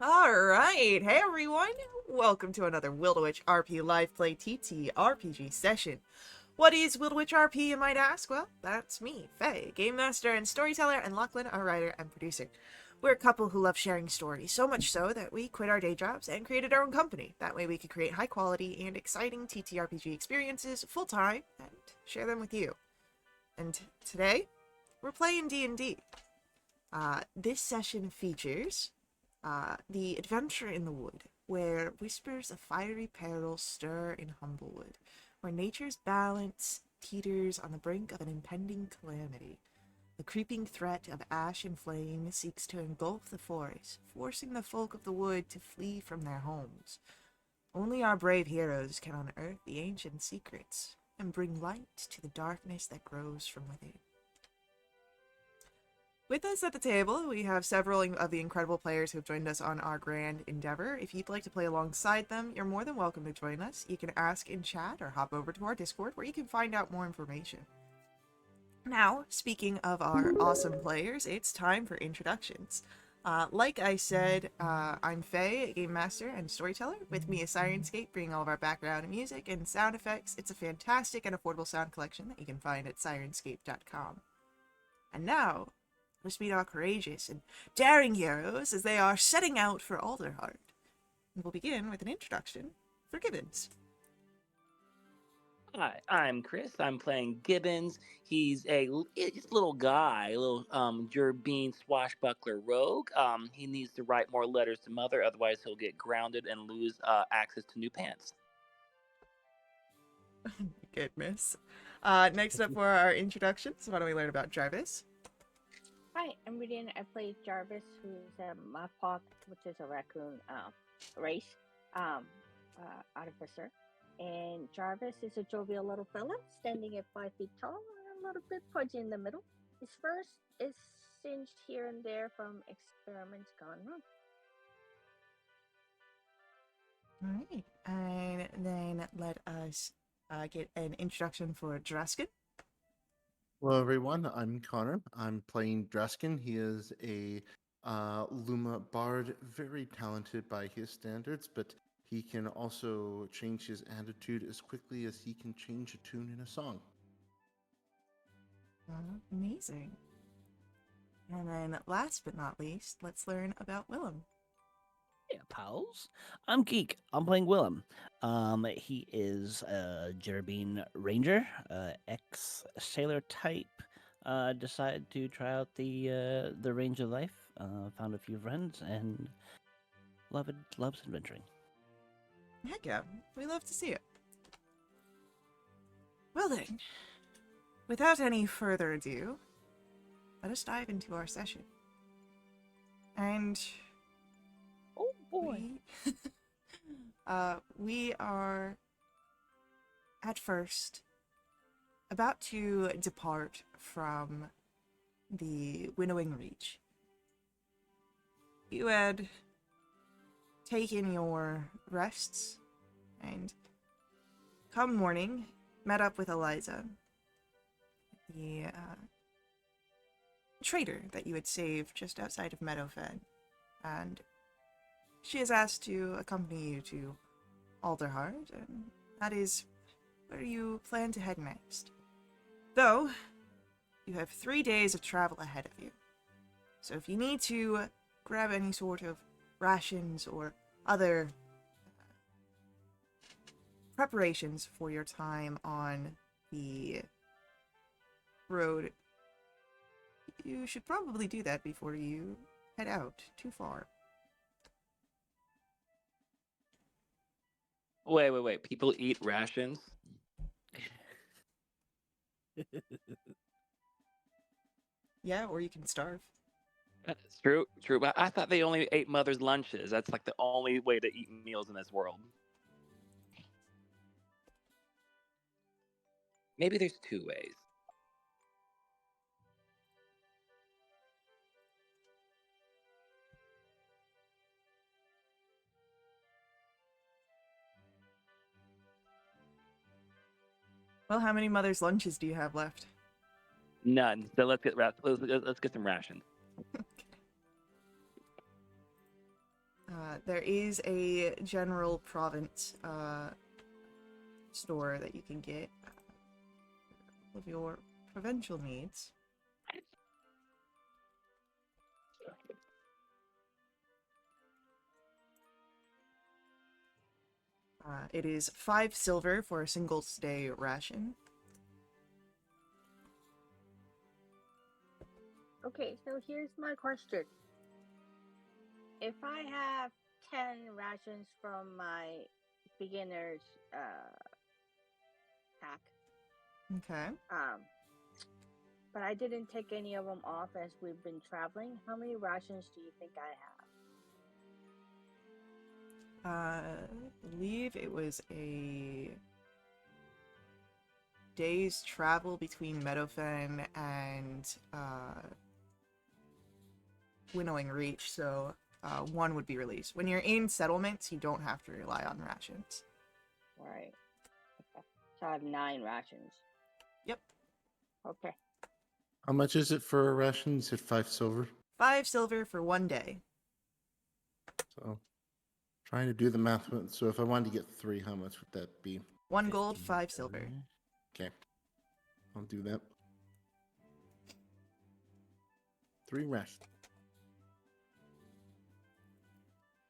Alright, hey everyone! Welcome to another Wildwitch RP Live Play TT RPG session. What is Wildwitch RP, you might ask? Well, that's me, Faye, Game Master and Storyteller, and Lachlan, our writer and producer. We're a couple who love sharing stories, so much so that we quit our day jobs and created our own company. That way we could create high quality and exciting TTRPG experiences full-time and share them with you. And today, we're playing D&D. This session features the adventure in the wood, where whispers of fiery peril stir in Humblewood, where nature's balance teeters on the brink of an impending calamity. The creeping threat of ash and flame seeks to engulf the forest, forcing the folk of the wood to flee from their homes. Only our brave heroes can unearth the ancient secrets and bring light to the darkness that grows from within. With us at the table, we have several of the incredible players who have joined us on our grand endeavor. If you'd like to play alongside them, you're more than welcome to join us. You can ask in chat or hop over to our Discord where you can find out more information. Now, speaking of our awesome players, it's time for introductions. Like I said, I'm Faye, Game Master and Storyteller. With me is Sirenscape, bringing all of our background and music and sound effects. It's a fantastic and affordable sound collection that you can find at sirenscape.com. And now, let's meet our courageous and daring heroes as they are setting out for Alderheart. And we'll begin with an introduction for Gibbons. Hi, I'm Chris. I'm playing Gibbons. He's he's a little guy, a little Jerbean swashbuckler rogue. He needs to write more letters to Mother, otherwise he'll get grounded and lose access to new pants. Goodness. Next up for our introductions, why don't we learn about Jarvis? Hi, I'm Ridian. I play Jarvis, who's a Mafok, which is a raccoon race artificer. And Jarvis is a jovial little fella, standing at 5 feet tall and a little bit pudgy in the middle. His fur is singed here and there from experiments gone wrong. Alright, and then let us get an introduction for Draskin. Hello, everyone. I'm Connor. I'm playing Dreskin. He is a Luma bard, very talented by his standards, but he can also change his attitude as quickly as he can change a tune in a song. Amazing. And then last but not least, let's learn about Willem. Yeah, pals. I'm Geek. I'm playing Willem. He is a Jerbean Ranger, ex-sailor type. Decided to try out the Ranger life. Found a few friends and loves adventuring. Heck yeah, we love to see it. Well then, without any further ado, let us dive into our session. And Oh boy. we are at first about to depart from the Winnowing Reach. You had taken your rests and come morning met up with Eliza, the trader that you had saved just outside of Meadowfen, and she has asked to accompany you to Alderheart, and that is where you plan to head next. Though, you have 3 days of travel ahead of you. So if you need to grab any sort of rations or other preparations for your time on the road, you should probably do that before you head out too far. Wait. People eat rations? Yeah, or you can starve. That's true. But I thought they only ate Mother's lunches. That's like the only way to eat meals in this world. Maybe there's two ways. Well, how many mother's lunches do you have left? None. So let's get some rations. There is a general province store that you can get of your provincial needs. It is 5 silver for a single stay ration. Okay, so here's my question. If I have 10 rations from my beginner's pack, Okay. but I didn't take any of them off as we've been traveling, how many rations do you think I have? I believe it was a day's travel between Meadowfen and Winnowing Reach, so 1 would be released. When you're in settlements, you don't have to rely on rations. Right. Okay. So I have 9 rations. Yep. Okay. How much is it for a ration? You said 5 silver. 5 silver for 1 day. So, trying to do the math. So, if I wanted to get 3, how much would that be? 1 gold, 15 5 silver. Okay, I'll do that. 3 rations.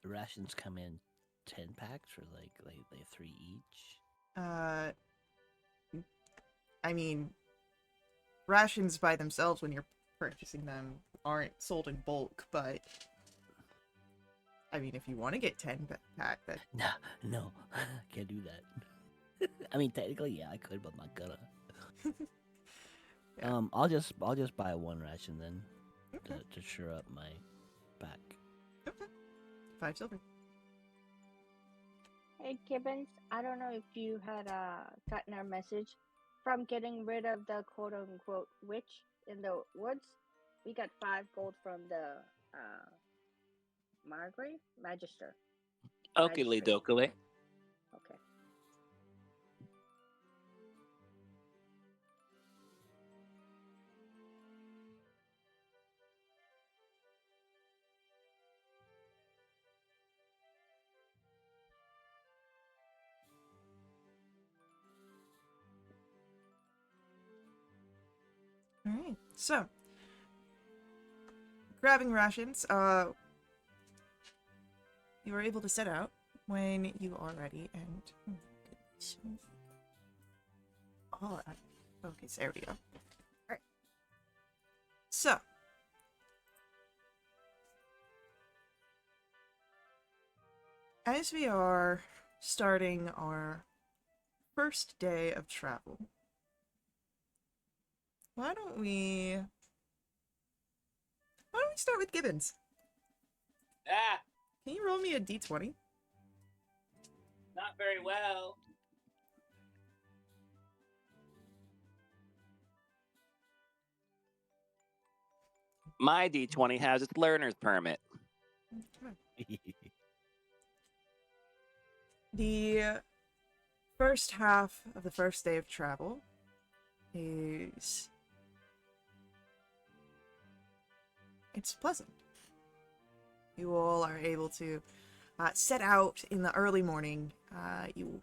The rations come in 10 packs or like 3 each? I mean, rations by themselves when you're purchasing them aren't sold in bulk, but I mean, if you want to get 10 pack, that No, can't do that. I mean, technically, yeah, I could, but I'm not gonna. Yeah. I'll just buy 1 ration then Okay. to shore up my pack. Okay. 5 silver. Hey Gibbons, I don't know if you had gotten our message from getting rid of the quote unquote witch in the woods. We got 5 gold from the Margrave Magister. Okay, Magistrate. Dokale. Okay. Alright, so grabbing rations, you are able to set out when you are ready, and okay, so there we go. Alright. So as we are starting our first day of travel, why don't we start with Gibbons? Ah, Can you roll me a d20? not very well. My D20 has its learner's permit. The first half of the first day of travel is... it's pleasant. You all are able to set out in the early morning. You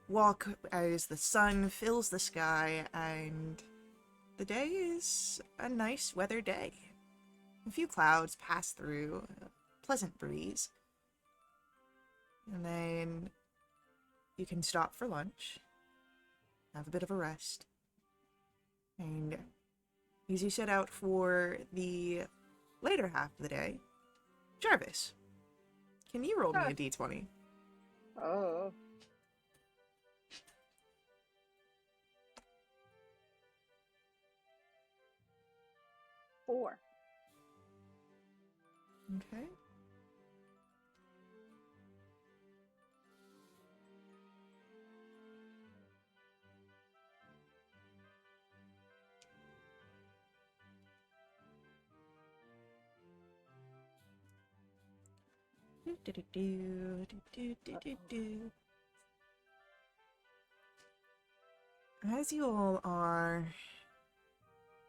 walk as the sun fills the sky, and the day is a nice weather day. A few clouds pass through, a pleasant breeze. And then you can stop for lunch, have a bit of a rest, and as you set out for the later half of the day, Jarvis, can you roll me a d20? Oh. Four. Okay. As you all are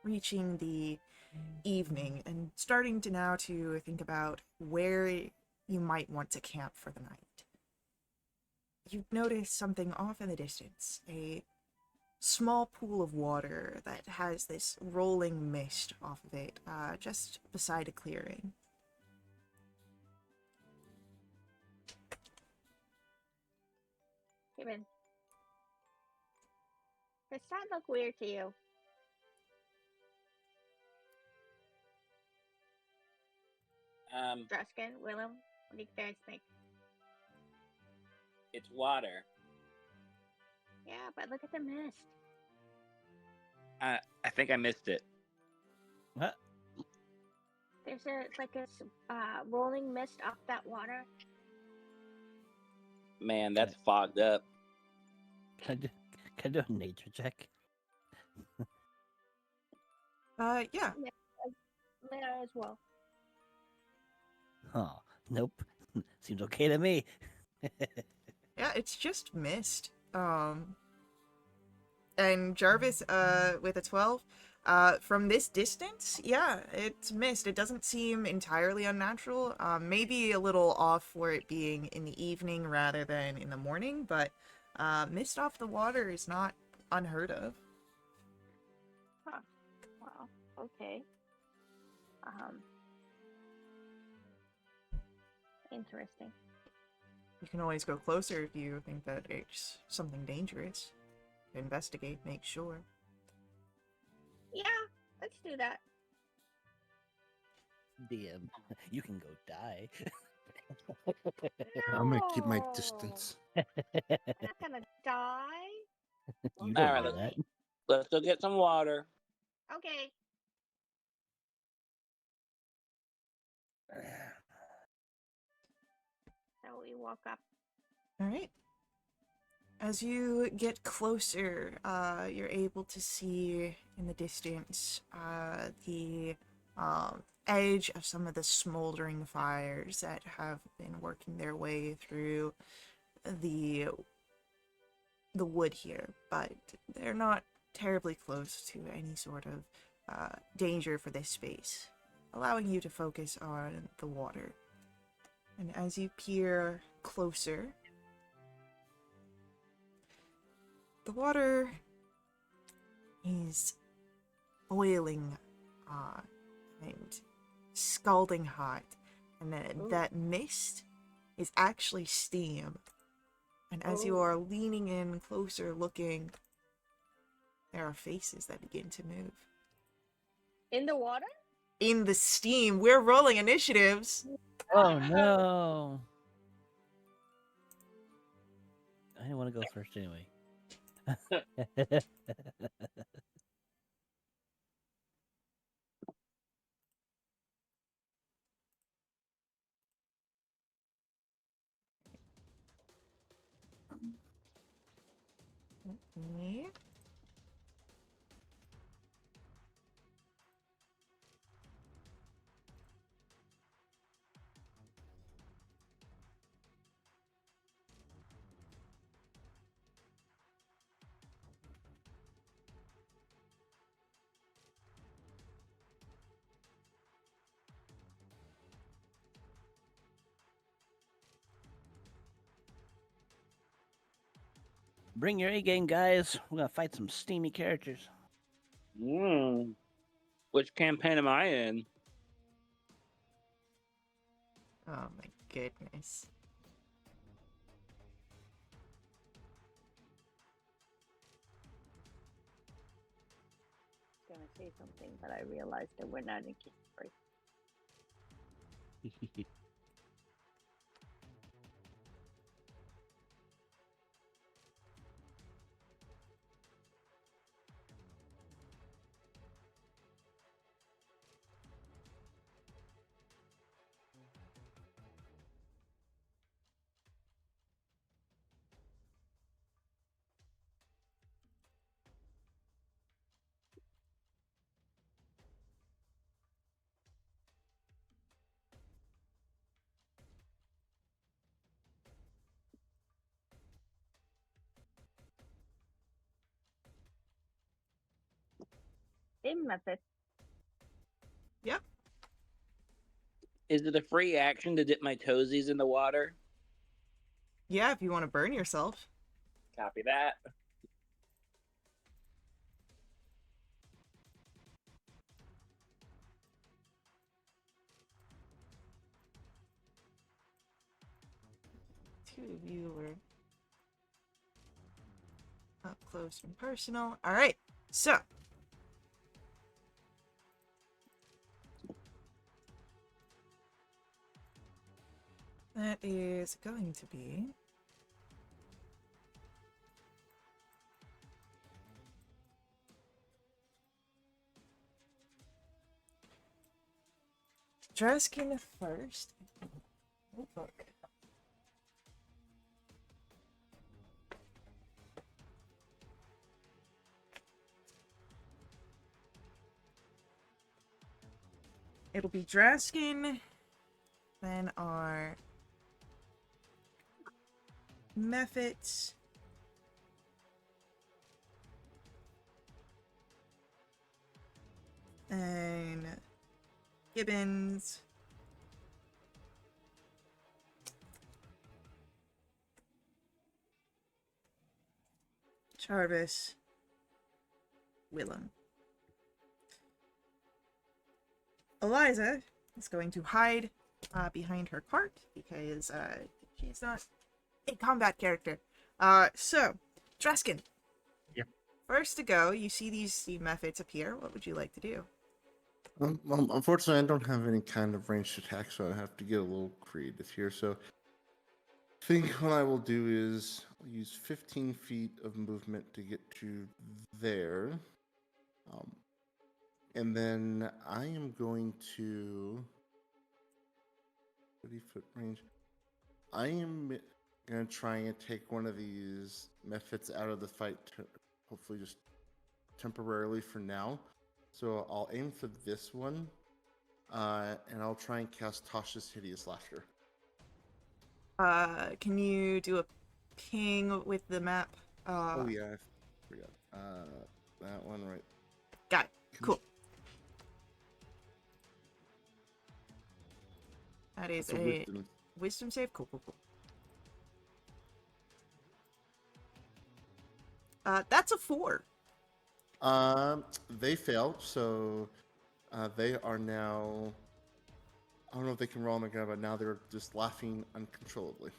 reaching the evening and starting to now to think about where you might want to camp for the night. You notice something off in the distance, a small pool of water that has this rolling mist off of it, just beside a clearing. Gibbon, does that look weird to you? Druskin, Willem, what do you guys think? It's water. Yeah, but look at the mist. I think I missed it. What? There's rolling mist off that water. Man, that's fogged up. Can I do a nature check? Yeah. Yeah, as well. Oh, nope. Seems okay to me. Yeah, it's just mist. And Jarvis, with a 12, from this distance, yeah, it's mist. It doesn't seem entirely unnatural. Maybe a little off for it being in the evening rather than in the morning, but mist off the water is not unheard of. Huh. Well, okay. Interesting. You can always go closer if you think that it's something dangerous. Investigate, make sure. Yeah, let's do that. DM, you can go die. I'm gonna keep my No. distance. I'm not gonna die. You All don't right, know that. let's go get some water. Okay. So we walk up. All right. As you get closer, you're able to see in the distance the edge of some of the smoldering fires that have been working their way through the wood here, but they're not terribly close to any sort of danger for this space, allowing you to focus on the water. And as you peer closer, the water is boiling and scalding hot, and that mist is actually steam. And as you are leaning in closer looking, there are faces that begin to move. In the water? In the steam, we're rolling initiatives. Oh no! I didn't want to go first anyway. Okay. Bring your A game, guys. We're gonna fight some steamy characters. Which campaign am I in? Oh my goodness. I was gonna say something, but I realized that we're not in Kingsbury. Same method. Yep. Is it a free action to dip my toesies in the water? Yeah, if you want to burn yourself. Copy that. Two of you were up close and personal. All right, so that is going to be Dreskin first. Oh, fuck. It'll be Draskin, then our Mephits, and Gibbons, Jarvis, Willem. Eliza is going to hide behind her cart because she's not a combat character. So, Dreskin. Yeah. First to go, you see these methods appear. What would you like to do? Well, unfortunately, I don't have any kind of ranged attack, so I have to get a little creative here. So, I think what I will do is I'll use 15 feet of movement to get to there. And then I am going to 30-foot range. I am going to try and take one of these methods out of the fight, hopefully just temporarily for now. So I'll aim for this one, and I'll try and cast Tasha's Hideous Laughter. Can you do a ping with the map? Oh yeah, I forgot. That one right. Got it. Cool. That is That's a wisdom. wisdom save. Cool. That's a 4. They fail, so they are now. I don't know if they can roll on the ground, but now they're just laughing uncontrollably.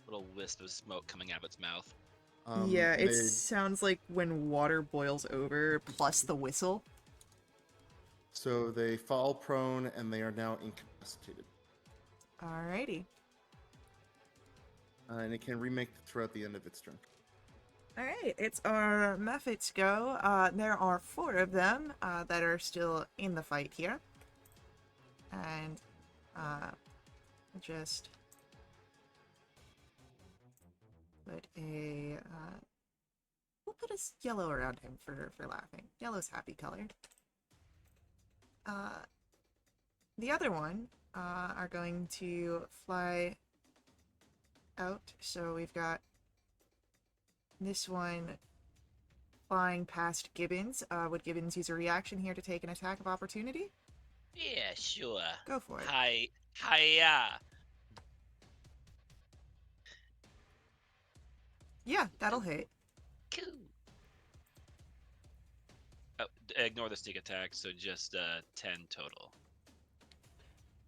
Little wisp of smoke coming out of its mouth. Yeah, it they- sounds like when water boils over, plus the whistle. So they fall prone and they are now incapacitated. Alrighty. And it can remake throughout the end of its turn. Alright, it's our Mephits go. There are 4 of them that are still in the fight here. And just put a we'll put a yellow around him for laughing. Yellow's happy colored. The other one are going to fly out. So we've got this one flying past Gibbons. Would Gibbons use a reaction here to take an attack of opportunity? Yeah, sure. Go for it. Hiya. Yeah, that'll hit. Cool. Oh, ignore the sneak attack, so just 10 total.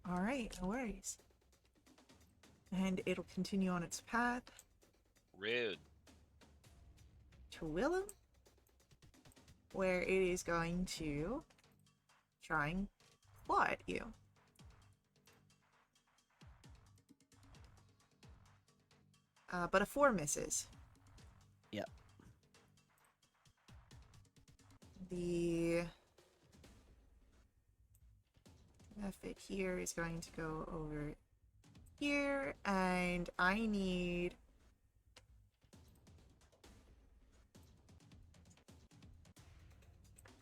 Alright, no worries. And it'll continue on its path Rude. to Willem, where it is going to try and claw at you. But a 4 misses. Yep. The method here is going to go over here, and I need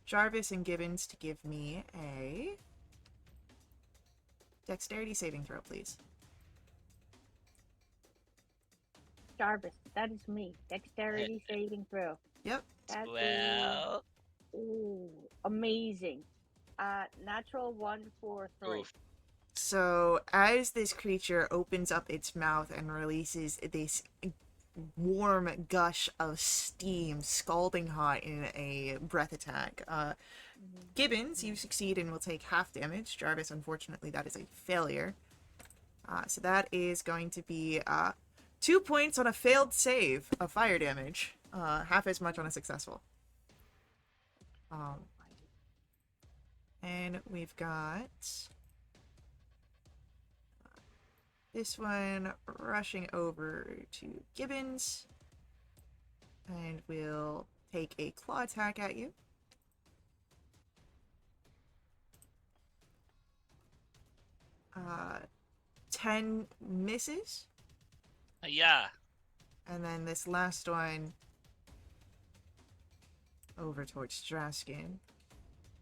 Jarvis and Gibbons to give me a dexterity saving throw, please. Jarvis, that is me. Dexterity saving throw. Yep. That Well, is amazing. Natural 1 for 3. oof. So as this creature opens up its mouth and releases this warm gush of steam, scalding hot in a breath attack, Gibbons, you succeed and will take half damage. Jarvis, unfortunately, that is a failure. So that is going to be 2 points on a failed save of fire damage, half as much on a successful. And we've got this one rushing over to Gibbons, and will take a claw attack at you. 10 misses. Yeah. And then this last one over towards Straskin.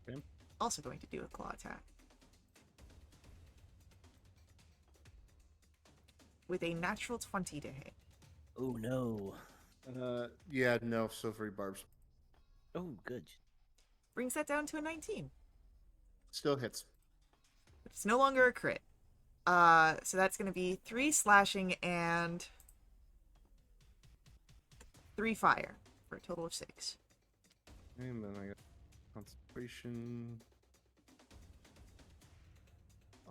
Okay. Also going to do a claw attack. With a natural 20 to hit. Oh no. Yeah, no, silvery barbs. Oh, good. Brings that down to a 19. Still hits. But it's no longer a crit. So that's going to be 3 slashing and 3 fire for a total of 6. And then I got concentration.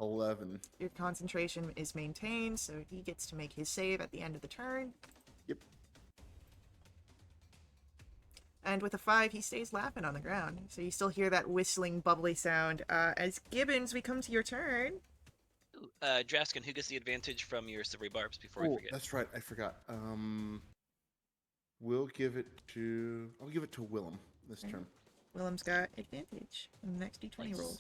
11. Your concentration is maintained, so he gets to make his save at the end of the turn. Yep. And with a 5, he stays laughing on the ground. So you still hear that whistling, bubbly sound. As Gibbons, we come to your turn. Draskin, who gets the advantage from your silvery barbs before I Oh, forget? that's right. I forgot. I'll give it to Willem this Okay. turn. Willem's got advantage in the next d20 Nice. roll.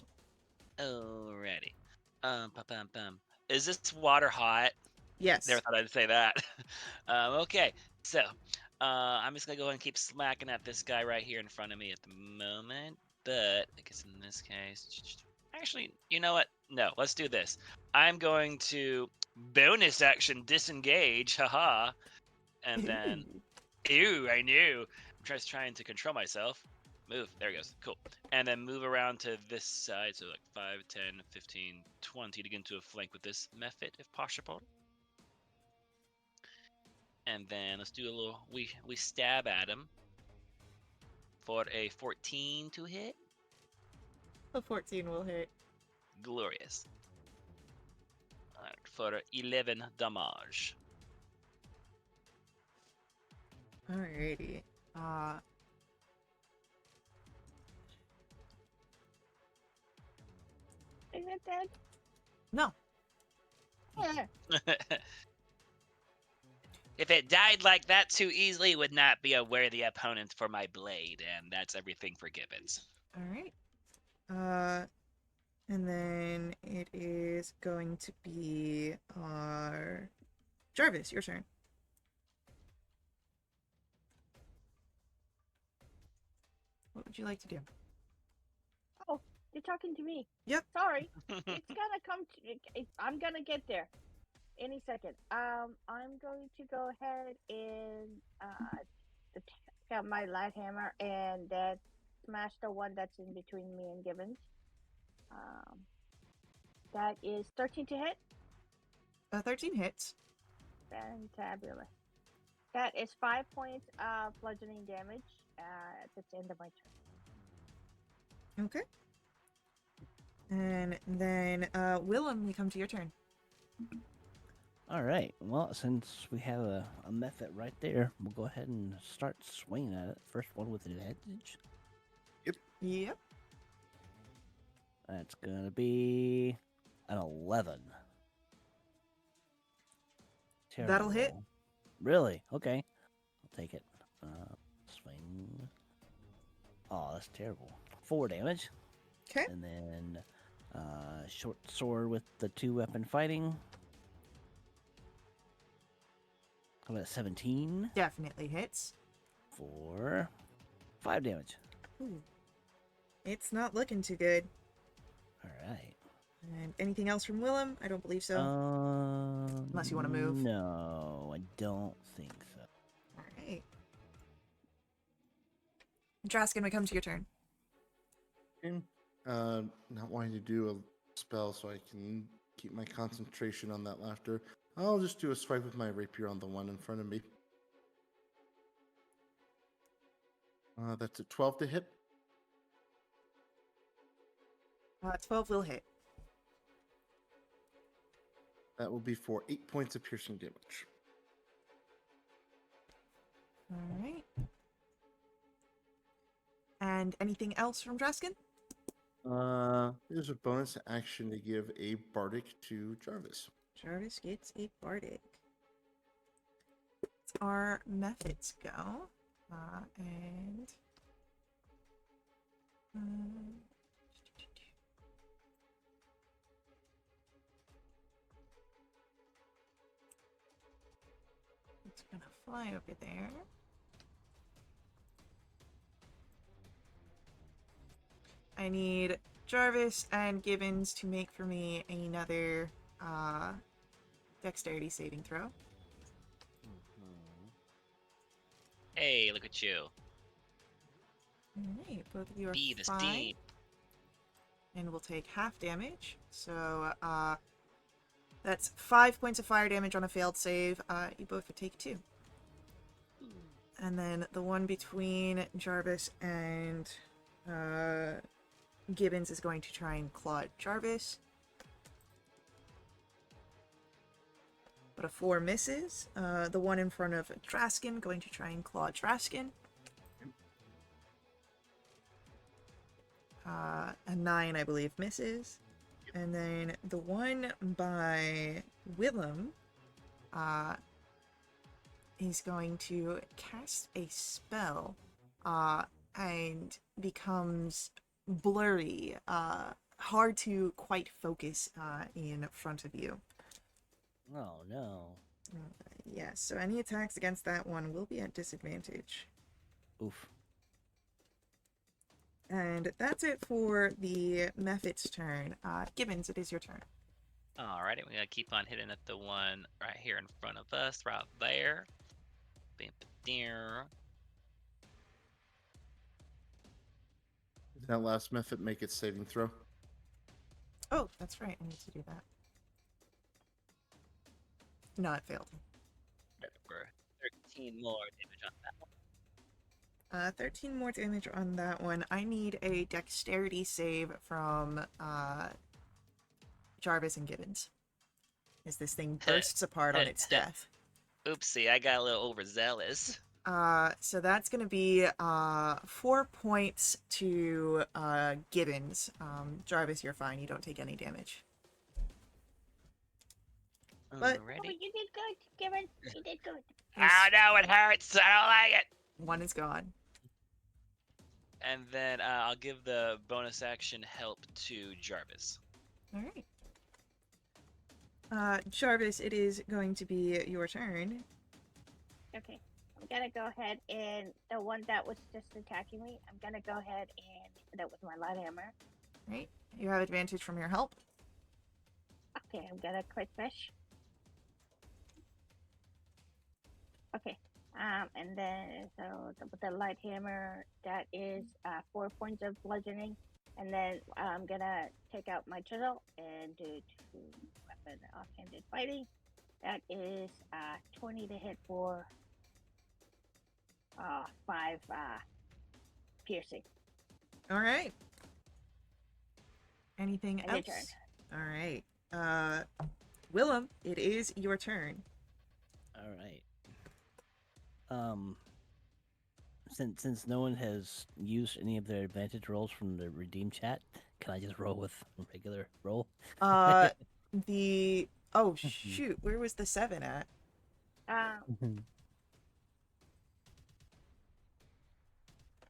Alrighty. Pum. Is this water hot? Yes. Never thought I'd say that. Okay, so I'm just gonna go ahead and keep smacking at this guy right here in front of me at the moment. But I guess in this case, actually, you know what? No, let's do this. I'm going to bonus action disengage, haha, and then ew, I knew. I'm just trying to control myself. Move, there it goes, cool. And then move around to this side, so like 5, 10, 15, 20 to get into a flank with this method, if possible. And then let's do a little, we stab at him for a 14 to hit. A 14 will hit. Glorious. Alright, for 11 damage. Alrighty. Is it dead? No. Yeah. If it died like that too easily, it would not be a worthy opponent for my blade, and that's everything for Gibbons. Alright. And then it is going to be our Jarvis, your turn. What would you like to do? Oh, you're talking to me. Yep. Sorry. It's gonna come to. I'm gonna get there. Any second. I'm going to go ahead and pick up my light hammer and smash the one that's in between me and Gibbons. That is 13 to hit. 13 hits. Fantabulous. That is 5 points of bludgeoning damage at the end of my turn. Okay. And then, Willem, we come to your turn. All right. Well, since we have a method right there, we'll go ahead and start swinging at it. First one with advantage. Yep. That's going to be an 11. That'll hit. Terrible. Really? Okay. I'll take it. Swing. Oh, that's terrible. 4 damage. Okay. And then short sword with the 2-weapon fighting. How about 17 Definitely hits. for 5 damage? Ooh. It's not looking too good. All right. And anything else from Willem? I don't believe so. Unless you wanna move. No, I don't think so. Alright. Draskin, we come to your turn. Not wanting to do a spell so I can keep my concentration on that laughter. I'll just do a swipe with my rapier on the one in front of me. That's a 12 to hit. 12 will hit. That will be for 8 points of piercing damage. All right. And anything else from Dreskin? There's a bonus action to give a bardic to Jarvis. Jarvis gets a bardic. Let's our methods go. And it's gonna fly over there. I need Jarvis and Gibbons to make for me another dexterity saving throw. Hey, look at you. Alright, both of you are Be the fine. steam. And we'll take half damage. So that's 5 points of fire damage on a failed save. You both would take 2. And then the one between Jarvis and Gibbons is going to try and claw at Jarvis. But a 4 misses. The one in front of Draskin going to try and claw Draskin. A 9, I believe, misses. And then the one by Willem is going to cast a spell and becomes blurry, hard to quite focus in front of you. Oh no. Yes, so any attacks against that one will be at disadvantage. Oof. And that's it for the Mephit's turn. Gibbons, it is your turn. Alrighty, we're gonna keep on hitting at the one right here in front of us, right there. Bam, ba-dear. Did that last method make its saving throw? Oh, that's right. I need to do that. No, it failed. For 13 more damage on that one. 13 more damage on that one. I need a dexterity save from Jarvis and Gibbons. As this thing bursts apart on its death. Oopsie, I got a little overzealous. So that's going to be 4 points to Gibbons. Jarvis, you're fine. You don't take any damage. But- Oh, Alrighty. you did good, Gibbons. You did good. Oh no, it hurts. I don't like it. One is gone. And then I'll give the bonus action help to Jarvis. All right. Jarvis, it is going to be your turn. Okay. I'm gonna go ahead and the one that was just attacking me, I'm gonna go ahead and hit it with my light hammer. Right. You have advantage from your help. Okay, I'm gonna quick fish. Okay. And then with the light hammer, that is 4 points of bludgeoning. And then I'm gonna take out my chisel and do 2 weapon offhanded fighting. That is 20 to hit for 5 piercing. All right. Anything And your else? All right. Willem, it is your turn. All right. Since no one has used any of their advantage rolls from the redeem chat, can I just roll with a regular roll? Oh shoot, where was the 7 at?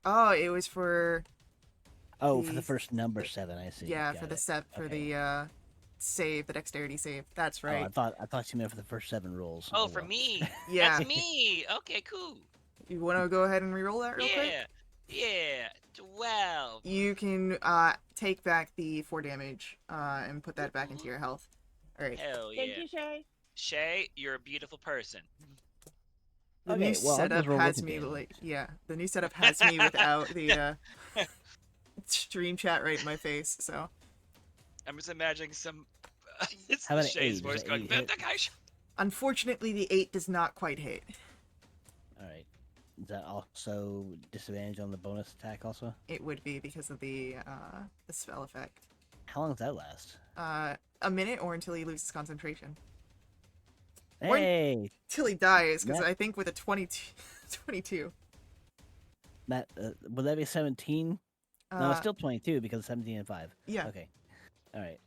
Oh, it was for Oh, for the- the first number 7, I see. yeah, Got for the it. for Okay. the save, the dexterity save. That's Oh, right. I thought you meant for the first 7 rolls. Oh, for well. me. Yeah. That's me. Okay, cool. You want to go ahead and re-roll that real quick? Yeah. 12. You can take back the 4 damage and put that back into your health. All right. Hell Thank yeah. you, Shay. Shay, you're a beautiful person. The Okay, new well, I'll setup just roll has with me you, Dan. like the new setup has me without the stream chat right in my face. So I'm just imagining some It's How the about an Shane's 8? voice Does an going, 8 hit? Vindication! Unfortunately, the 8 does not quite hit. All right. Is that also disadvantage on the bonus attack also? It would be because of the spell effect. How long does that last? A minute or until he loses concentration. Or Hey, until he dies, because That- I think with a 22... 22 that would that be 17? No, uh, it's still 22 because 17 and 5. yeah. Okay. All right.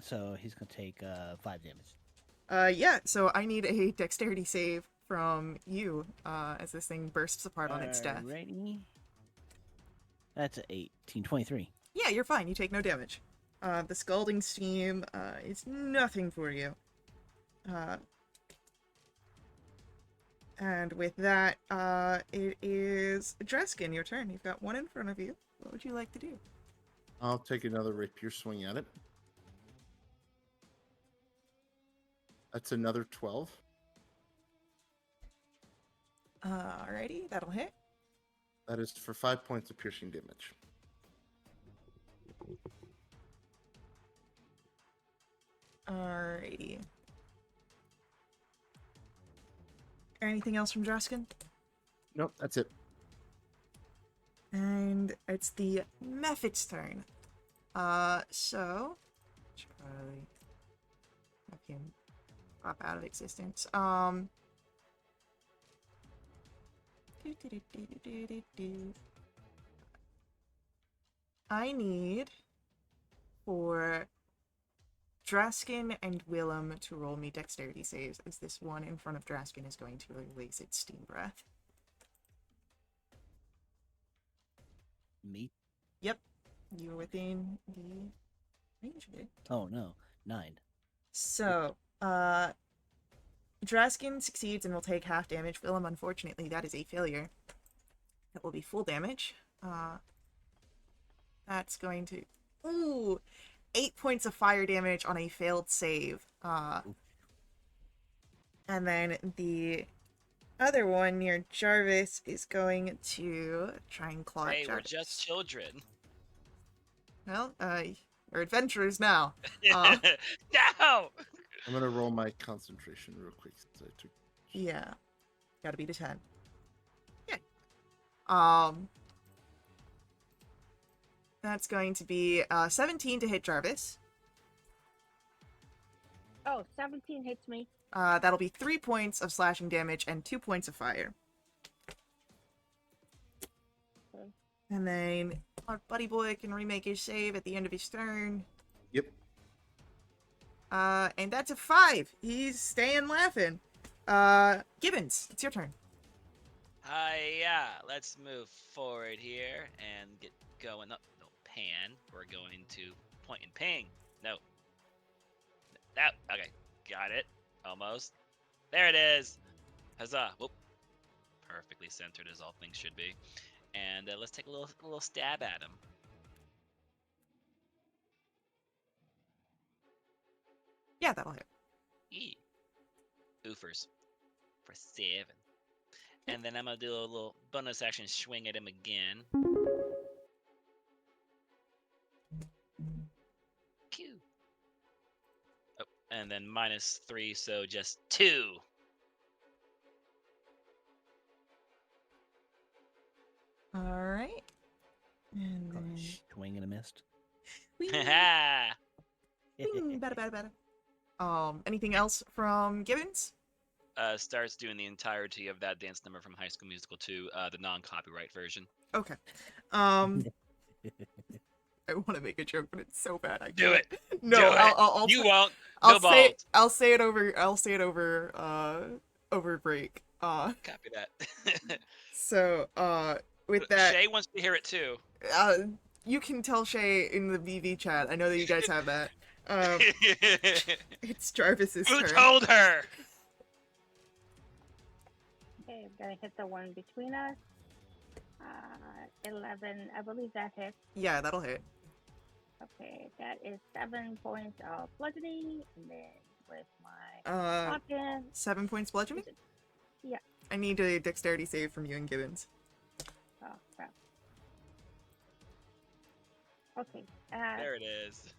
So he's gonna take 5 damage. Yeah, so I need a dexterity save from you, as this thing bursts apart on its death. Alrighty. That's 18, 23. Yeah, you're fine. You take no damage. The scalding steam is nothing for you. And with that, it is Dreskin, your turn. You've got one in front of you. What would you like to do? I'll take another rapier swing at it. That's another 12. Alrighty, that'll hit. That is for 5 points of piercing damage. Alrighty. Anything else from Dreskin? Nope, that's it. And it's the Mephit's turn. So should probably have him pop out of existence. I need for Draskin and Willem to roll me dexterity saves, as this one in front of Draskin is going to release its steam breath. Me? Yep, you're within the range of it. Oh no, 9. So, Draskin succeeds and will take half damage. Willem, unfortunately, that is a failure. That will be full damage. That's going to... Ooh! 8 points of fire damage on a failed save. And then the other one near Jarvis is going to try and claw at Hey, we're Jarvis. just children. Well, we're adventurers now. No! I'm going to roll my concentration real quick since I took... Yeah. Gotta beat a 10. Yeah. That's going to be 17 to hit Jarvis. Oh, 17 hits me. That'll be 3 points of slashing damage and 2 points of fire. Okay. And then our buddy boy can remake his save at the end of his turn. Yep. And that's a 5. He's staying laughing. Gibbons, it's your turn. Yeah, let's move forward here and get going up. No, pan. We're going to point and ping. No. That, okay, got it. Almost. There it is. Huzzah. Whoop. Perfectly centered as all things should be. And let's take a little stab at him. Yeah, that'll hit. Eee. Oofers. For 7. And then I'm going to do a little bonus action swing at him again. Q. Oh, and then -3, so just 2. Alright. And then... Swing and a mist. Whee! Haha. Whee! Better. Anything else from Gibbons? Starts doing the entirety of that dance number from High School Musical 2, the non-copyright version. Okay. I want to make a joke, but it's so bad. I Do can't. it. No, Do it. I'll You won't. I'll No say balls. I'll say it over over break. Copy that. So with that, Shay wants to hear it too. you can tell Shay in the VV chat. I know that you guys have that. It's Jarvis's Who turn. told her? Okay, I'm gonna hit the one between us. 11, I believe that hits. Yeah, that'll hit. Okay, that is 7 points of bludgeoning, and then with my Uh, weapon. 7 points bludgeoning. Yeah. I need a dexterity save from you and Gibbons. Oh crap. Okay. There it is.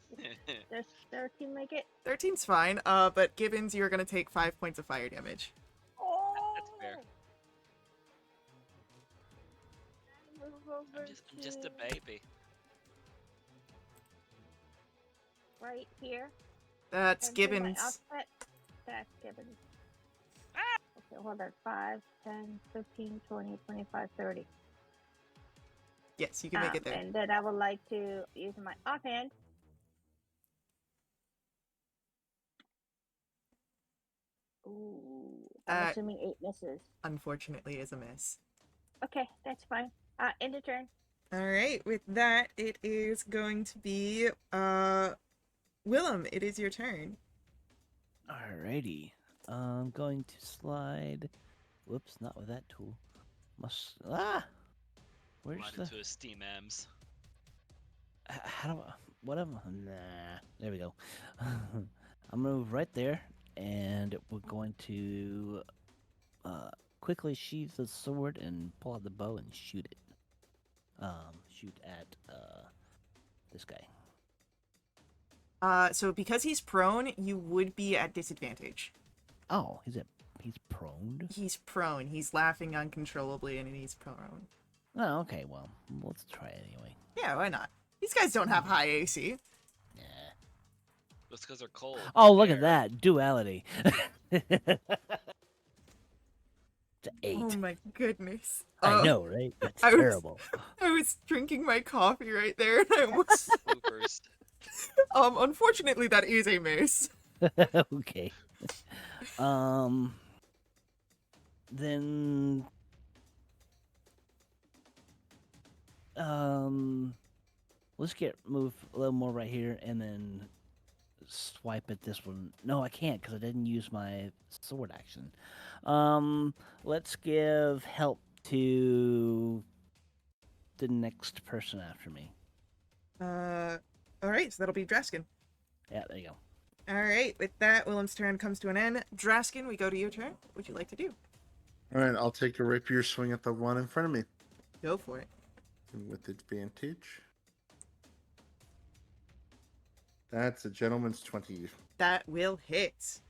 Does 13 make it? 13's fine, but Gibbons, you're gonna take 5 points of fire damage. Oh! That's fair. Move over I'm just a baby. right here. That's And do my Gibbons. offset. That's Gibbons. Okay, hold on. 5, 10, 15, 20, 25, 30. Yes, you can make it there. And then I would like to use my offhand. Ooh, I'm That- assuming 8 misses. Unfortunately, is a miss. Okay, that's fine. End of turn. All right, with that, it is going to be Willem. It is your turn. Alrighty. I'm going to slide. Whoops, not with that tool. Where's Slide the? into a steam M's. How do I? What am? Nah. There we go. I'm gonna move right there, and we're going to quickly sheath the sword and pull out the bow and shoot it. Shoot at this guy. So because he's prone, you would be at disadvantage. Oh, he's prone. He's prone. He's laughing uncontrollably, and he's prone. Oh, okay. Well, let's try it anyway. Yeah, why not? These guys don't have high AC. Nah. That's because they're cold. Oh, look Air. at that duality. It's an 8. Oh my goodness. I know, right? That's I was- terrible. I was drinking my coffee right there, and I was. Bloopers. Unfortunately, that is a miss. Okay. Then let's move a little more right here and then swipe at this one. No, I can't because I didn't use my sword action. Let's give help to the next person after me. All right, so that'll be Draskin. Yeah, there you go. All right, with that, Willem's turn comes to an end. Draskin, we go to your turn. What would you like to do? All right, I'll take a rapier swing at the one in front of me Go for it. with advantage. That's a gentleman's 20. That will hit.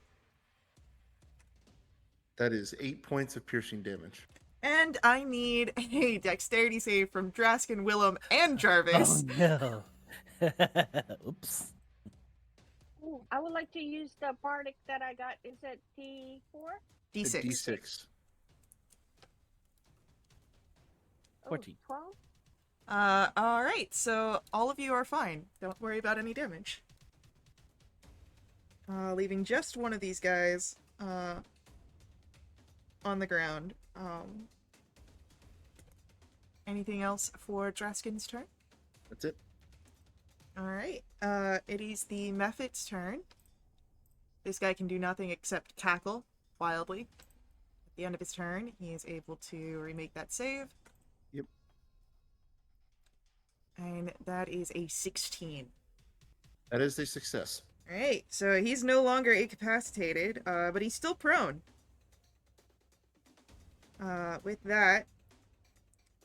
That is 8 points of piercing damage. And I need a dexterity save from Draskin, Willem, and Jarvis. Oh no. Oops. Ooh, I would like to use the bardic that I got. Is it D4? A D6. D6. Oh, 14. 12? All right, so all of you are fine. Don't worry about any damage. Leaving just one of these guys, on the ground. Anything else for Draskin's turn? That's it. Alright, it is the Mephit's turn. This guy can do nothing except cackle wildly. At the end of his turn, he is able to remake that save. Yep. And that is a 16. That is a success. Alright, so he's no longer incapacitated, but he's still prone. With that,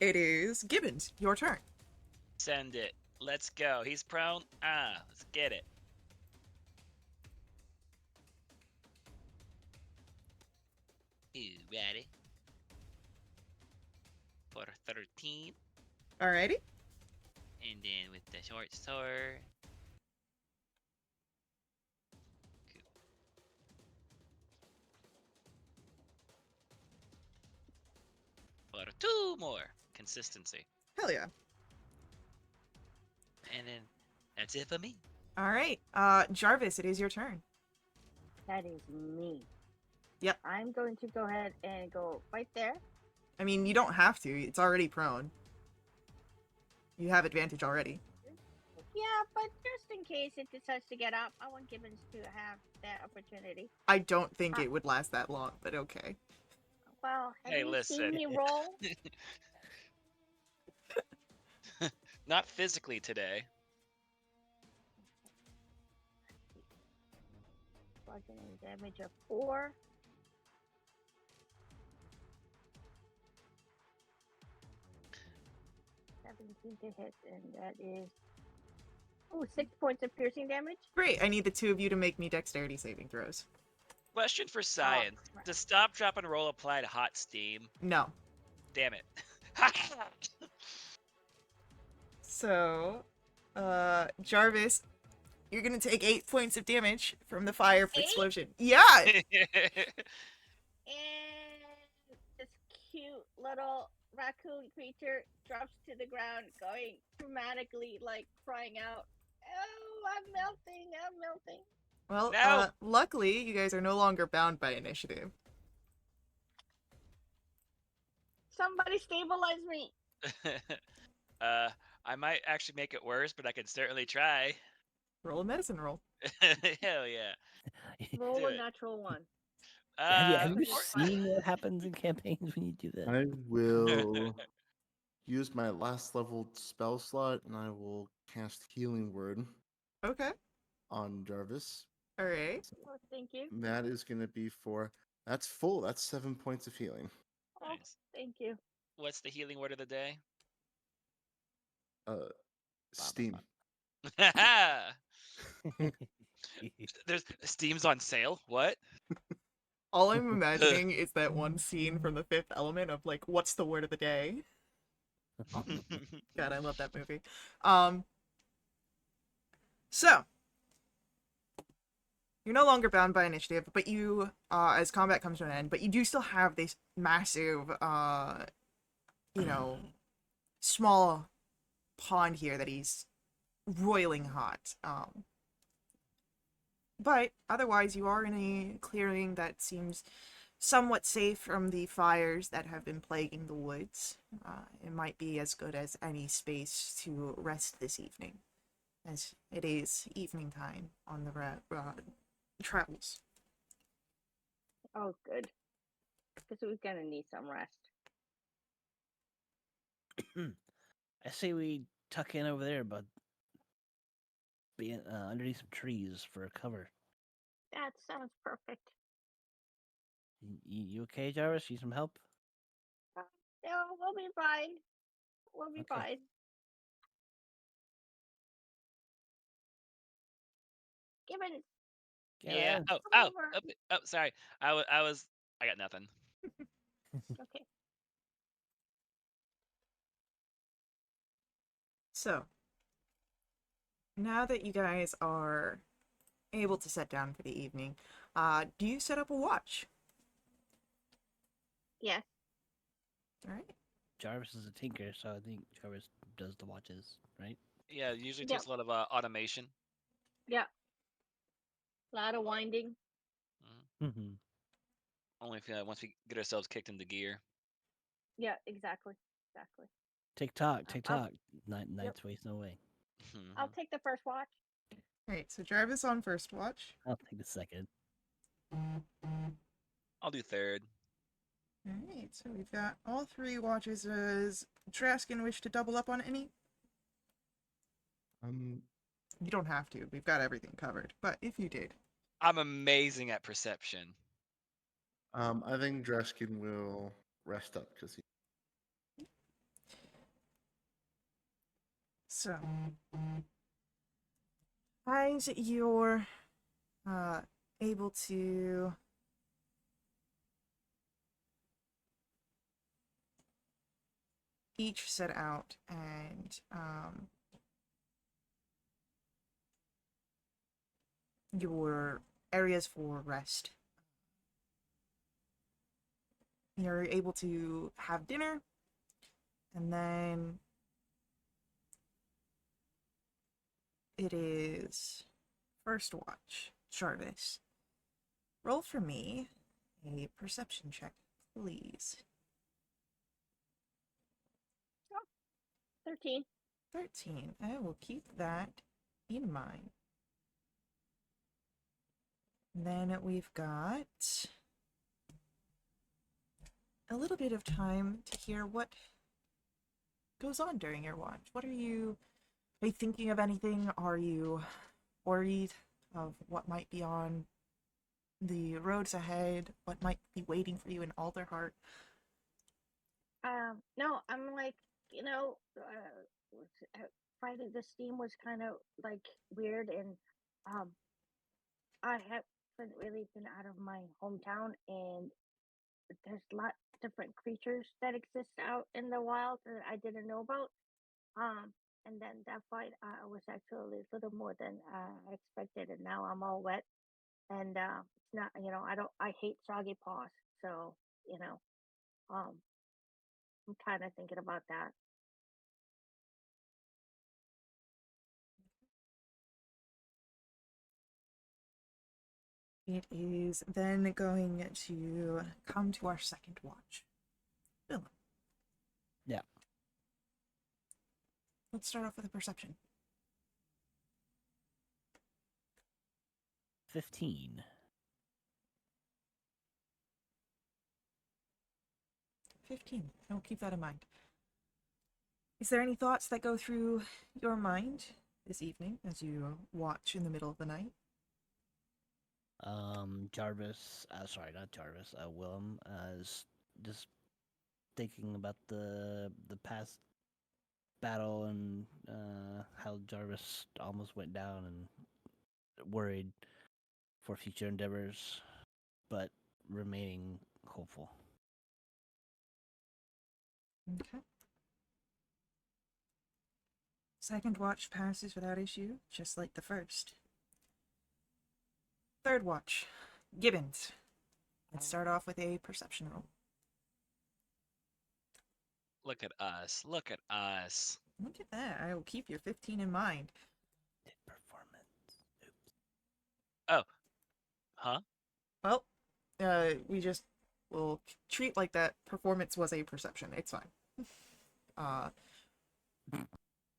it is Gibbons, your turn. Send it. Let's go. He's prone. Let's get it. You ready? For 13. Alrighty. And then with the short sword. Cool. For 2 more. Consistency. Hell yeah. And then that's it for me. Alright, Jarvis, it is your turn. That is me. Yep. I'm going to go ahead and go right there. I mean, you don't have to. It's already prone. You have advantage already. Yeah, but just in case it decides to get up, I want Gibbons to have that opportunity. I don't think it would last that long, but okay. Well, have Hey, you listen. seen me roll? Not physically today. Bludgeoning damage of 4. To hit, and that is Ooh, 6 points of piercing damage. Great. I need the two of you to make me dexterity saving throws. Question for science: crap. Does stop, drop, and roll apply to hot steam? No. Damn it! So, Jarvis, you're gonna take 8 points of damage from the fire 8? explosion. Yeah. And this cute little raccoon creature drops to the ground, going dramatically, like crying out, "Oh, I'm melting! I'm melting!" Well, No. luckily, you guys are no longer bound by initiative. Somebody stabilize me! I might actually make it worse, but I can certainly try. Roll a medicine roll. Hell yeah! Roll Do a it. natural one. have you Because it's fire. seen what happens in campaigns when you do that? I will use my last level spell slot and I will cast Healing Word Okay. on Jarvis. All right. Oh, thank you. That is going to be for. That's full. That's 7 points of healing. Oh, Nice. thank you. What's the healing word of the day? Steam. There's Steam's on sale. What? All I'm imagining is that one scene from The Fifth Element of like, what's the word of the day? God, I love that movie. So you're no longer bound by initiative, but you, as combat comes to an end, but you do still have this massive, small pond here that he's roiling hot. But otherwise, you are in a clearing that seems somewhat safe from the fires that have been plaguing the woods. It might be as good as any space to rest this evening, as it is evening time on the travels. Oh, good. Because we're gonna need some rest. I say we tuck in over there, but be underneath some trees for cover. That sounds perfect. You okay, Jarvis? Need some help? No, we'll be fine. We'll be Okay. fine. Gibbons, Yeah. Gibbons. Oh. come Oh. over. Oh. Oh. Sorry. I got nothing. Okay. So, now that you guys are able to set down for the evening, do you set up a watch? Yes. All right. Jarvis is a tinker, so I think Jarvis does the watches, right? Yeah. It usually Yep. takes a lot of automation. Yeah. A lot of winding. Mhm. Mm-hmm. Only if once we get ourselves kicked into gear. Yeah, exactly. Exactly. TikTok, I'll- TikTok. Night's wasting away. I'll take the first watch. All right. So Jarvis on first watch. I'll take the second. I'll do third. All right. So we've got all three watches. Does Draskin wish to double up on any? You don't have to. We've got everything covered. But if you did. I'm amazing at perception. I think Dreskin will rest up because he. So, as you're able to each set out and your areas for rest. You're able to have dinner, and then it is first watch. Jarvis, roll for me a perception check, please. 13. 13. I will keep that in mind. Then we've got a little bit of time to hear what goes on during your watch. Are you thinking of anything? Are you worried of what might be on the roads ahead? What might be waiting for you in Alderheart? No, I'm like, finding the steam was kind of like weird, and um, I haven't really been out of my hometown, and there's a lot different creatures that exist out in the wild that I didn't know about. Um, and then that fight was actually a little more than I expected, and now I'm all wet, and it's not, I hate soggy paws, so you know, um, I'm kind of thinking about that. It is then going to come to our second watch. Willem, Yeah. let's start off with a perception. 15. 15. I'll keep that in mind. Is there any thoughts that go through your mind this evening as you watch in the middle of the night? Jarvis, sorry, not Jarvis, Willem, is just thinking about the past battle and how Jarvis almost went down and worried for future endeavors, but remaining hopeful. Okay. Second watch passes without issue, just like the first. Third watch. Gibbons. Let's start off with a perception roll. Look at us. Look at us. Look at that. I will keep your 15 in mind. Performance. Oops. Oh. Huh? Well, we just will treat like that performance was a perception. It's fine. Uh,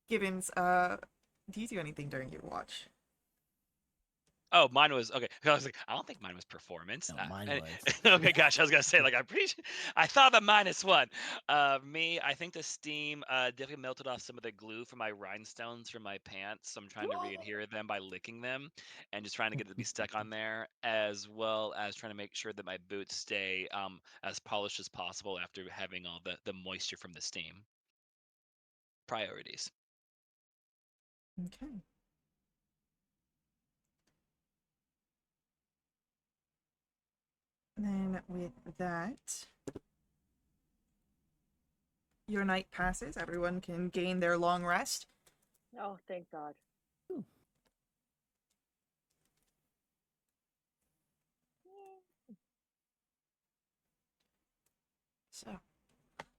Gibbons, do you do anything during your watch? Oh, mine was okay. I was like, I don't think mine was performance. No, mine And- was. okay, gosh, I was gonna say like I'm pretty. I thought the -1. Me, I think the steam definitely melted off some of the glue from my rhinestones from my pants. So I'm trying to re-adhere them by licking them, and just trying to get it to be stuck on there, as well as trying to make sure that my boots stay as polished as possible after having all the moisture from the steam. Priorities. Okay. Then with that, your night passes. Everyone can gain their long rest. Oh, thank God. So,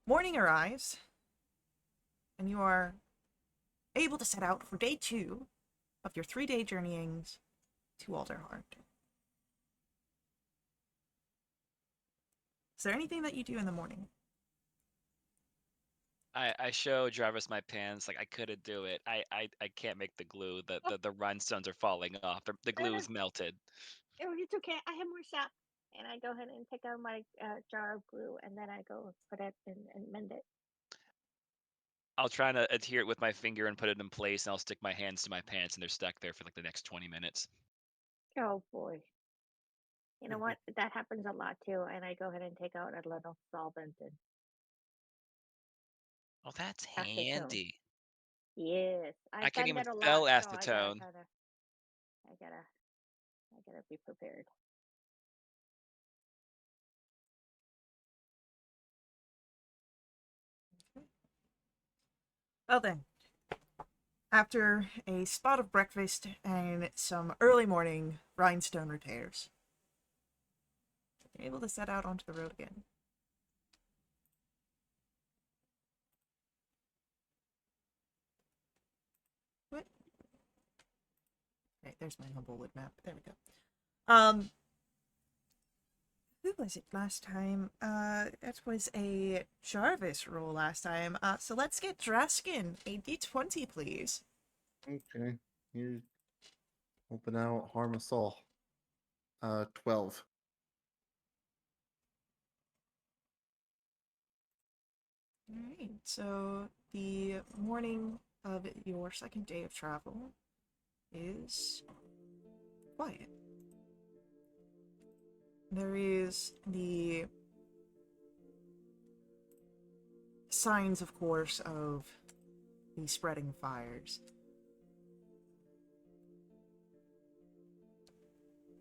morning arrives, and you are able to set out for day 2 of your 3-day journeyings to Alderheart. Is there anything that you do in the morning? I show Jarvis my pants, like I couldn't do it. I can't make the glue. The rhinestones are falling off. The No, glue no, is melted. it's okay. I have more sap. And I go ahead and take out my jar of glue, and then I go put it in and mend it. I'll try to adhere it with my finger and put it in place, and I'll stick my hands to my pants, and they're stuck there for like the next 20 minutes. Oh boy. You know what? That happens a lot too. And I go ahead and take out a little solvent and Oh, that's acetone. handy. Yes, I I've can't done even that a lot, spell so I gotta acetone. kind of, I gotta, I gotta be prepared. Well then, after a spot of breakfast and some early morning rhinestone repairs, you're able to set out onto the road again. What? Okay, there's my Humblewood map. There we go. Who was it last time? That was a Jarvis roll last time. So let's get Draskin a d20, please. Okay. Here's hoping I won't harm us all. 12. Alright, so the morning of your second day of travel is quiet. There is the signs, of course, of these spreading fires.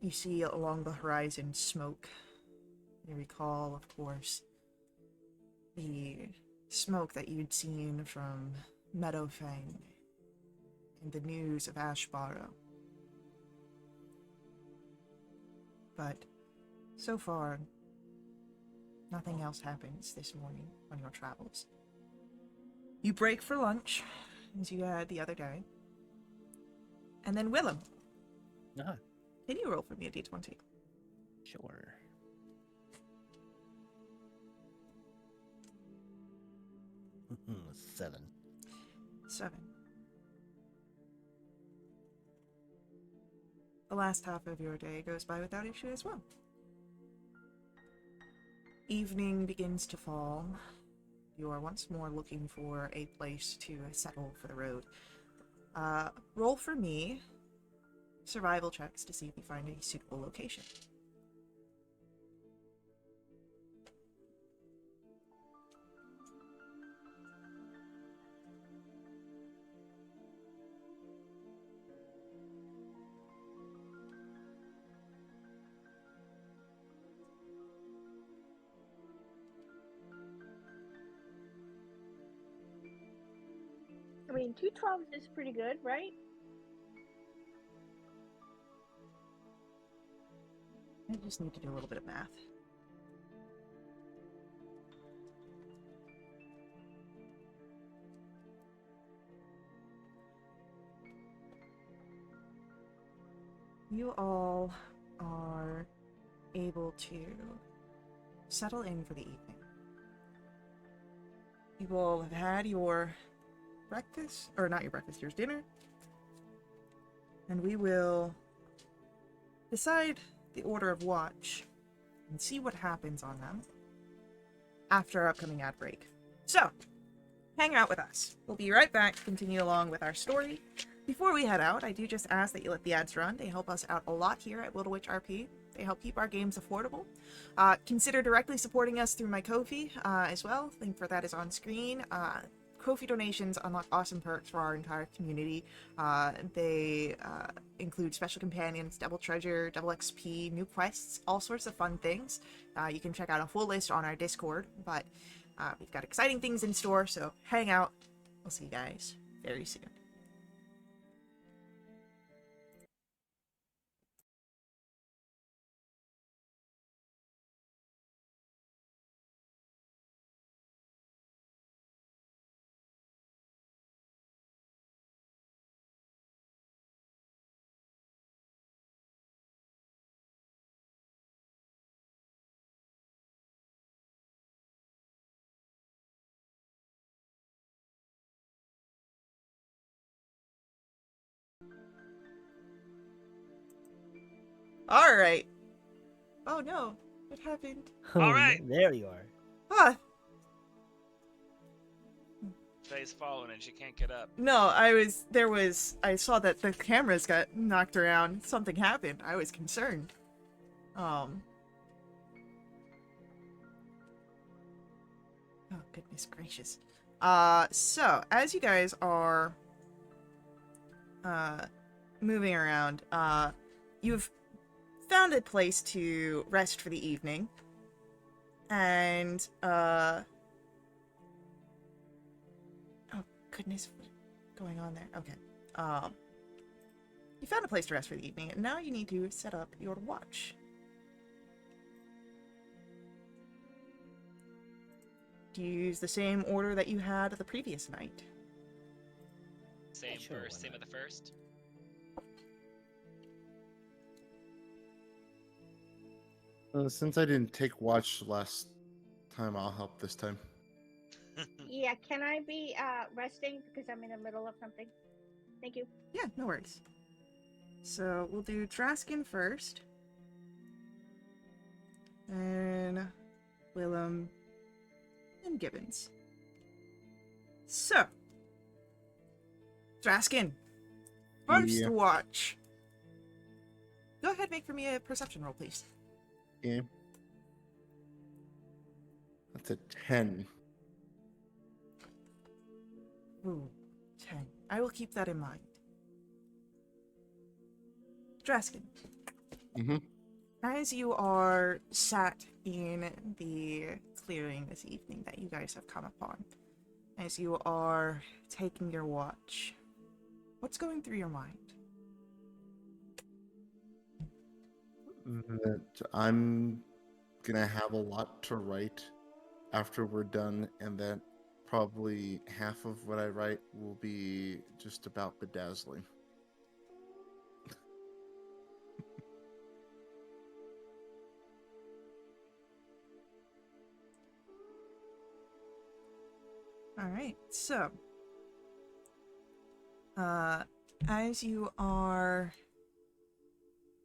You see along the horizon smoke. You recall, of course, the smoke that you'd seen from Meadowfang and the news of Ashbara. But so far, nothing else happens this morning on your travels. You break for lunch, as you had the other day. And then Willem, Ah, can you roll for me a d20? sure. Mm-hmm, 7. 7. The last half of your day goes by without issue as well. Evening begins to fall. You are once more looking for a place to settle for the road. Roll for me survival checks to see if you find a suitable location. I mean, 212s is pretty good, right? I just need to do a little bit of math. You all are able to settle in for the evening. You all have had your breakfast, or not your breakfast, your dinner. And we will decide the order of watch and see what happens on them after our upcoming ad break. So, hang out with us. We'll be right back to continue along with our story. Before we head out, I do just ask that you let the ads run. They help us out a lot here at Little Witch RP. They help keep our games affordable. Consider directly supporting us through my Ko-fi as well. Link for that is on screen. Ko-fi donations unlock awesome perks for our entire community. They include special companions, double treasure, double XP, new quests, all sorts of fun things. You can check out a full list on our Discord, but we've got exciting things in store, so hang out. We'll see you guys very soon. All right. Oh no, what happened? All right. There you are. Ah, Faye's falling and she can't get up. no, I saw that the cameras got knocked around. Something happened. I was concerned. Oh, goodness gracious. So, as you guys are, moving around, you've found a place to rest for the evening. And, oh, goodness, what's going on there? Okay. You found a place to rest for the evening, and now you need to set up your watch. Do you use the same order that you had the previous night? Same Sure, first, why same not? at the first. Since I didn't take watch last time, I'll help this time. Yeah, can I be resting because I'm in the middle of something? Thank you. Yeah, no worries. So we'll do Draskin first. And Willem and Gibbons. So, Draskin, first Yeah. watch. Go ahead, make for me a perception roll, please. Okay. That's a 10. Ooh. I will keep that in mind. Draskin, Mm-hmm. as you are sat in the clearing this evening that you guys have come upon, as you are taking your watch, what's going through your mind? That I'm gonna have a lot to write after we're done, and that probably half of what I write will be just about bedazzling. All right, so, as you are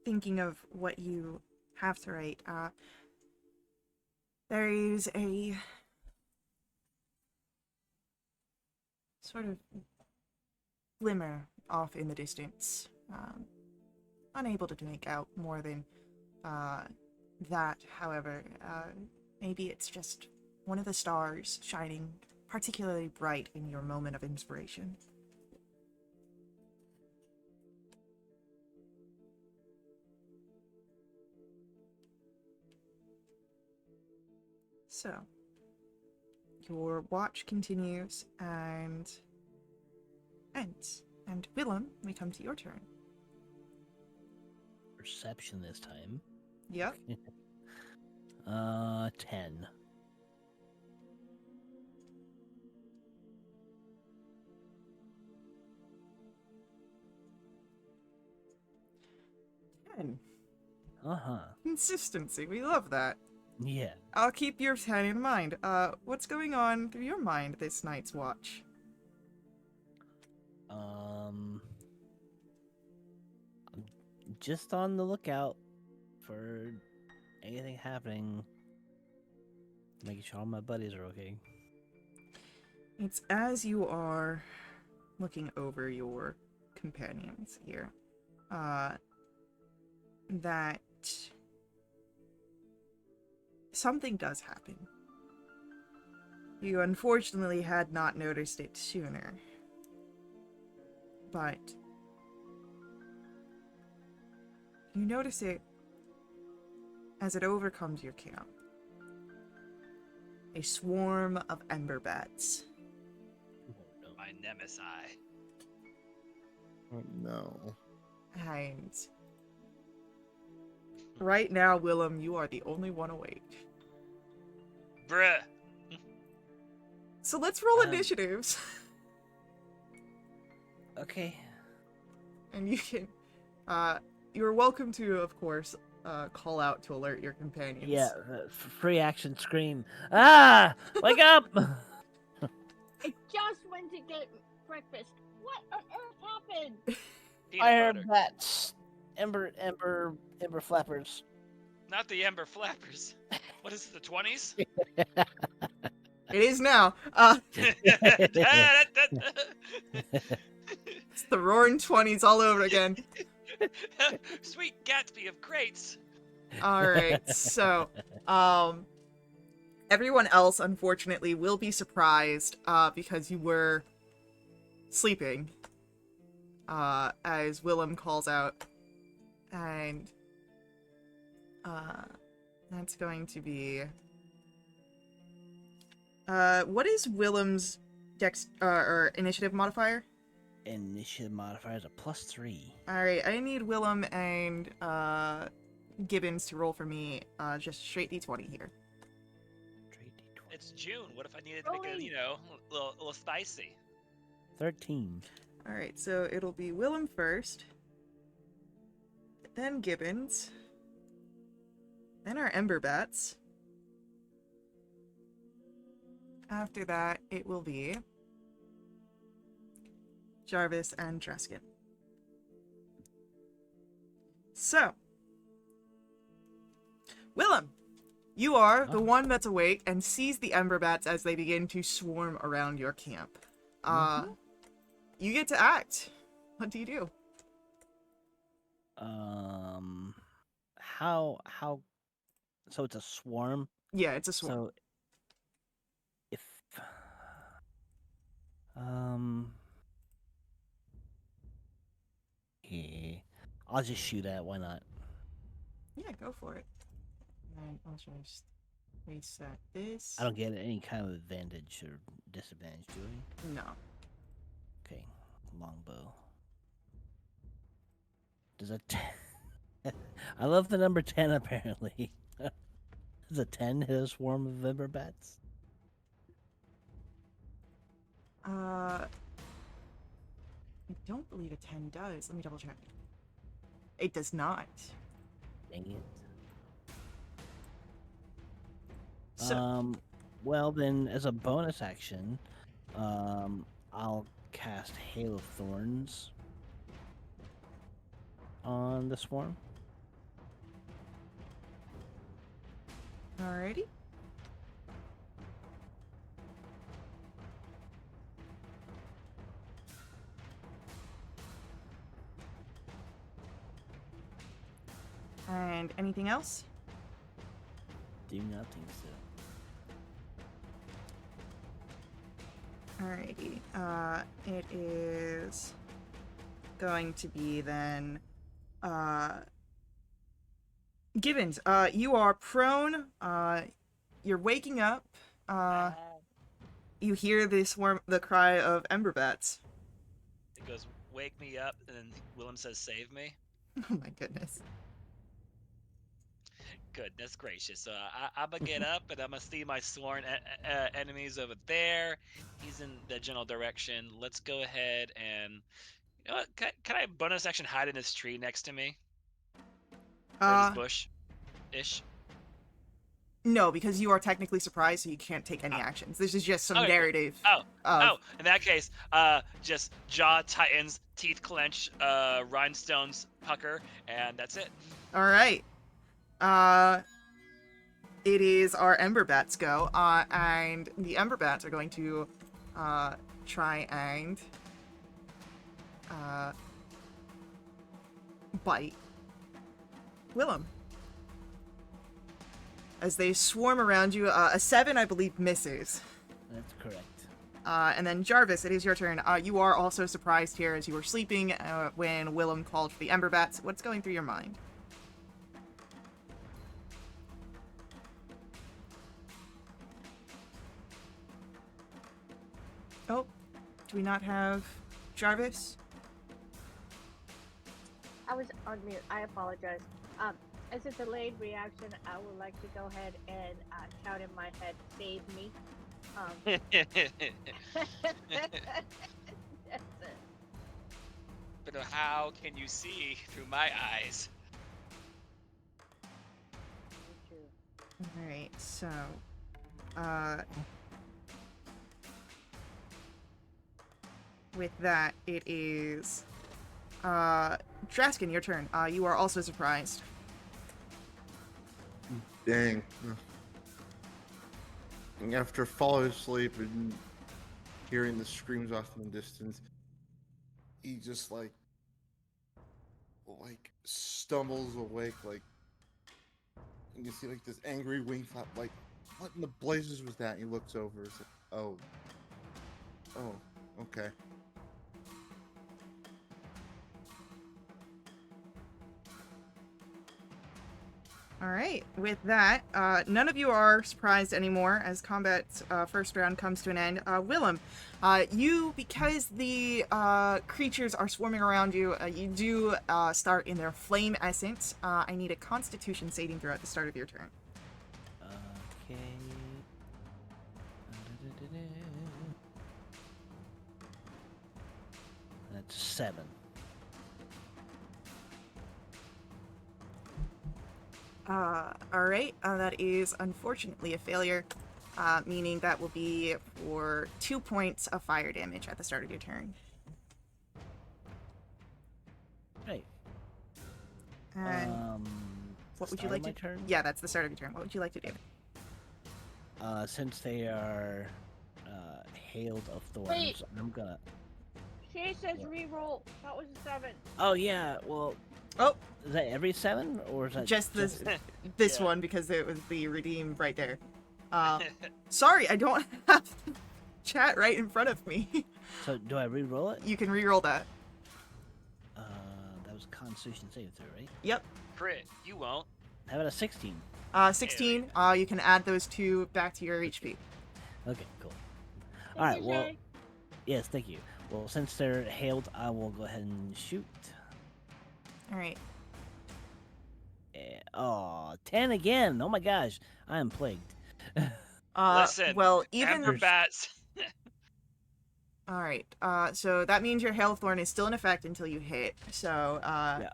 thinking of what you have to write, there is a sort of glimmer off in the distance. Unable to make out more than that, however. Maybe it's just one of the stars shining particularly bright in your moment of inspiration. So, your watch continues and ends. And Willem, we come to your turn. Perception this time. Yep. 10. 10. Uh-huh. Consistency, we love that. Yeah. I'll keep your 10 in mind. What's going on through your mind this night's watch? I'm just on the lookout for anything happening. Making sure all my buddies are okay. It's as you are looking over your companions here, that something does happen. You unfortunately had not noticed it sooner, but you notice it as it overcomes your camp. A swarm of ember bats. My nemesis. Oh no. And right now, Willem, you are the only one awake. Bruh. So let's roll Um, initiatives. Okay. And you can, you're welcome to, of course, call out to alert your companions. Yeah, free action scream. Ah! Wake up! I just went to get breakfast. What on earth happened? Peanut Fire butter. bats. Ember flappers. Not the Ember Flappers. What is it, the 20s? It is now. It's the roaring 20s all over again. Sweet Gatsby of crates. Alright, so, everyone else, unfortunately, will be surprised, because you were sleeping, as Willem calls out, and, that's going to be, what is Willem's or initiative modifier? Initiative modifier is a +3. Alright, I need Willem and, Gibbons to roll for me, just straight d20 here. Straight D20. It's June. What if I needed to make it, Rolling. a little spicy? 13. Alright, so it'll be Willem first, then Gibbons, then our Ember Bats. After that, it will be Jarvis and Dreskin. So, Willem, you are the one that's awake and sees the Ember Bats as they begin to swarm around your camp. You get to act. What do you do? How so it's a swarm? Yeah, it's a swarm. So if I'll just shoot at. Why not? Yeah, go for it. And I'll just reset this. I don't get any kind of advantage or disadvantage, do I? No. Okay, longbow. Does a 10... I love the number 10, apparently. Does a 10 hit a swarm of ember bats? I don't believe a 10 does. Let me double check. It does not. Dang it. So, Well then, as a bonus action, I'll cast Hail of Thorns on the swarm. alrighty. And anything else? Do not think so. Alrighty. It is going to be then, Gibbons, you are prone, you're waking up, you hear the cry of ember bats. It goes, wake me up, and then Willem says, save me. Oh my goodness. Goodness gracious. So I'm going to get up, and I'm going to see my sworn enemies over there. He's in the general direction. Let's go ahead and... You know what? Can I bonus action hide in this tree next to me? Or this bush-ish? No, because you are technically surprised, so you can't take any actions. This is just some Okay, cool. narrative. Oh, in that case, just jaw tightens, teeth clench, rhinestones pucker, and that's it. Alright. It is our Ember Bats go, and the Ember Bats are going to, try and, bite Willem. As they swarm around you, a 7, I believe, misses. That's correct. And then Jarvis, it is your turn. You are also surprised here as you were sleeping when Willem called for the Ember Bats. What's going through your mind? Oh, do we not have Jarvis? I was on mute. I apologize. As a delayed reaction, I would like to go ahead and shout in my head, "Save me!" That's it. But how can you see through my eyes? Me too. Alright, so, with that, it is, Draskin, your turn. You are also surprised. Dang. After falling asleep and hearing the screams off in the distance, he just like stumbles awake, like, and you see like this angry wing flap, like, what in the blazes was that? And he looks over, it's like, oh, okay. Alright, with that, none of you are surprised anymore as combat's first round comes to an end. Willem, you, because the creatures are swarming around you, you do start in their flame essence. I need a constitution saving throw at the start of your turn. Okay. That's 7. Alright, that is unfortunately a failure, meaning that will be for 2 points of fire damage at the start of your turn. Right. And what would you start like of to my turn? Yeah, that's the start of your turn. What would you like to do? Since they are hailed of thorns, Wait. I'm gonna. She says What? reroll. That was a 7. Oh yeah, well, Oh, is that every 7 or is that just this Yeah. one because it was the redeem right there. Sorry, I don't have the chat right in front of me. So do I re-roll it? You can re-roll that. That was Constitution saving throw, right? Yep. Crit. You won't. How about a 16? 16. You can add those 2 back to your HP. Okay, cool. Thank All right, you, well, Shay. yes, thank you. Well, since they're hailed, I will go ahead and shoot. All right. Oh, 10 again. Oh my gosh, I am plagued. Listen, Well, even Amber Bats. all right. So that means your Hailthorn is still in effect until you hit. So, Yeah.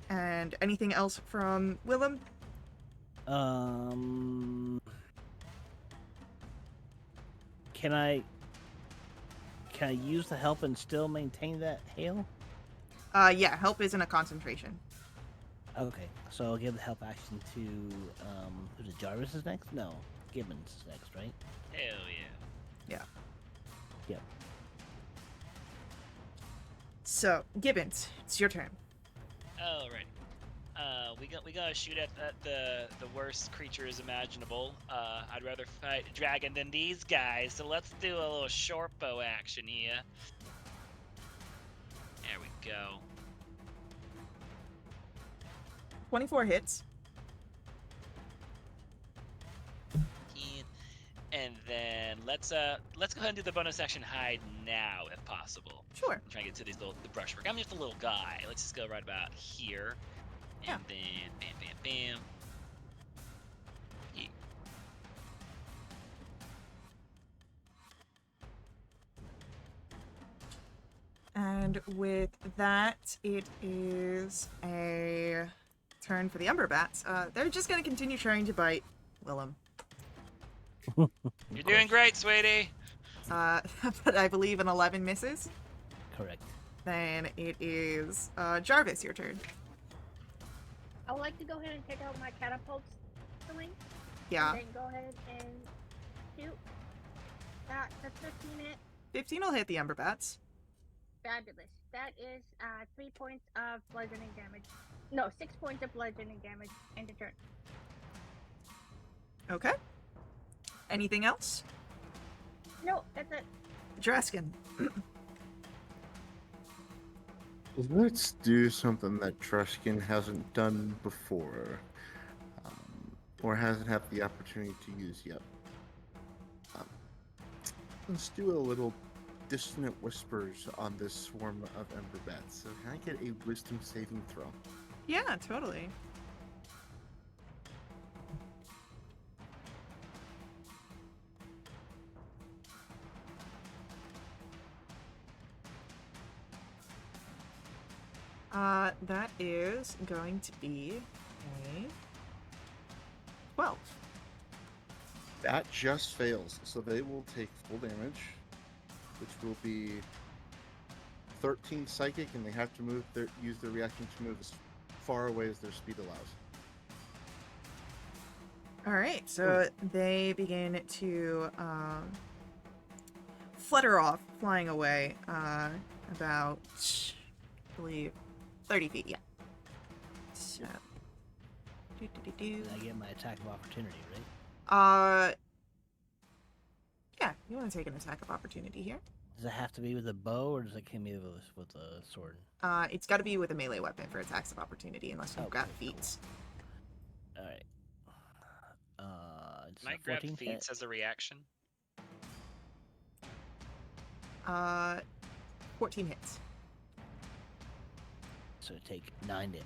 And anything else from Willem? Can I use the help and still maintain that hail? Yeah, help isn't a concentration. Okay, so I'll give the help action to who's it? Jarvis is next? No, Gibbons is next, right? Hell yeah. Yep. So, Gibbons, it's your turn. All right. We gotta shoot at the worst creatures imaginable. I'd rather fight a dragon than these guys, so let's do a little short bow action here. There we go. 24 hits. And then let's go ahead and do the bonus action hide now, if possible. Sure. I'm trying to get to these the brushwork. I'm just a little guy. Let's just go right about here, and then bam, bam, bam. Yeet. And with that, it is a turn for the Umberbats. They're just going to continue trying to bite Willem. You're doing great, sweetie. But I believe an 11 misses. Correct. Then it is Jarvis, your turn. I would like to go ahead and take out my catapult sling. Yeah. And then go ahead and shoot. That's 15 hit. 15 will hit the Umberbats. Fabulous. That is 3 points of bludgeoning damage. No, 6 points of bludgeoning damage in the turn. Okay. Anything else? No, that's it. Dreskin. Let's do something that Truskin hasn't done before, or hasn't had the opportunity to use yet. Let's do a little dissonant whispers on this swarm of ember bats. So can I get a wisdom saving throw? Yeah, totally. That is going to be a 12. That just fails, so they will take full damage, which will be 13 psychic, and they have to use their reaction to move as far away as their speed allows. Alright, so they begin to flutter off, flying away about, I believe, 30 feet, yeah. So, Did I get my attack of opportunity, right? Yeah, you want to take an attack of opportunity here. Does it have to be with a bow, or does it can be with a sword? It's got to be with a melee weapon for attacks of opportunity, unless you've got Okay, cool. feats. All right. It's Can I a grab 14 hit. feats as a reaction? 14 hits. So take 9 damage.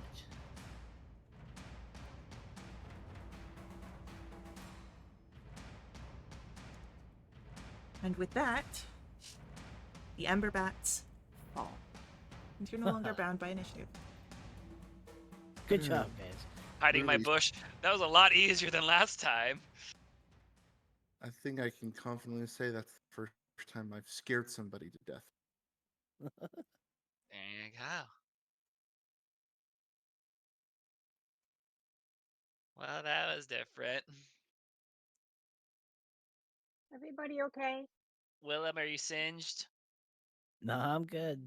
And with that, the Ember Bats fall. And you're no longer bound by initiative. Good job, guys. Hiding my Really? bush. That was a lot easier than last time. I think I can confidently say that's the first time I've scared somebody to death. There you go. Well, that was different. Everybody okay? Willem, are you singed? No, I'm good.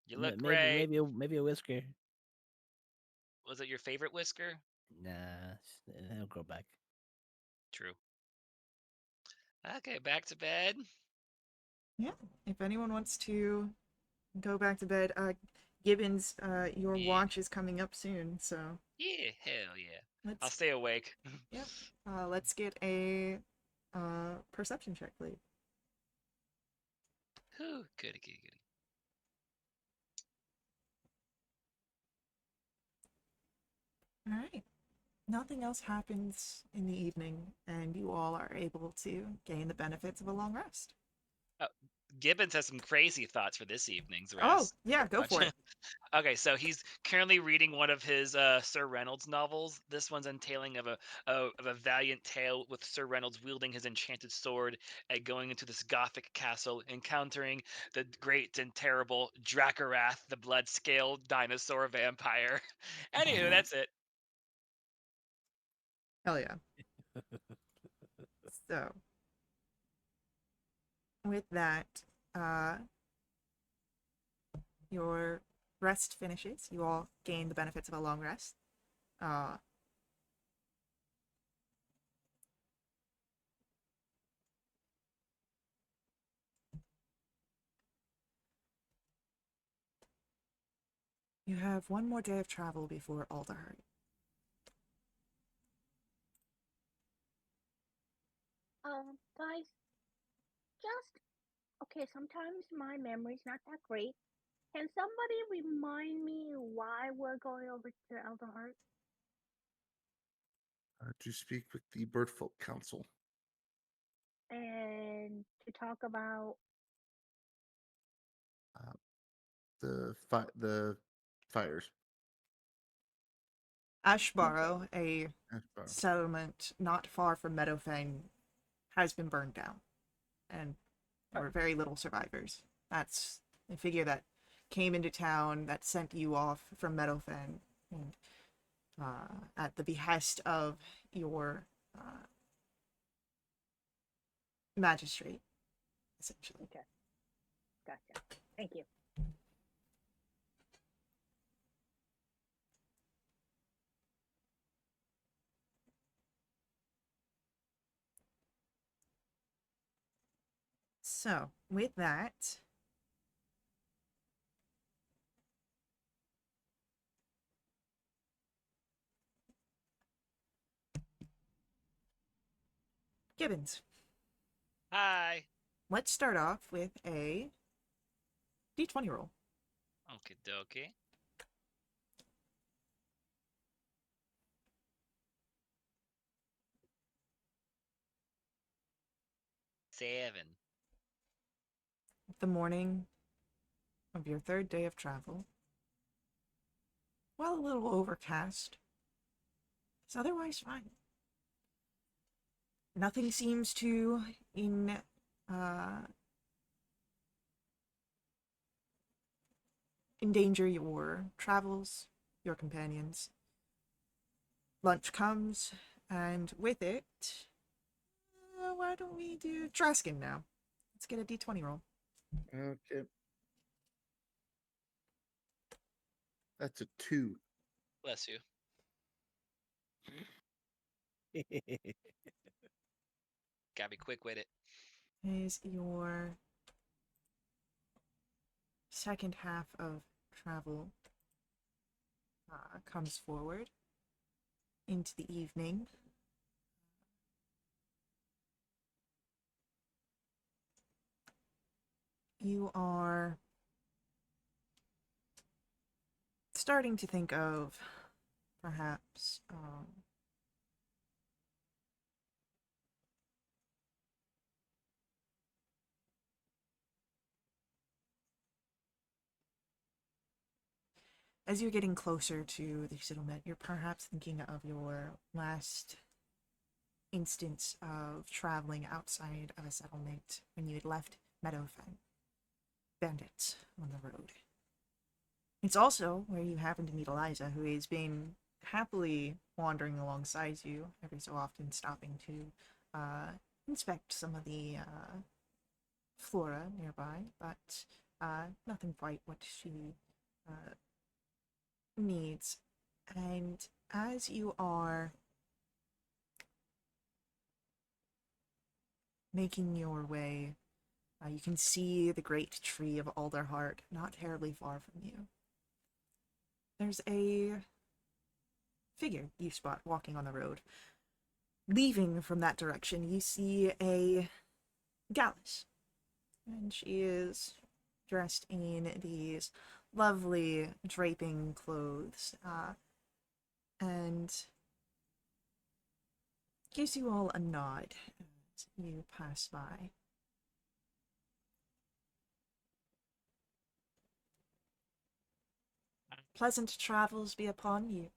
You look Maybe great. maybe a whisker. Was it your favorite whisker? Nah, it'll grow back. True. Okay, back to bed. Yeah, if anyone wants to go back to bed. Gibbons, your Yeah. watch is coming up soon, so Yeah, hell yeah. I'll let's stay awake. yep. Let's get a perception check, please. Whew, goody, goody, goody. All right. Nothing else happens in the evening, and you all are able to gain the benefits of a long rest. Oh, Gibbons has some crazy thoughts for this evening's Oh, rest. yeah, go Watch. for it. Okay, so he's currently reading one of his Sir Reynolds novels. This one's entailing of a valiant tale with Sir Reynolds wielding his enchanted sword and going into this gothic castle, encountering the great and terrible Dracarath, the blood scale dinosaur vampire. Anywho, that's it. Hell yeah. So, with that, uh, your rest finishes. You all gain the benefits of a long rest. Uh, you have one more day of travel before Alderheart. Guys, just okay. Sometimes my memory's not that great. Can somebody remind me why we're going over to Elderheart? To speak with the Birdfolk Council. And to talk about Uh, the fires. Ashborough, a Ashbar. settlement not far from Meadowfang, has been burned down, and there were very little survivors. That's a figure that came into town that sent you off from Meadowfang, and at the behest of your magistrate, essentially. okay, gotcha. Thank you. So, with that, Gibbons, Hi. let's start off with a d20 roll. Okie dokie. 7. The morning of your third day of travel, while a little overcast, is otherwise fine. Nothing seems to uh, endanger your travels, your companions. Lunch comes, and with it, why don't we do Draskin now? Let's get a d20 roll. Okay. That's a 2. Bless you. Gotta be quick with it. Is your second half of travel comes forward into the evening. You are starting to think of perhaps as you're getting closer to the settlement, you're perhaps thinking of your last instance of traveling outside of a settlement when you had left Meadowfen. Bandits on the road. It's also where you happen to meet Eliza, who has been happily wandering alongside you, every so often stopping to inspect some of the flora nearby, but nothing quite what she needs. And as you are making your way You can see the great tree of Alderheart not terribly far from you. There's a figure you spot walking on the road. Leaving from that direction, you see a Gallus, and she is dressed in these lovely draping clothes, and gives you all a nod as you pass by. Pleasant travels be upon you.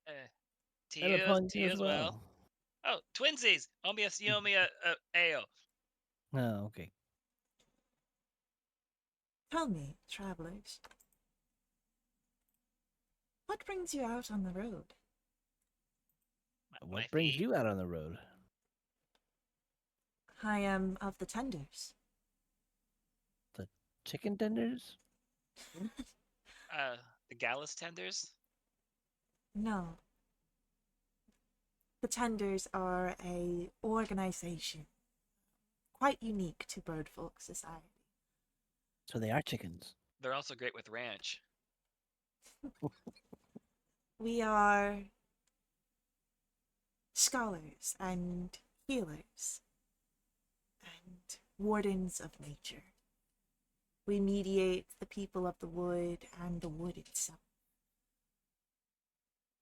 Uh, And upon to you you as as well. well. Oh, twinsies! You owe me a ale. Oh, okay. Tell me, travelers, what brings you out on the road? My What brings feet. you out on the road? I am of the tenders. The chicken tenders? The Gallus tenders. No. The tenders are a organization quite unique to Birdfolk society. So they are chickens. They're also great with ranch. We are scholars and healers and wardens of nature. We mediate the people of the wood and the wood itself.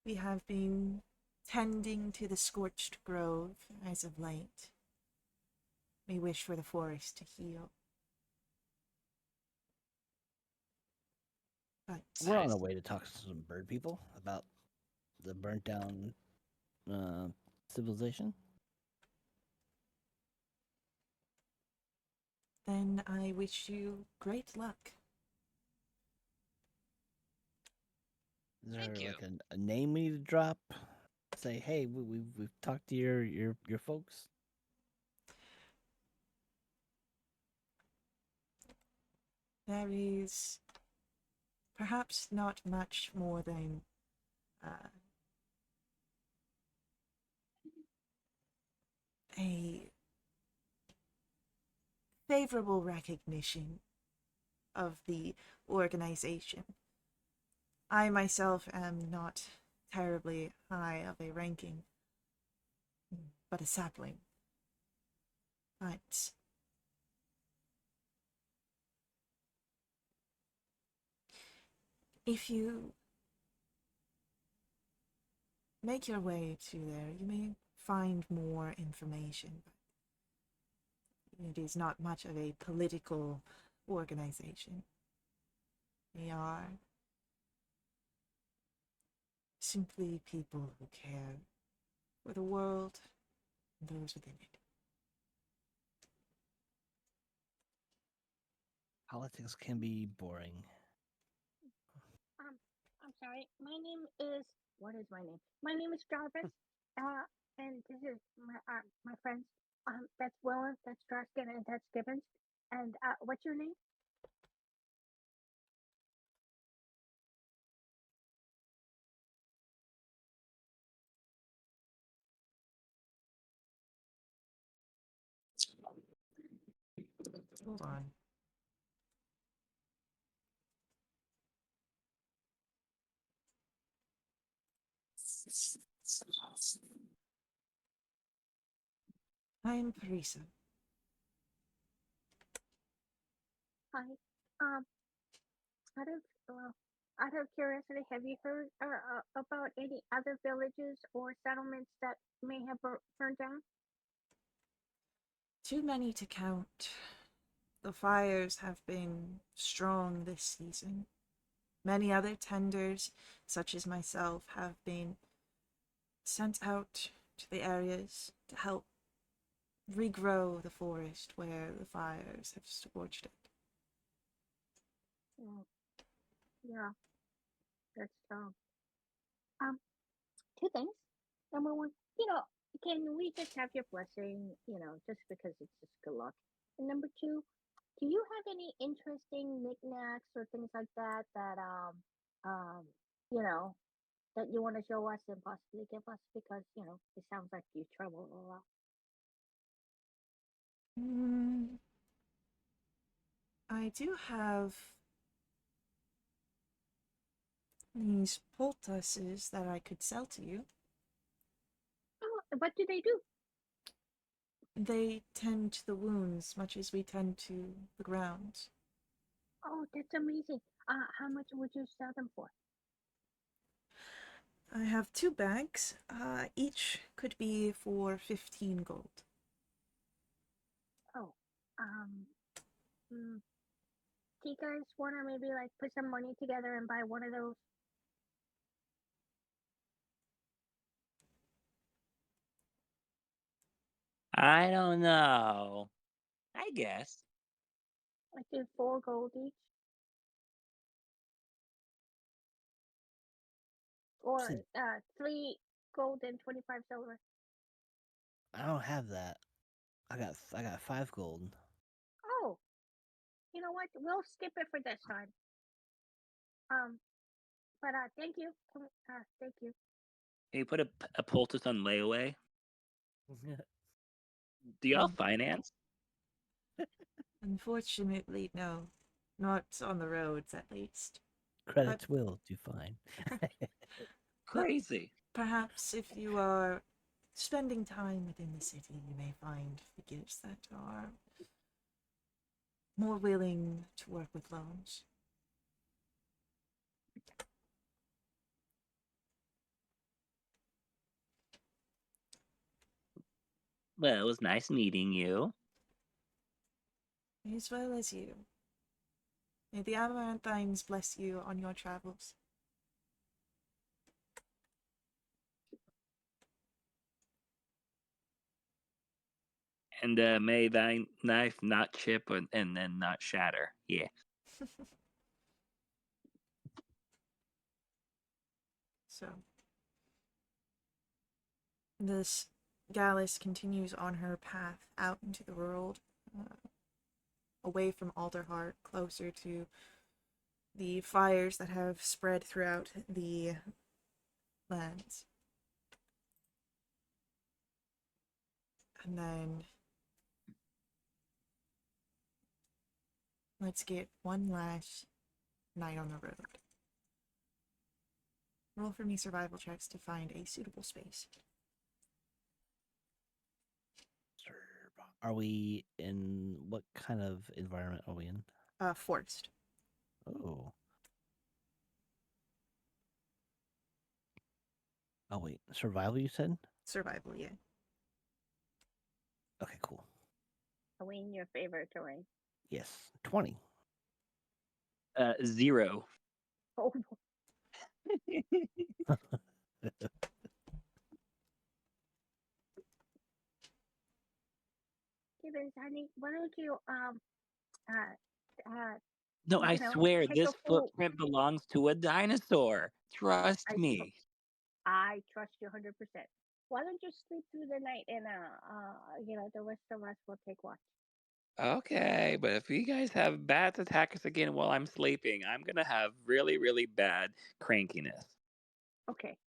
We have been tending to the scorched grove as of late. We wish for the forest to heal. But We're on Nice. our way to talk to some bird people about the burnt down uh, civilization. then I wish you great luck. Is there Thank you. like a name we need to drop? Say, hey, we've talked to your folks. There is perhaps not much more than uh, a favorable recognition of the organization. I myself am not terribly high of a ranking, but a sapling. But if you make your way to there, you may find more information. But it is not much of a political organization. We are simply people who care for the world and those within it. Politics can be boring. Um, I'm sorry. My name is. What is my name? My name is Jarvis. And this is my friends. That's Willem. That's Draskin, and that's Gibbons. And what's your name? Hold on. I am Parisa. Hi. Um, out of well, out of curiosity, have you heard about any other villages or settlements that may have burned down? Too many to count. The fires have been strong this season. Many other tenders, such as myself, have been sent out to the areas to help regrow the forest where the fires have scorched it. Mm, yeah, that's um two things. Number one, can we just have your blessing? Just because it's just good luck. And number two, do you have any interesting knickknacks or things like that um you know that you want to show us and possibly give us because it sounds like you travel a lot. Mm, I do have these poultices that I could sell to you. Oh, what do they do? They tend to the wounds much as we tend to the ground. Oh, that's amazing. How much would you sell them for? I have 2 bags. Each could be for 15 gold. Oh, um, mm, do you guys want to maybe like put some money together and buy one of those? I don't know. I guess. Like do 4 gold each, or Said, 3 gold and 25 silver. I don't have that. I got 5 gold. Oh, you know what? We'll skip it for this time. Um, but thank you. Thank you. Can you put a poultice on layaway? Do y'all finance? Unfortunately, no. Not on the roads, at least. Credits will do fine. Crazy. Perhaps if you are spending time within the city, you may find figures that are more willing to work with loans. Well, it was nice meeting you. As well as you. May the Amaranthines bless you on your travels. And may thy knife not chip and then not shatter. Yeah. So, this Gallus continues on her path out into the world, away from Alderheart, closer to the fires that have spread throughout the lands. And then let's get one last night on the road. Roll for me survival checks to find a suitable space. Are we in what kind of environment are we in? Forest. Oh. Oh wait, survival you said? Survival, yeah. Okay, cool. Are we in your favorite terrain? Yes. 20. 0. Oh, Gibbons, honey, why don't you uh No, I swear take a this full. footprint belongs to a dinosaur. Trust I me. I trust you 100%. Why don't you sleep through the night and the rest of us will take watch. Okay, but if you guys have bats attack us again while I'm sleeping, I'm gonna have really, really bad crankiness. Okay.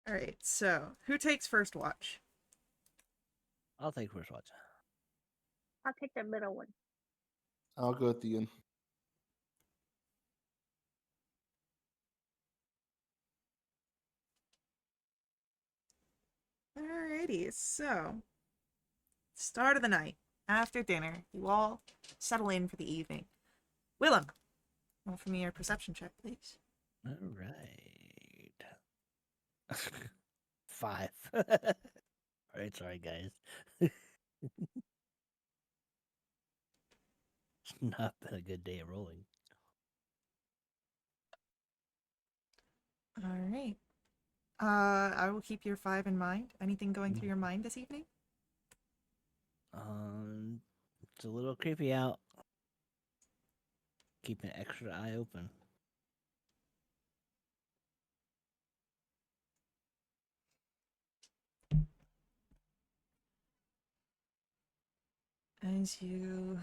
Alright, so who takes first watch? I'll take first watch. I'll take the middle one. I'll go at the end. Alrighty, so start of the night. After dinner, you all settle in for the evening. Willem, roll for me your perception check, please. All right. 5. All right, sorry guys. It's not been a good day of rolling. Alright. I will keep your 5 in mind. Anything going through your mind this evening? It's a little creepy out. Keep an extra eye open. As you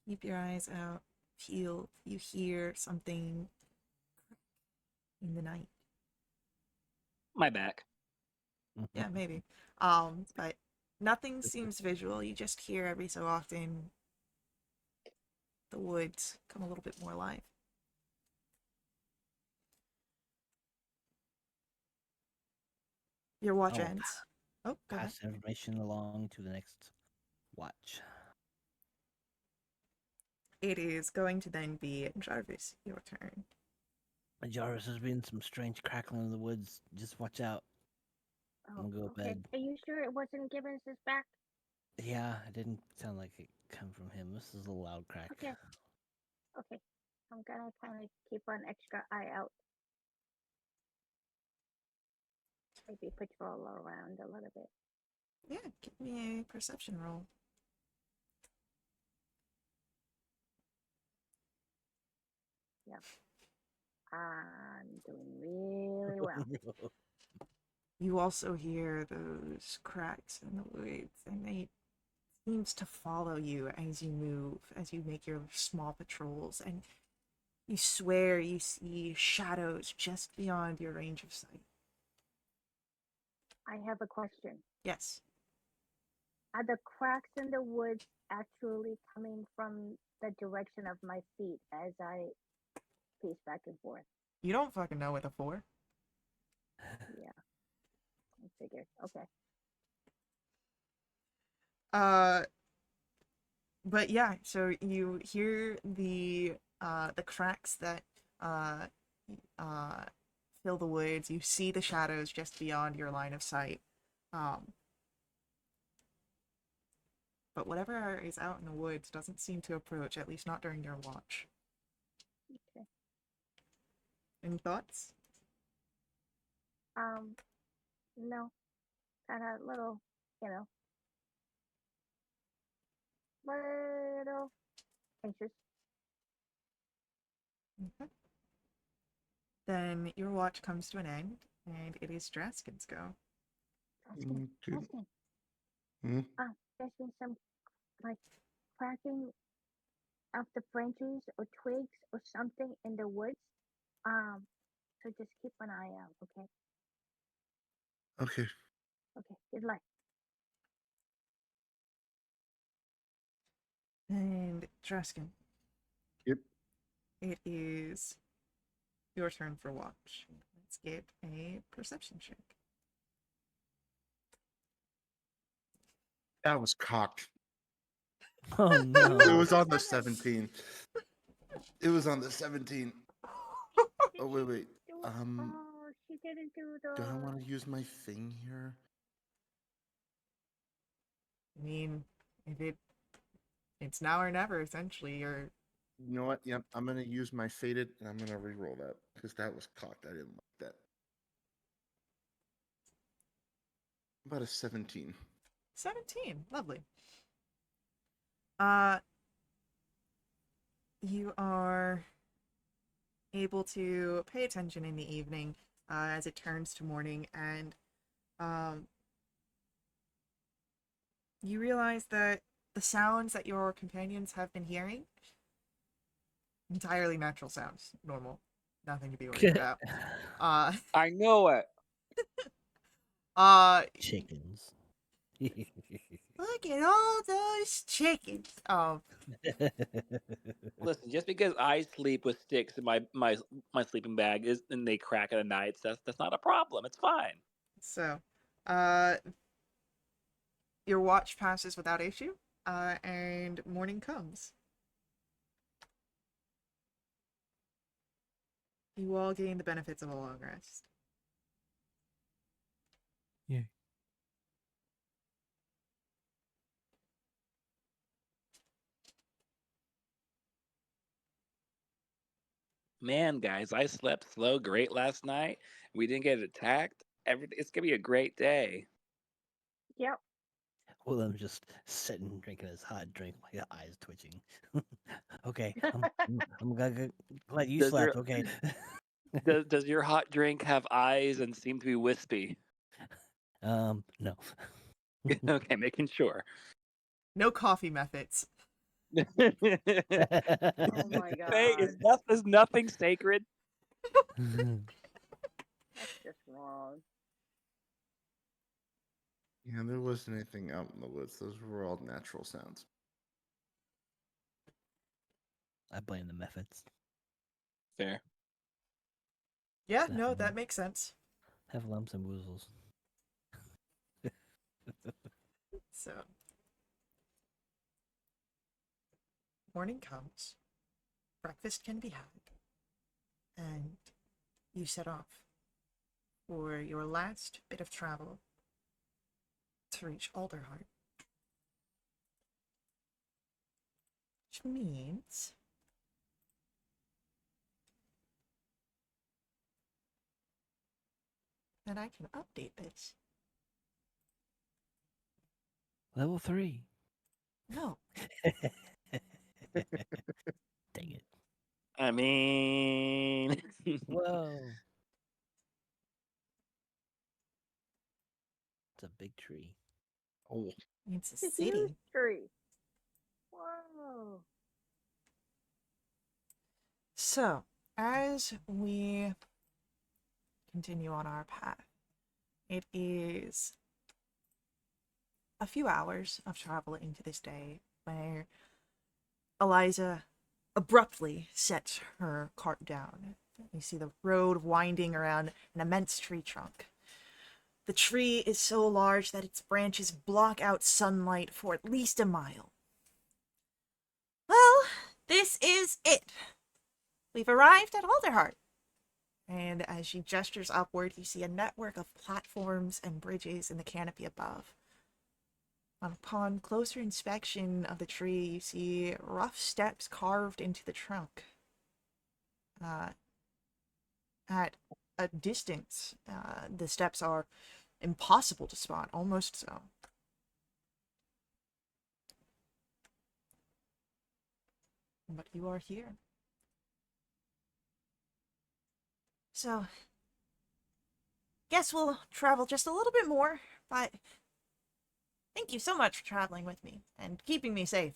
keep your eyes out, you hear something in the night. My back. Yeah, maybe. But Nothing seems visual. You just hear every so often the woods come a little bit more alive. Your watch Oh, ends. Oh, go ahead. pass information along to the next watch. It is going to then be Jarvis, your turn. Jarvis, there's been some strange crackling in the woods. Just watch out. Oh, I'm gonna go to okay. bed. Are you sure it wasn't Gibbons' back? Yeah, it didn't sound like it come from him. This is a loud crack. Okay. Okay. I'm gonna kind of keep an extra eye out. Maybe patrol around a little bit. Yeah, give me a perception roll. Yeah. I'm doing really well. You also hear those cracks in the woods, and they seems to follow you as you move, as you make your small patrols, and you swear you see shadows just beyond your range of sight. I have a question. Yes. Are the cracks in the woods actually coming from the direction of my feet as I pace back and forth? You don't fucking know with a 4. Yeah, I figured. Okay. But yeah, so you hear the cracks that uh uh fill the woods. You see the shadows just beyond your line of sight. Um but whatever is out in the woods doesn't seem to approach, at least not during your watch. Okay. Any thoughts? No, kind of little, you know, little anxious. Okay. Then your watch comes to an end, and it is Draskin's go. Justin, Okay. Justin. Hmm? There's been some like cracking of the branches or twigs or something in the woods. So just keep an eye out, okay? Okay. Okay, good luck. And Draskin, Yep. it is your turn for watch. Let's get a perception check. That was cocked. Oh It no. was on the 17. It was on the 17. Oh, wait. Oh, she didn't do Do I the. want to use my thing here? I mean, if it's now or never, essentially. You're You know what? Yep. I'm going to use my faded and I'm going to re-roll that because that was cocked. I didn't like that. About a 17. 17. Lovely. Uh, you are able to pay attention in the evening as it turns to morning, and um, you realize that the sounds that your companions have been hearing entirely natural sounds, normal, nothing to be worried about. I know it. Uh, Chickens. look at all those chickens. Listen, just because I sleep with sticks in my sleeping bag is and they crack at night, that's not a problem. It's fine. So, uh, your watch passes without issue, and morning comes. You all gain the benefits of a long rest. Yeah. Man, guys, I slept slow great last night. We didn't get attacked. It's gonna be a great day. Yep. Willem's just sitting drinking his hot drink, my eyes twitching. Okay, I'm glad you Does slept. your Okay. does your hot drink have eyes and seem to be wispy? No. Okay, making sure. No coffee methods. Oh my Faye, god. is nothing sacred? That's just wrong. Yeah, there wasn't anything out in the woods. Those were all natural sounds. I blame the methods. Fair. Yeah, That no, that one. makes sense. Have lumps and woozles. So, morning comes, breakfast can be had, and you set off for your last bit of travel to reach Alderheart. Which means that I can update this. Level 3. No. Dang it. I mean, Whoa. It's a big tree. Oh, It's a It's a huge city. tree. Whoa. So, as we continue on our path, it is a few hours of travel into this day where Eliza abruptly sets her cart down. You see the road winding around an immense tree trunk. The tree is so large that its branches block out sunlight for at least a mile. Well, this is it. We've arrived at Alderheart. And as she gestures upward, you see a network of platforms and bridges in the canopy above. Upon closer inspection of the tree, you see rough steps carved into the trunk. At a distance, the steps are impossible to spot, almost so. But you are here. So, guess we'll travel just a little bit more, but thank you so much for traveling with me and keeping me safe.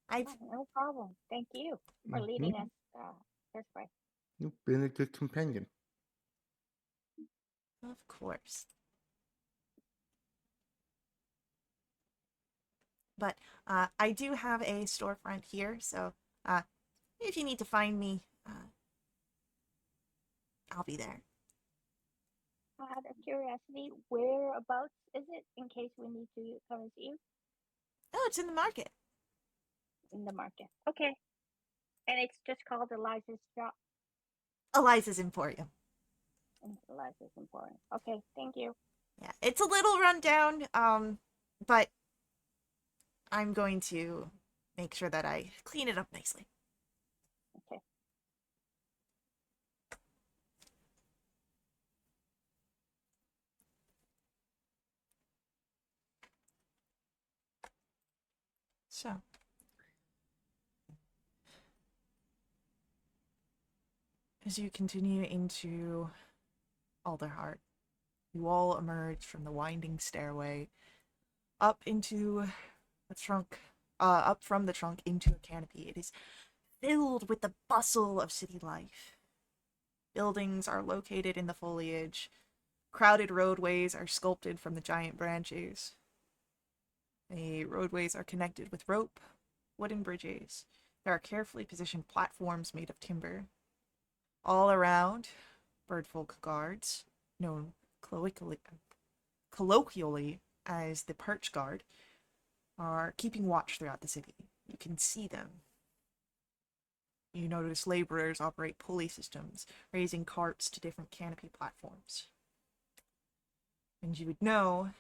I've, Oh, no problem. Thank you for leading us this way. you've been a good companion. of course. But I do have a storefront here, so if you need to find me, I'll be there. Out of curiosity, whereabouts is it in case we need to come and see you Oh, it's in the market. in the market? Okay. And it's just called Eliza's shop. Eliza's Emporium. And Eliza's important. Okay, thank you. Yeah, it's a little rundown, but I'm going to make sure that I clean it up nicely. Okay. So, as you continue into Alderheart, you all emerge from the winding stairway up into the trunk, up from the trunk into a canopy. It is filled with the bustle of city life. Buildings are located in the foliage. Crowded roadways are sculpted from the giant branches. The roadways are connected with rope, wooden bridges. There are carefully positioned platforms made of timber. All around, birdfolk guards, known colloquially as the Perch Guard, are keeping watch throughout the city. You can see them. You notice laborers operate pulley systems, raising carts to different canopy platforms. And you would know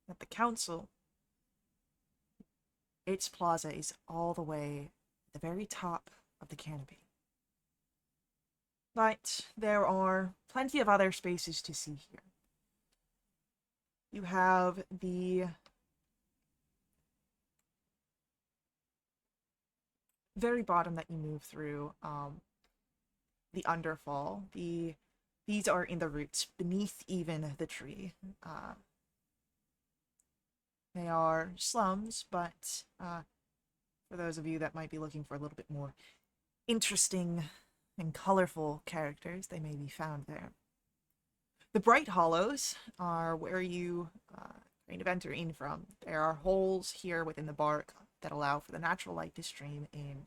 that the council, its plaza is all the way at the very top of the canopy. But there are plenty of other spaces to see here. You have the very bottom that you move through, the underfall. These are in the roots beneath even the tree. They are slums, but for those of you that might be looking for a little bit more interesting and colorful characters, they may be found there. The bright hollows are where you kind of enter in from. There are holes here within the bark that allow for the natural light to stream in.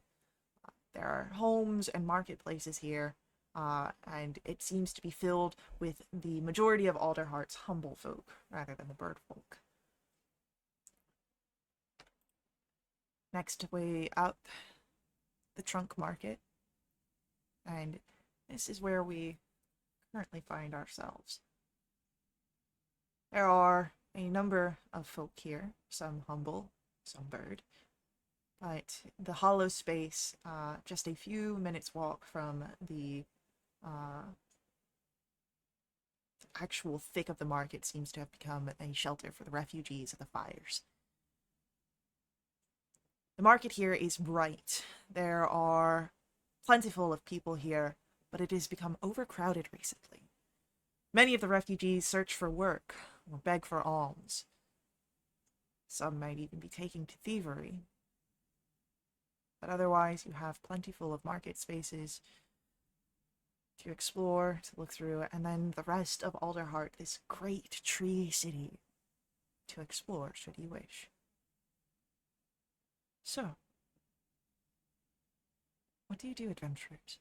There are homes and marketplaces here, and it seems to be filled with the majority of Alderheart's humble folk rather than the bird folk. Next way up, the trunk market, and this is where we currently find ourselves. There are a number of folk here, some humble, some bird, but the hollow space, just a few minutes walk from the actual thick of the market, seems to have become a shelter for the refugees of the fires. The market here is bright. There are plentiful of people here, but it has become overcrowded recently. Many of the refugees search for work or beg for alms. Some might even be taking to thievery. But otherwise, you have plentiful of market spaces to explore, to look through, and then the rest of Alderheart, this great tree city, to explore should you wish. So, what do you do, adventurers?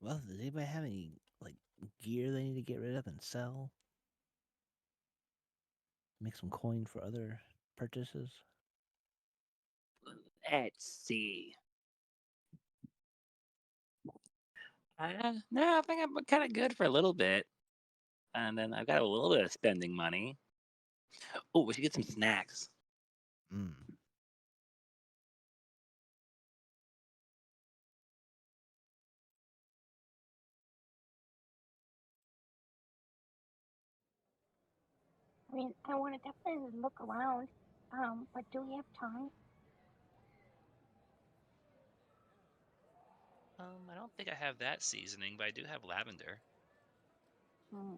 Well, does anybody have any like gear they need to get rid of and sell? Make some coin for other purchases? Let's see. No, I think I'm kind of good for a little bit. And then I've got a little bit of spending money. Oh, we should get some snacks. Mm. I mean, I want to definitely look around. But do we have time? I don't think I have that seasoning, but I do have lavender. Hmm.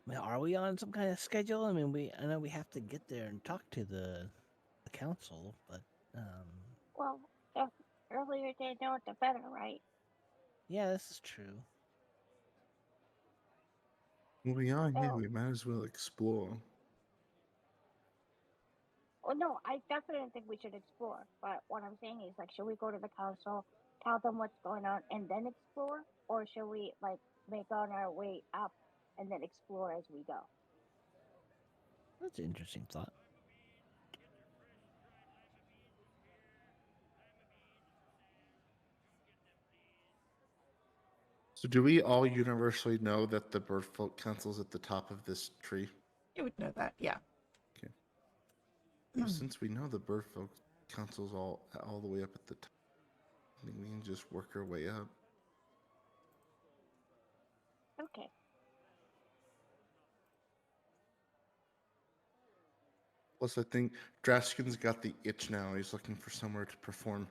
Well, are we on some kind of schedule? I mean, I know we have to get there and talk to the council, but Well, the earlier they know it, the better, right? yeah, this is true. Well, we are here. So, We might as well explore. well, no, I definitely think we should explore. But what I'm saying is, like, should we go to the council, tell them what's going on, and then explore, or should we like make on our way up and then explore as we go? That's an interesting thought. So, do we all universally know that the bird folk council's at the top of this tree? You would know that, yeah. Okay. Well, since we know the bird folk council's all the way up at the top, I think we can just work our way up. Okay. Plus, I think Draskin's got the itch now. He's looking for somewhere to perform.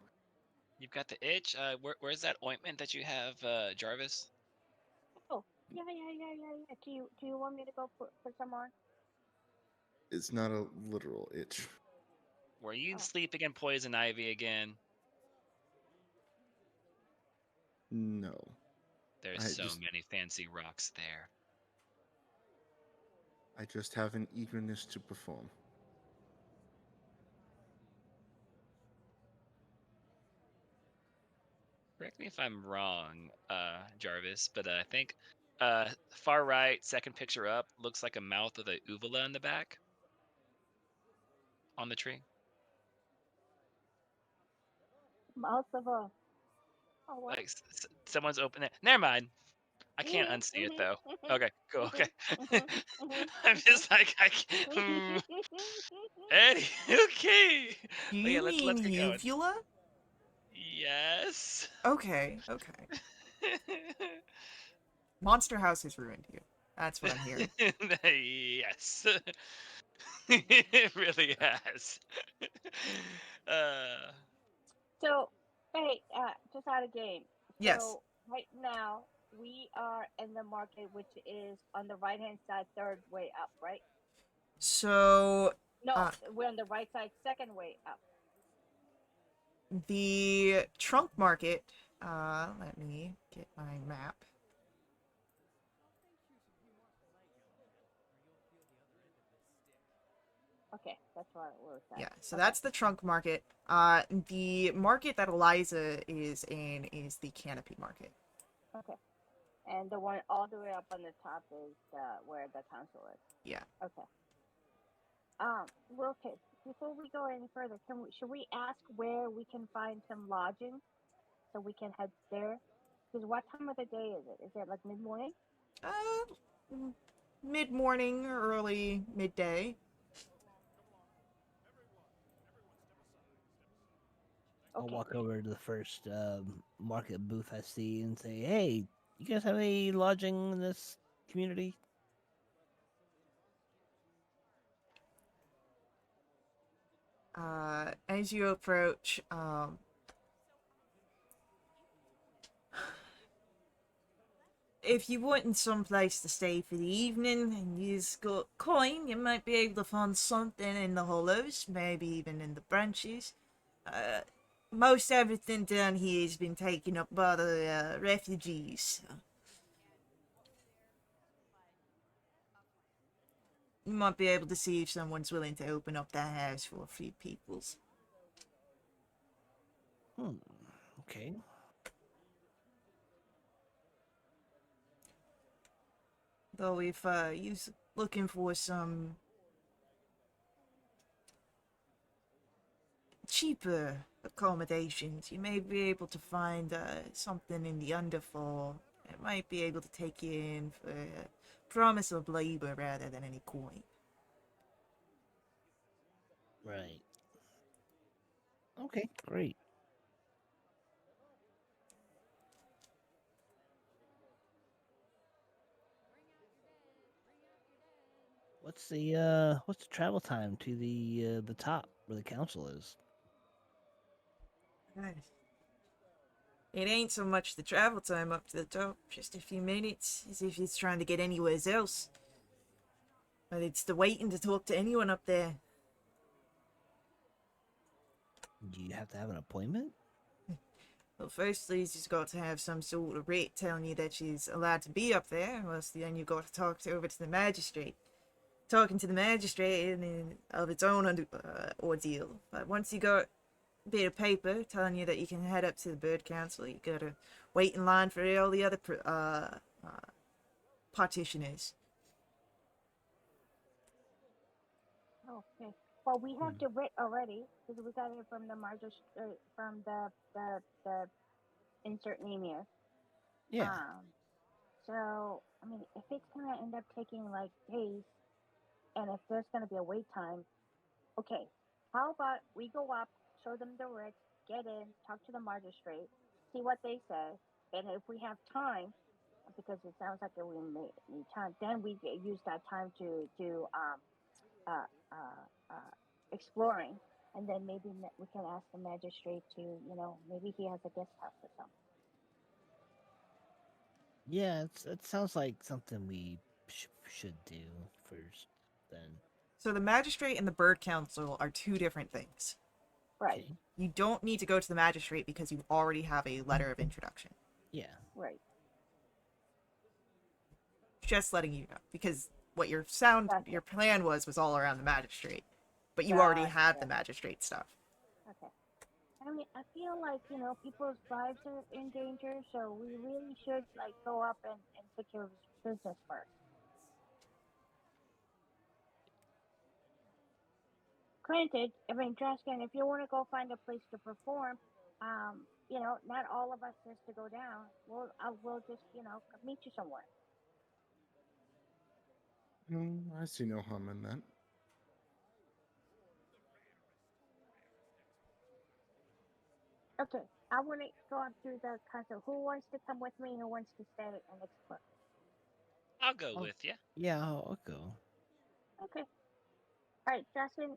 You've got the itch. Where's that ointment that you have, Jarvis? Oh, yeah. Do you want me to go put some on? It's not a literal itch. Were you Oh. sleeping in poison ivy again? No. There's I so just many fancy rocks there. I just have an eagerness to perform. Correct me if I'm wrong, Jarvis, but I think far right, second picture up, looks like a mouth with a uvula in the back on the tree. Mouth of a. Oh, what? Like someone's opened it. Never mind. I can't unsee it though. Okay, cool. Okay. I'm just like Eddie. Okay. Do But yeah, you let's mean get going. uvula? Yes. Okay. Monster House has ruined you. That's what I'm hearing. Yes. It really has. Uh, So, hey, just out of game. Yes. So right now we are in the market, which is on the right hand side, third way up, right? So No, Uh, we're on the right side, second way up. the trunk market. Let me get my map. Okay, that's where we're at. Yeah, so Okay, that's the trunk market. The market that Eliza is in is the canopy market. okay. And the one all the way up on the top is where the council is. Yeah. Okay. Well, okay. Before we go any further, should we ask where we can find some lodging so we can head there? Because what time of the day is it? Is it like mid morning? Uh, Mid morning, early midday. I'll Okay. walk over to the first market booth I see and say, "Hey, you guys have any lodging in this community?" As you approach, if you wanted some place to stay for the evening and you've got coin, you might be able to find something in the hollows, maybe even in the branches. Uh, Most everything down here has been taken up by the refugees. You might be able to see if someone's willing to open up their house for a few peoples. Okay. Though if you're looking for some cheaper accommodations, you may be able to find something in the underfall. It might be able to take you in for promise of labor rather than any coin. Right. Okay, great. What's the travel time to the top where the council is? Nice. It ain't so much the travel time up to the top, just a few minutes, as if it's trying to get anywhere else. But it's the waiting to talk to anyone up there. Do you have to have an appointment? Well, firstly, she's got to have some sort of writ telling you that she's allowed to be up there, or else then you've got to talk over to the magistrate. Talking to the magistrate of its own ordeal. But once you got a bit of paper telling you that you can head up to the bird council, you gotta wait in line for all the other partitioners. Okay. Well, we have Hmm. the writ already because we got it from the magistrate from the insert name here. Yeah. So I mean, if it's gonna end up taking like days, and if there's gonna be a wait time, okay. How about we go up, show them the writ, get in, talk to the magistrate, see what they say, and if we have time, because it sounds like we may need time, then use that time to do uh, uh, exploring, and then maybe we can ask the magistrate to, maybe he has a guest house or something. Yeah, it sounds like something we should do first. Then. So the magistrate and the bird council are two different things. Right, Okay. You don't need to go to the magistrate because you already have a letter of introduction. Yeah. right. Just letting you know, because what Gotcha. your plan was all around the magistrate, but you already have the Gotcha. magistrate stuff. Okay. I mean, I feel like, people's lives are in danger, so we really should, like, go up and take care of business first. Granted, I mean, Draskin, if you want to go find a place to perform, not all of us has to go down. We'll just, meet you somewhere. I see no harm in that. Okay, I want to go up through the console. Who wants to come with me? Who wants to stay and explore? I'll go Oh, with you. yeah, I'll go. Okay. All right, Justin.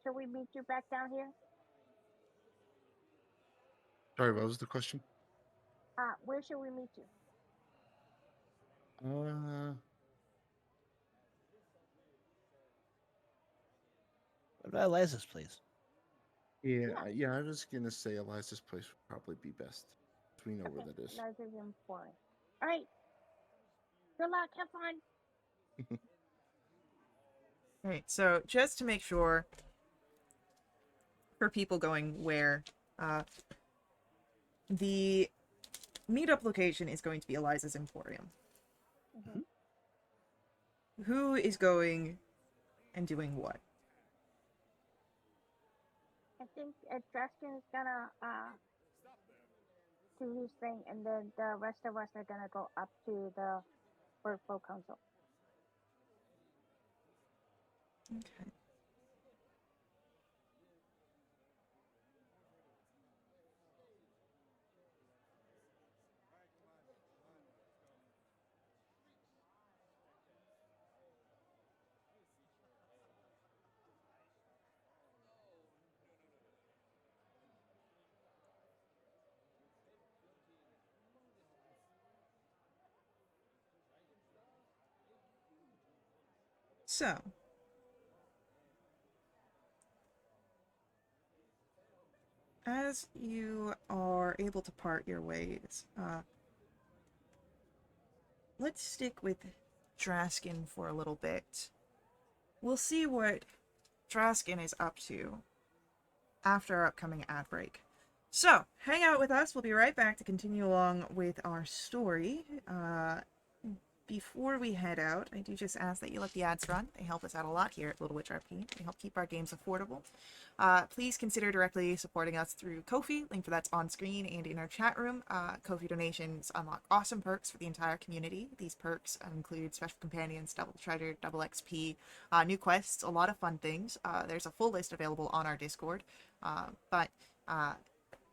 Shall we meet you back down here? Sorry, what was the question? Where should we meet you? Uh, to Eliza's place. Yeah, I was gonna say Eliza's place would probably be best. We know where Okay, that is. that is important. All right. Good luck. Have fun. Right, so just to make sure for people going where, the meetup location is going to be Eliza's Emporium. Mm-hmm. Who is going and doing what? I think Justin is gonna do his thing, and then the rest of us are gonna go up to the Workflow Council. Okay. So, as you are able to part your ways, let's stick with Draskin for a little bit. We'll see what Draskin is up to after our upcoming ad break. So, hang out with us. We'll be right back to continue along with our story. Before we head out, I do just ask that you let the ads run. They help us out a lot here at Little Witch RP. They help keep our games affordable. Please consider directly supporting us through Ko-fi. Link for that's on screen and in our chat room. Ko-fi donations unlock awesome perks for the entire community. These perks include special companions, double treasure, double XP, new quests, a lot of fun things. There's a full list available on our Discord. But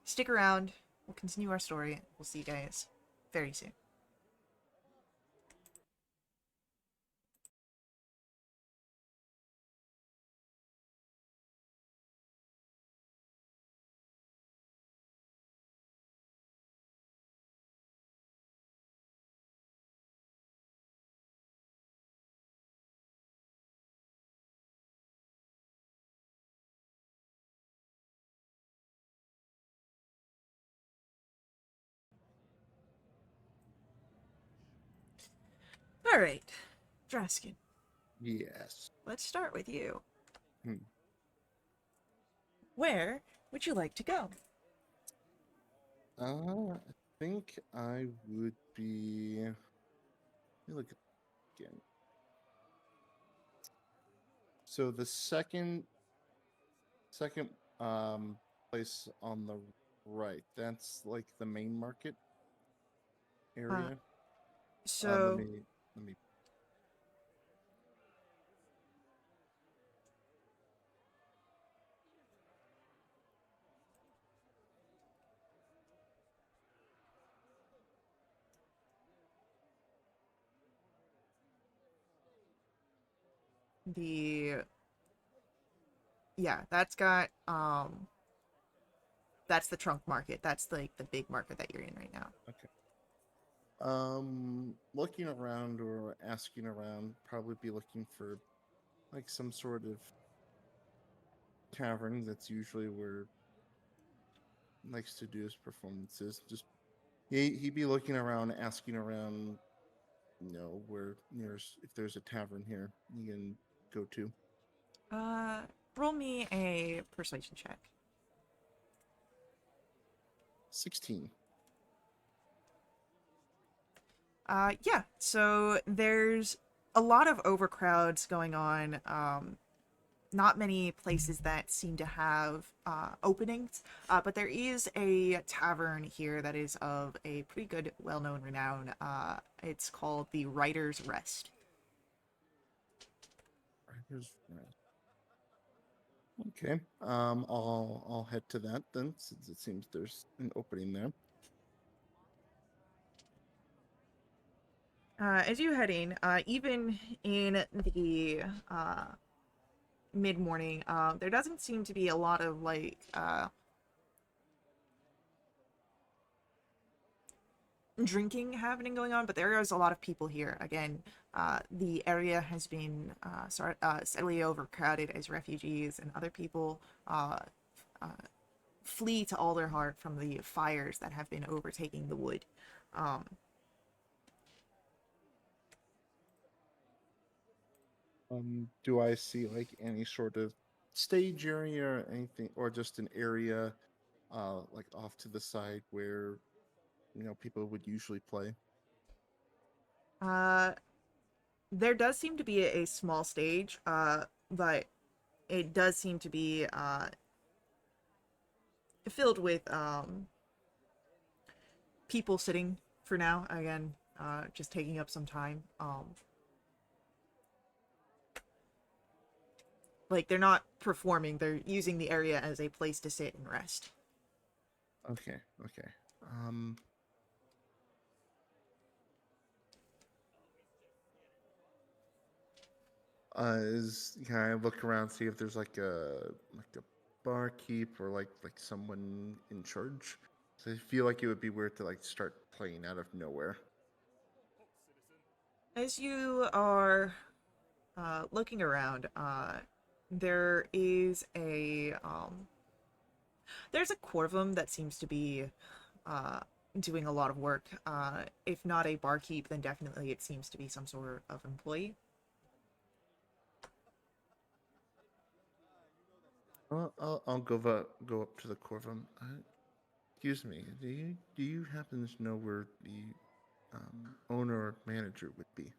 stick around. We'll continue our story. We'll see you guys very soon. All right, Draskin, Yes. let's start with you. Hmm. Where would you like to go? I think I would be. Let me look again. So the second place on the right, that's like the main market area. Let So, me. the yeah, that's got that's the trunk market. That's like the big market that you're in right now. Okay. Looking around or asking around, probably be looking for like some sort of tavern. That's usually where he likes to do his performances. Just he'd be looking around, asking around, where nearest if there's a tavern here you can go to. Uh, Roll me a persuasion check. 16. Yeah. So there's a lot of overcrowds going on. Not many places that seem to have openings, but there is a tavern here that is of a pretty good, well-known renown. It's called the Writer's Rest. Okay. I'll head to that then, since it seems there's an opening there. As you head in, even in the mid-morning, there doesn't seem to be a lot of drinking happening going on, but there is a lot of people here. Again, the area has been steadily overcrowded as refugees and other people flee to Alderheart from the fires that have been overtaking the wood. Um, Do I see like any sort of stage area or anything, or just an area, like off to the side where people would usually play? uh, there does seem to be a small stage, but it does seem to be filled with people sitting for now. Again, just taking up some time. Like they're not performing; they're using the area as a place to sit and rest. Okay, okay. Um, can I look around, see if there's like a barkeep or like someone in charge? So I feel like it would be weird to like start playing out of nowhere. As you are looking around, there is there's a Corvum that seems to be uh, doing a lot of work. If not a barkeep, then definitely it seems to be some sort of employee. I'll go up to the Corvum. Excuse me. Do you happen to know where the owner or manager would be?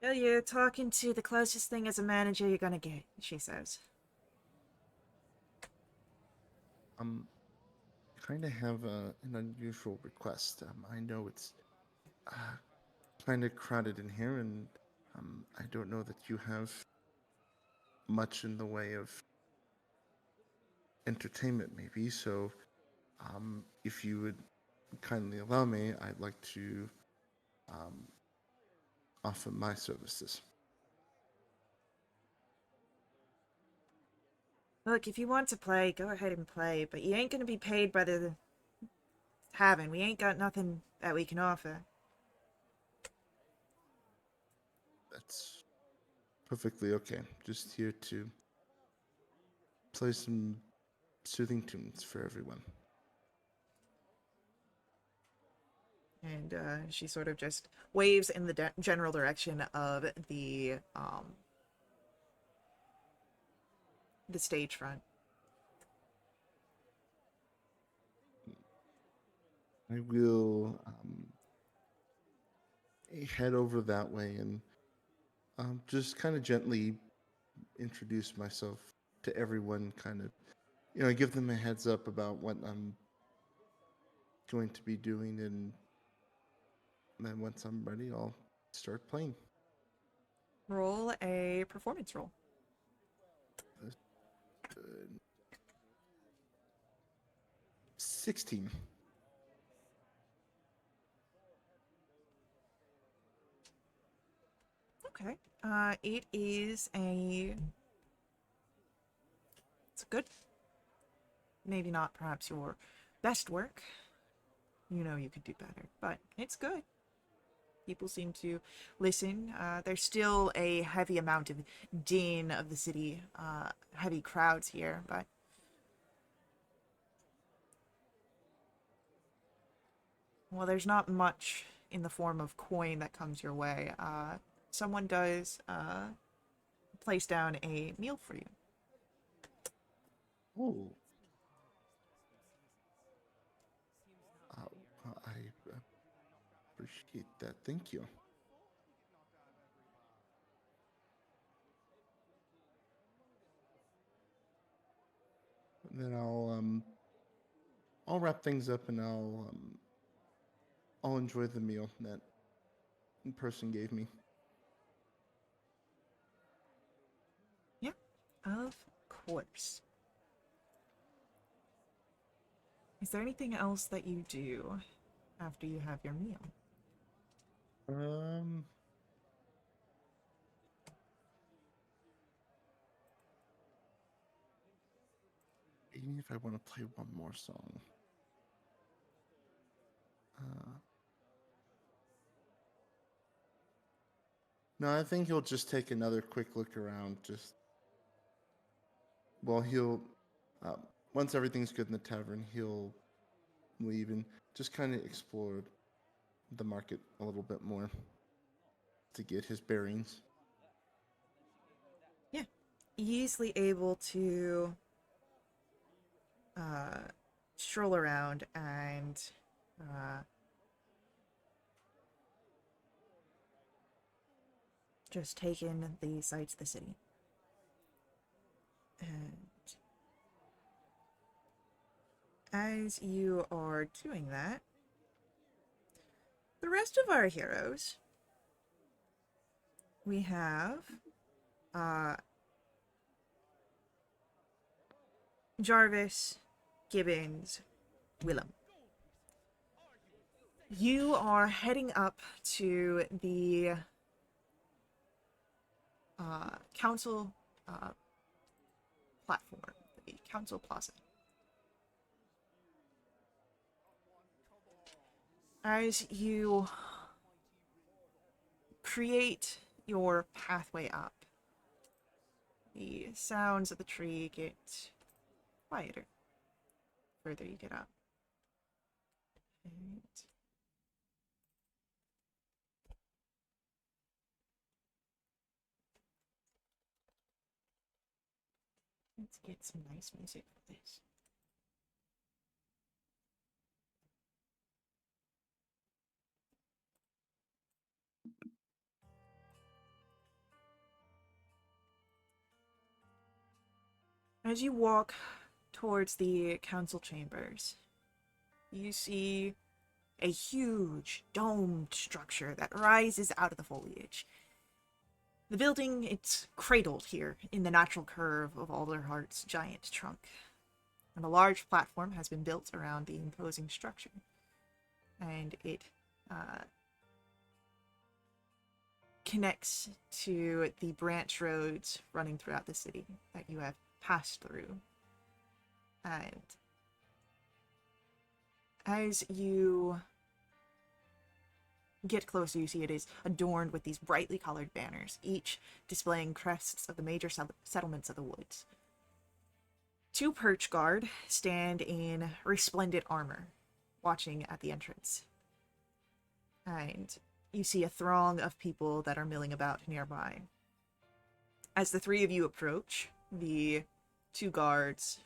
Yeah, you're talking to the closest thing as a manager you're gonna get, she says. Um, kind of have an unusual request. I know it's uh, kind of crowded in here, and I don't know that you have much in the way of entertainment, maybe. So, if you would kindly allow me, I'd like to um, offer my services. Look, if you want to play, go ahead and play, but you ain't gonna be paid by the tavern. We ain't got nothing that we can offer. That's perfectly okay. Just here to play some soothing tunes for everyone. And she sort of just waves in the general direction of the stage front. I will head over that way and just kind of gently introduce myself to everyone, kind of, give them a heads up about what I'm going to be doing, and then once I'm ready, I'll start playing. Roll a performance roll. Uh, 16. Okay. It is it's good. Maybe not perhaps your best work. You know you could do better, but it's good. People seem to listen. There's still a heavy amount of din of the city, heavy crowds here, but well, there's not much in the form of coin that comes your way. Someone does place down a meal for you. Oh, I appreciate that. Thank you. And then I'll wrap things up, and I'll enjoy the meal that person gave me. Yeah, of course. Is there anything else that you do after you have your meal? Um, Even if I want to play one more song. No, I think he'll just take another quick look around. He'll uh, once everything's good in the tavern, he'll leave and just kind of explore the market a little bit more to get his bearings. Yeah, easily able to stroll around and just take in the sights of the city. And as you are doing that, the rest of our heroes, we have Jarvis, Gibbons, Willem. You are heading up to the council platform, the council plaza. As you create your pathway up, the sounds of the tree get quieter the further you get up. And let's get some nice music for this. As you walk towards the council chambers, you see a huge domed structure that rises out of the foliage. The building, it's cradled here in the natural curve of Alderheart's giant trunk, and a large platform has been built around the imposing structure, and it connects to the branch roads running throughout the city that you have passed through. And as you get closer, you see it is adorned with these brightly colored banners, each displaying crests of the major settlements of the woods. 2 perch guard stand in resplendent armor, watching at the entrance. And you see a throng of people that are milling about nearby. As the 3 of you approach, the 2 guards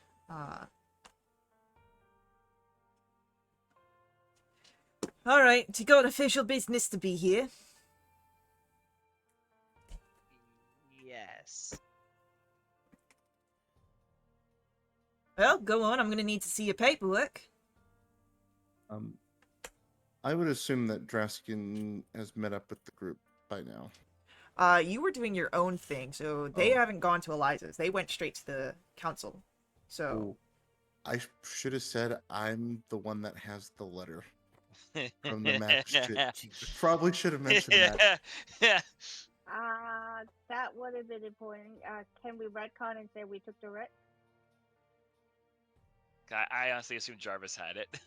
Alright, you got official business to be here. Yes. Well, go on, I'm gonna need to see your paperwork. I would assume that Draskin has met up with the group by now. You were doing your own thing, so they haven't gone to Eliza's. They went straight to the council. So I should have said I'm the one that has the letter from the magistrate. Probably should have mentioned that. Yeah. That would have been important. Can we retcon and say we took the writ? I honestly assumed Jarvis had it.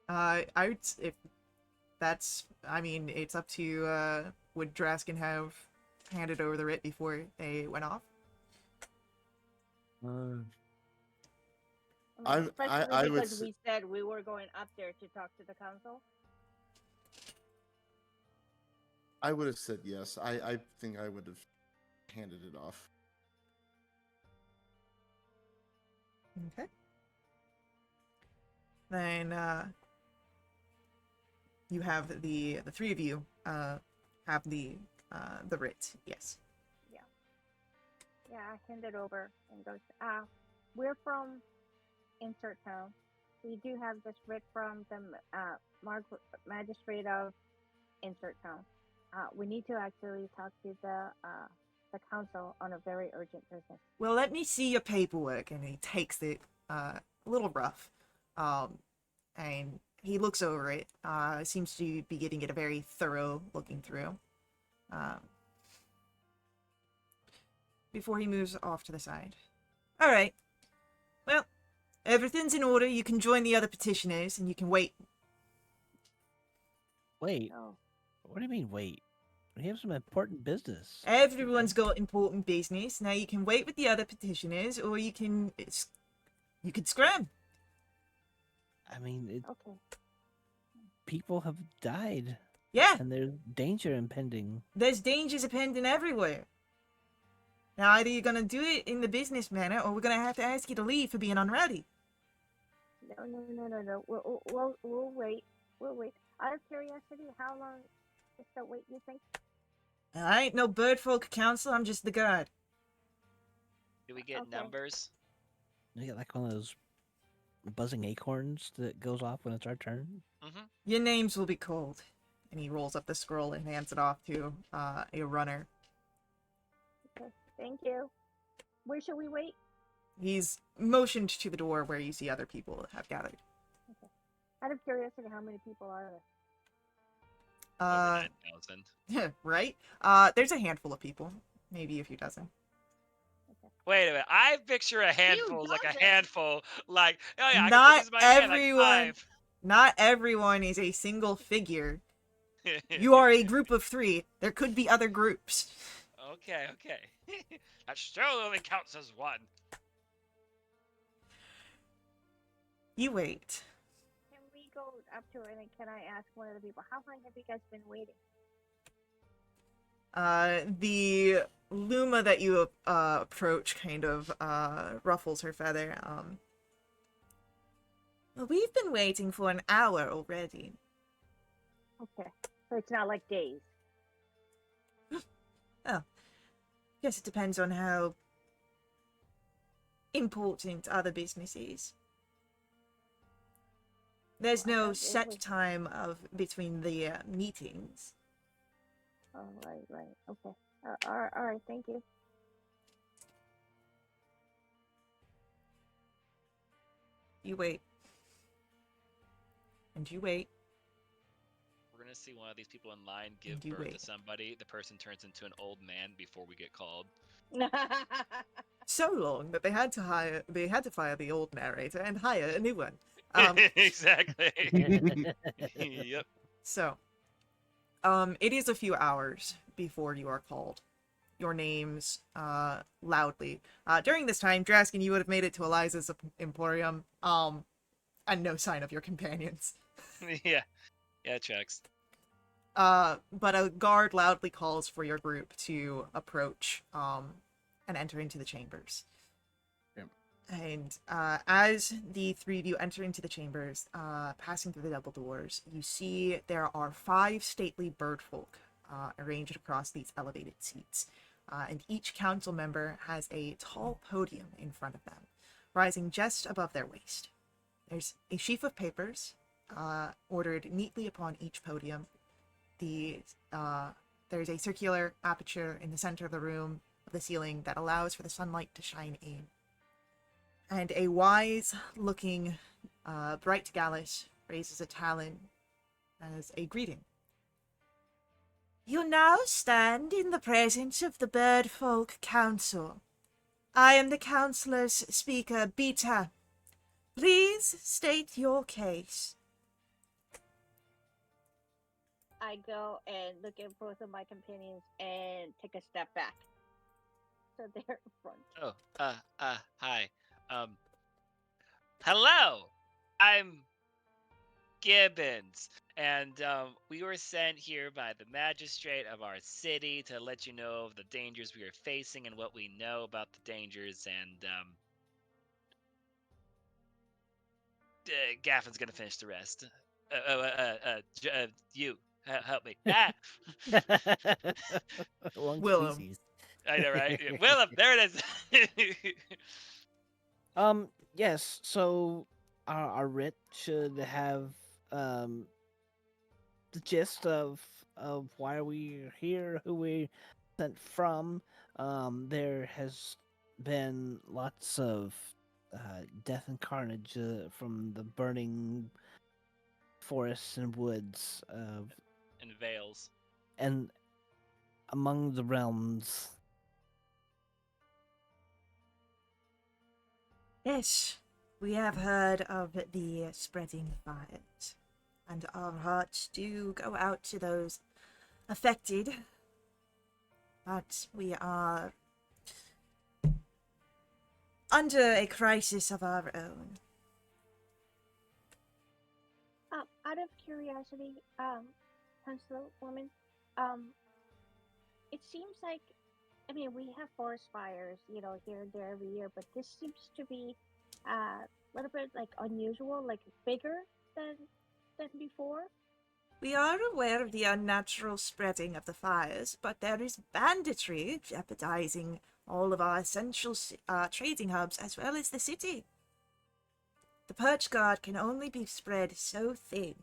I would, if that's, I mean, it's up to, would Draskin have handed over the writ before they went off? Especially would because we said we were going up there to talk to the council. I would have said yes. I think I would have handed it off. Okay. Then, you have the 3 of you, have the writ, yes. Yeah, I hand it over and goes, we're from Insert Town. We do have this writ from the magistrate of Insert Town. We need to actually talk to the council on a very urgent business. Well, let me see your paperwork, and he takes it, a little rough, and he looks over it, seems to be getting it a very thorough looking through, before he moves off to the side. Alright, well, everything's in order. You can join the other petitioners, and you can wait Wait. Oh, What do you mean, wait? We have some important business. Everyone's got important business. Now you can wait with the other petitioners, or you can scram. I mean, okay. people have died, Yeah, and there's danger impending. there's dangers impending everywhere. Now either you're gonna do it in the business manner, or we're gonna have to ask you to leave for being unready. No. We'll wait. We'll wait. Out of curiosity, how long is the wait, you think? I ain't no birdfolk council. I'm just the guard. Do we get Okay. numbers? You get like one of those buzzing acorns that goes off when it's our turn. Mm-hmm. Your names will be called. And he rolls up the scroll and hands it off to a runner. Okay. Thank you. Where should we wait? He's motioned to the door where you see other people have gathered. Out of curiosity, how many people are there? Over Uh, 9,000. right? There's a handful of people, maybe a few dozen. Wait a minute. I picture a handful like a dozen? handful. Like, oh yeah, I can Not put this in my hand. Like everyone. 5. Not everyone is a single figure. You are a group of 3. There could be other groups. Okay. That still only counts as 1. You wait. Can we go up to her and can I ask one of the people, how long have you guys been waiting? The Luma that you approach kind of ruffles her feather. Well, we've been waiting for an hour already. Okay. So it's not like days. Guess it depends on how important other business is. There's Well, I no thought it set was- time of between the meetings. Oh, right. Okay. All right. Thank you. You wait. And you wait. We're gonna see one of these people in line give And you birth wait. to somebody. The person turns into an old man before we get called. So long that they had to fire the old narrator and hire a new one. Exactly. Yep. So, it is a few hours before you are called. Your names, loudly. During this time, Draskin, you would have made it to Eliza's Emporium, and no sign of your companions. Yeah. Yeah, it checks. But a guard loudly calls for your group to approach, and enter into the chambers. Yep. And as the 3 of you enter into the chambers, passing through the double doors, you see there are 5 stately birdfolk arranged across these elevated seats. And each council member has a tall podium in front of them, rising just above their waist. There's a sheaf of papers ordered neatly upon each podium. There's a circular aperture in the center of the room, of the ceiling, that allows for the sunlight to shine in. And a wise-looking bright Gallus raises a talon as a greeting. You now stand in the presence of the Birdfolk Council. I am the councilor's speaker, Beta. Please state your case. I go and look at both of my companions and take a step back. So they're in front. Oh, hi. Hello. I'm Gibbons, and we were sent here by the magistrate of our city to let you know of the dangers we are facing and what we know about the dangers. And Gaffin's gonna finish the rest. You help me. Ah, Long Willem. species. I know, right? Yeah, Willem, there it is. Yes. So our writ should have the gist of why we're here, who we sent from. There has been lots of death and carnage from the burning forests and woods, And Vales. and among the realms. Yes, we have heard of the spreading fires. and our hearts do go out to those affected. But we are under a crisis of our own. Out of curiosity, Councilwoman, um, it seems like, I mean, we have forest fires, here and there every year, but this seems to be a little bit like unusual, like bigger than before. We are aware of the unnatural spreading of the fires, but there is banditry jeopardizing all of our essential trading hubs as well as the city. The Perch Guard can only be spread so thin.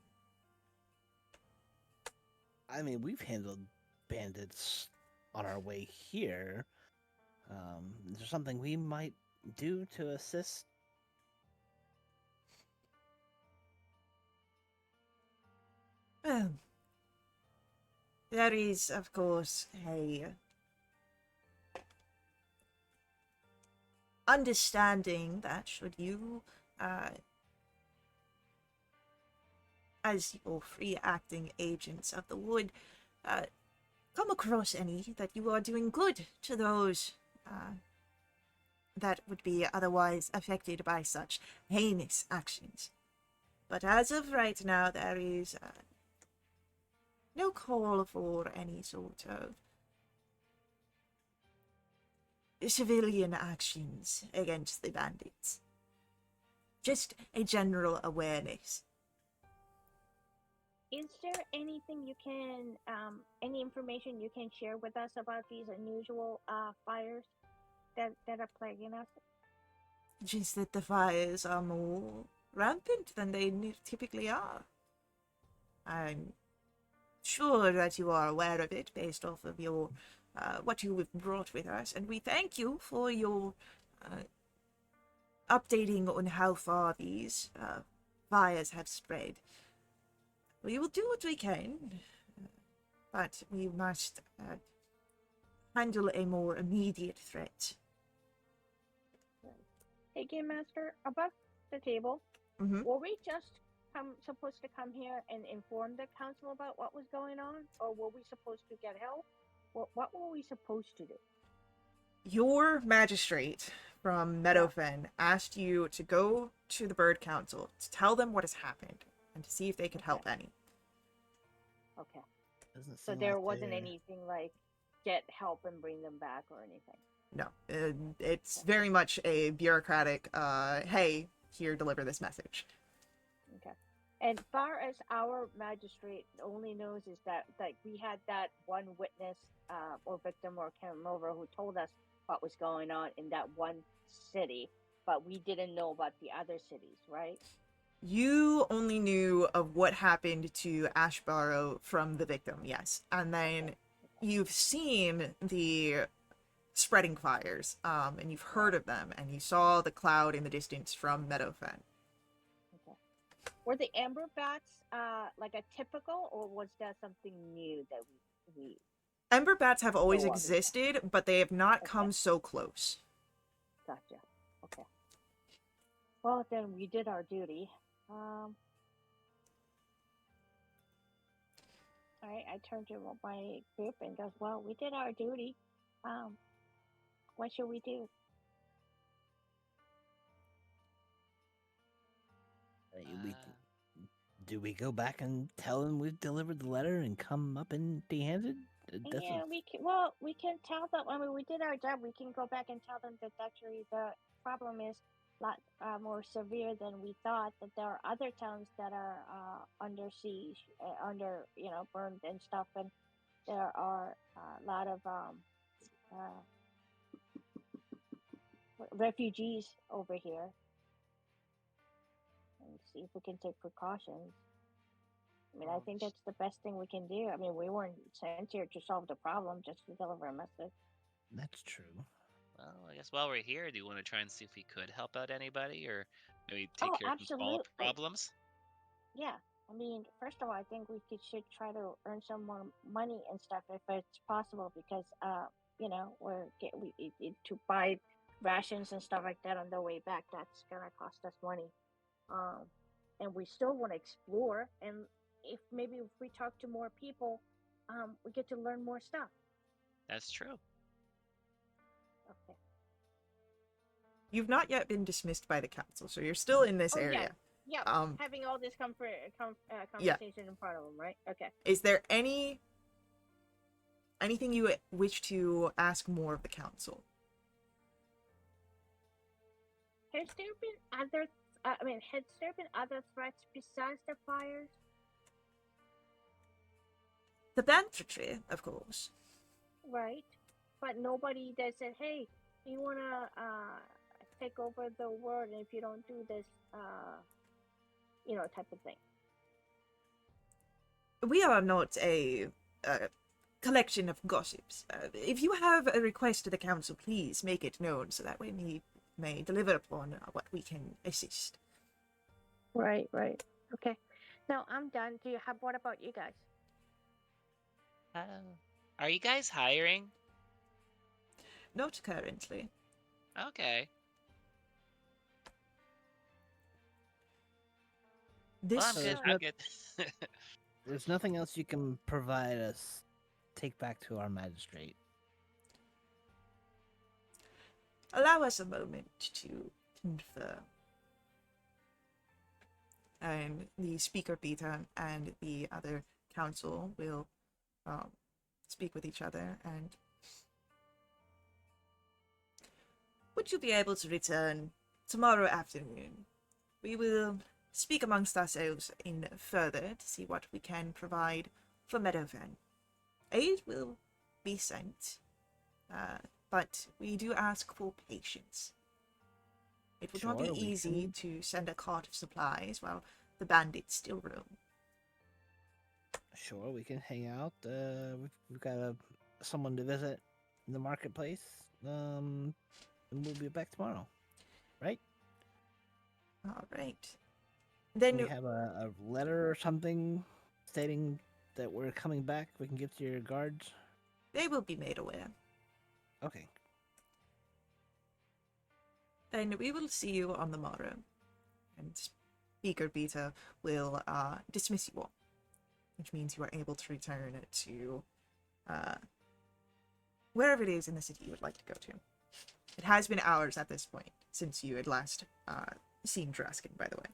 I mean, we've handled bandits on our way here. Is there something we might do to assist? Well, there is, of course, a understanding that should you, as your free-acting agents of the wood, come across any that you are doing good to those that would be otherwise affected by such heinous actions. But as of right now, there is no call for any sort of civilian actions against the bandits. Just a general awareness. Is there anything you can, any information you can share with us about these unusual fires that are plaguing us? Just that the fires are more rampant than they typically are. I'm sure that you are aware of it based off of your what you have brought with us, and we thank you for your updating on how far these fires have spread. We will do what we can, but we must handle a more immediate threat. Hey, Game Master, above the table, Mhm. were we just supposed to come here and inform the council about what was going on, or were we supposed to get help? What were we supposed to do? Your magistrate from Meadowfen asked you to go to the Bird Council to tell them what has happened and to see if they could help any. Okay. Doesn't So seem there like wasn't they're- anything like get help and bring them back or anything. No, it's very much a bureaucratic, hey, here, deliver this message. Okay. And far as our magistrate only knows is that like we had that one witness or victim or can't remember who told us what was going on in that one city, but we didn't know about the other cities, right? You only knew of what happened to Ashbarrow from the victim, yes. And then you've seen the spreading fires, and you've heard of them, and you saw the cloud in the distance from Meadowfen. Okay. Were the amber bats like a typical, or was that something new that we Ember bats have always Oh, wow. existed, but they have not Okay. come so close. Gotcha. Okay. Well, then we did our duty. All right, I turned to my group and goes, "Well, we did our duty. What should we do?" we do we go back and tell them we've delivered the letter and come up empty-handed? It Yeah, doesn't. we can. Well, we can tell them. I mean, we did our job. We can go back and tell them that actually the problem is a lot more severe than we thought. That there are other towns that are under siege, under burned and stuff, and there are a lot of refugees over here. And see if we can take precautions. I mean, I think that's the best thing we can do. I mean, we weren't sent here to solve the problem, just to deliver a message. That's true. Well, I guess while we're here, do you want to try and see if we could help out anybody, or maybe take Oh, care of some small absolutely. problems? Yeah. I mean, first of all, I think should try to earn some more money and stuff if it's possible, because to buy rations and stuff like that on the way back, that's gonna cost us money. and we still want to explore. And if we talk to more people, we get to learn more stuff. That's true. Okay. You've not yet been dismissed by the council, so you're still in this Oh yeah, area. yeah. Um, Having all this yeah. conversation in front of them, right? Okay. Is there anything you wish to ask more of the council? Has there been other? Has there been other threats besides the fires? The banditry, of course. Right. But nobody that said, "Hey, you wanna take over the world, and if you don't do this, type of thing." We are not a collection of gossips. If you have a request to the council, please make it known so that way we may deliver upon what we can assist. Right. Right. Okay. Now I'm done. Do you have? What about you guys? Are you guys hiring? Not currently. Okay. This Well, I'm good. Uh, I'm good. There's nothing else you can provide us. Take back to our magistrate. allow us a moment to confer. And the speaker Peter and the other council will speak with each other. And would you be able to return tomorrow afternoon? We will speak amongst ourselves in further to see what we can provide for Meadowfen. Aid will be sent, but we do ask for patience. It would not be Sure, we easy can- to send a cart of supplies while the bandits still roam. Sure, we can hang out. We've got someone to visit in the marketplace. And we'll be back tomorrow, right? All right. Can Then we have a letter or something stating that we're coming back? We can give to your guards. they will be made aware. Okay. Then we will see you on the morrow. And Speaker Beta will dismiss you all, which means you are able to return to wherever it is in the city you would like to go to. It has been hours at this point since you had last seen Draskin, by the way.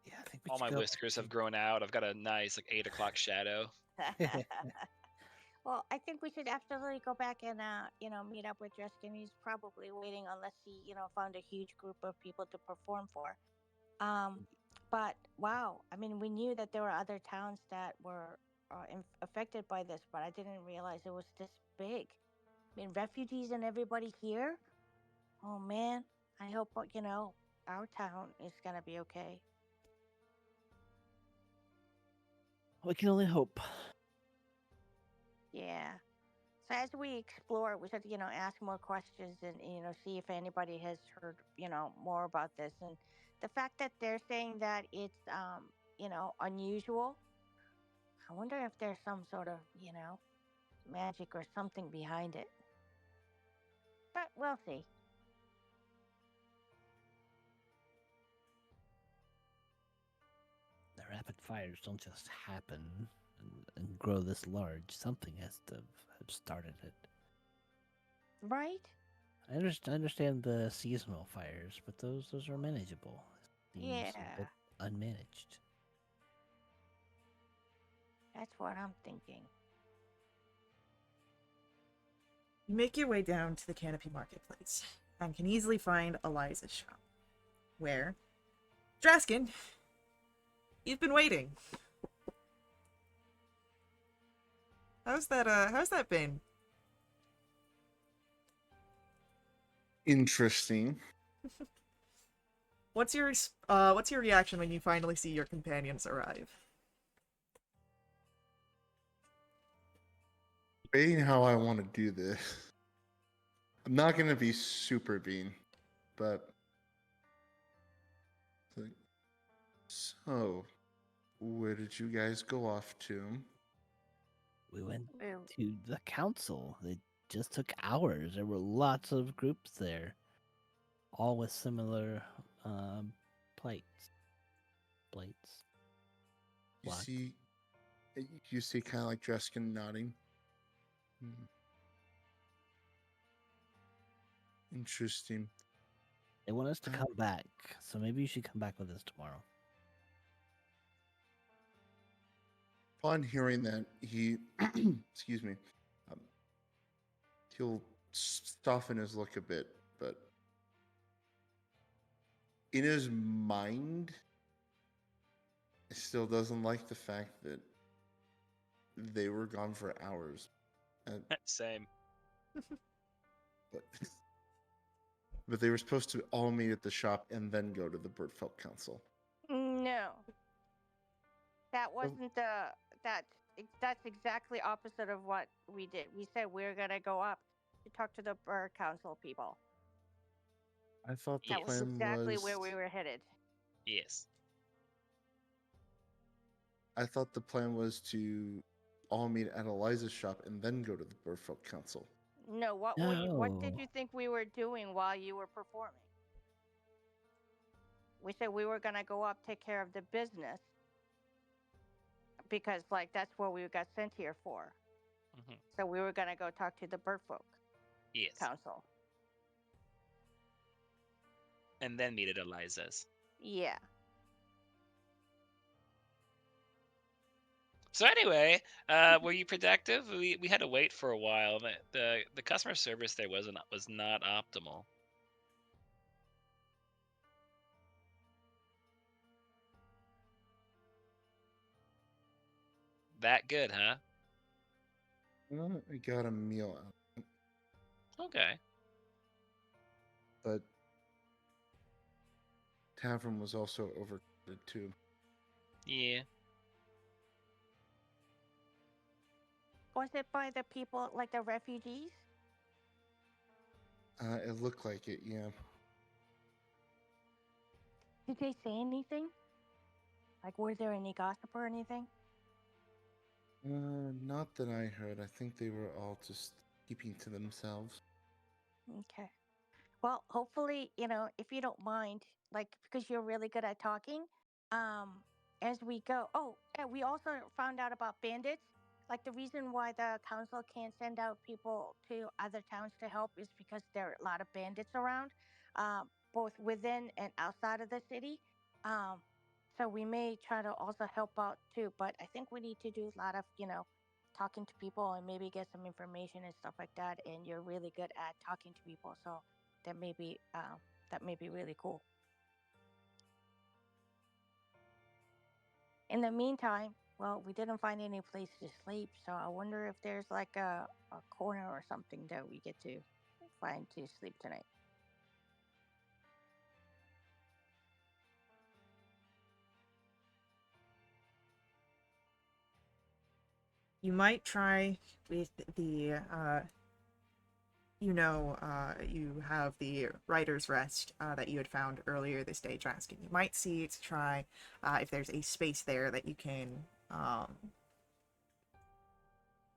Yeah, I think we All should my go whiskers have grown out. I've got a nice 8 o'clock shadow. Well, I think we should absolutely go back and meet up with Justin. He's probably waiting unless he found a huge group of people to perform for. But wow, I mean, we knew that there were other towns that were affected by this, but I didn't realize it was this big. I mean, refugees and everybody here. Oh man, I hope our town is gonna be okay. We can only hope. Yeah. So as we explore, we should, ask more questions and, see if anybody has heard, more about this. And the fact that they're saying that it's, unusual, I wonder if there's some sort of, magic or something behind it. But we'll see. The rapid fires don't just happen and grow this large. Something has to have started it. Right? I understand the seasonal fires, but those are manageable. Seems a Yeah. bit unmanaged. That's what I'm thinking. You make your way down to the Canopy Marketplace and can easily find Eliza's shop, where Draskin, you've been waiting. How's that been? Interesting. What's your reaction when you finally see your companions arrive? Debating how I want to do this. I'm not gonna be super bean, but so where did you guys go off to? We went Ew. to the council. It just took hours. There were lots of groups there, all with similar plights. plates. You What? see, you see, kind of like Dreskin nodding. Hmm. Interesting. They want us to Uh, come back, so maybe you should come back with us tomorrow. Upon hearing that, he, excuse me, um, he'll soften his look a bit, but in his mind, he still doesn't like the fact that they were gone for hours. Same. But, but they were supposed to all meet at the shop and then go to the Birdfelt Council. No, that Oh. wasn't that's exactly opposite of what we did. We said we were gonna go up to talk to the bird council people. I thought the That was Yes. plan exactly was. where we were headed. Yes. I thought the plan was to all meet at Eliza's shop and then go to the Birdfelt Council. No, what did No. you think we were doing while you were performing? We said we were gonna go up, take care of the business, because like that's what we got sent here for. Hmm. So we were gonna go talk to the Birdfolk Yes. Council. And then meet at Eliza's. Yeah. So anyway, were you productive? We had to wait for a while. The customer service there was not optimal. That good, huh? I got a meal out, Okay. but tavern was also overcrowded too. Yeah. Was it by the people, like the refugees? It looked like it, yeah. Did they say anything? Like, were there any gossip or anything? Not that I heard. I think they were all just keeping to themselves. Okay. Well, hopefully, if you don't mind, like, because you're really good at talking, as we go. Oh, yeah, we also found out about bandits. Like, the reason why the council can't send out people to other towns to help is because there are a lot of bandits around, both within and outside of the city. Um, so we may try to also help out too, but I think we need to do a lot of, talking to people and maybe get some information and stuff like that. And you're really good at talking to people, so that may be really cool. In the meantime, well, we didn't find any place to sleep, so I wonder if there's like a corner or something that we get to find to sleep tonight. You might try with the you have the writer's rest that you had found earlier this day, Draskin. You might see to try if there's a space there that you can, a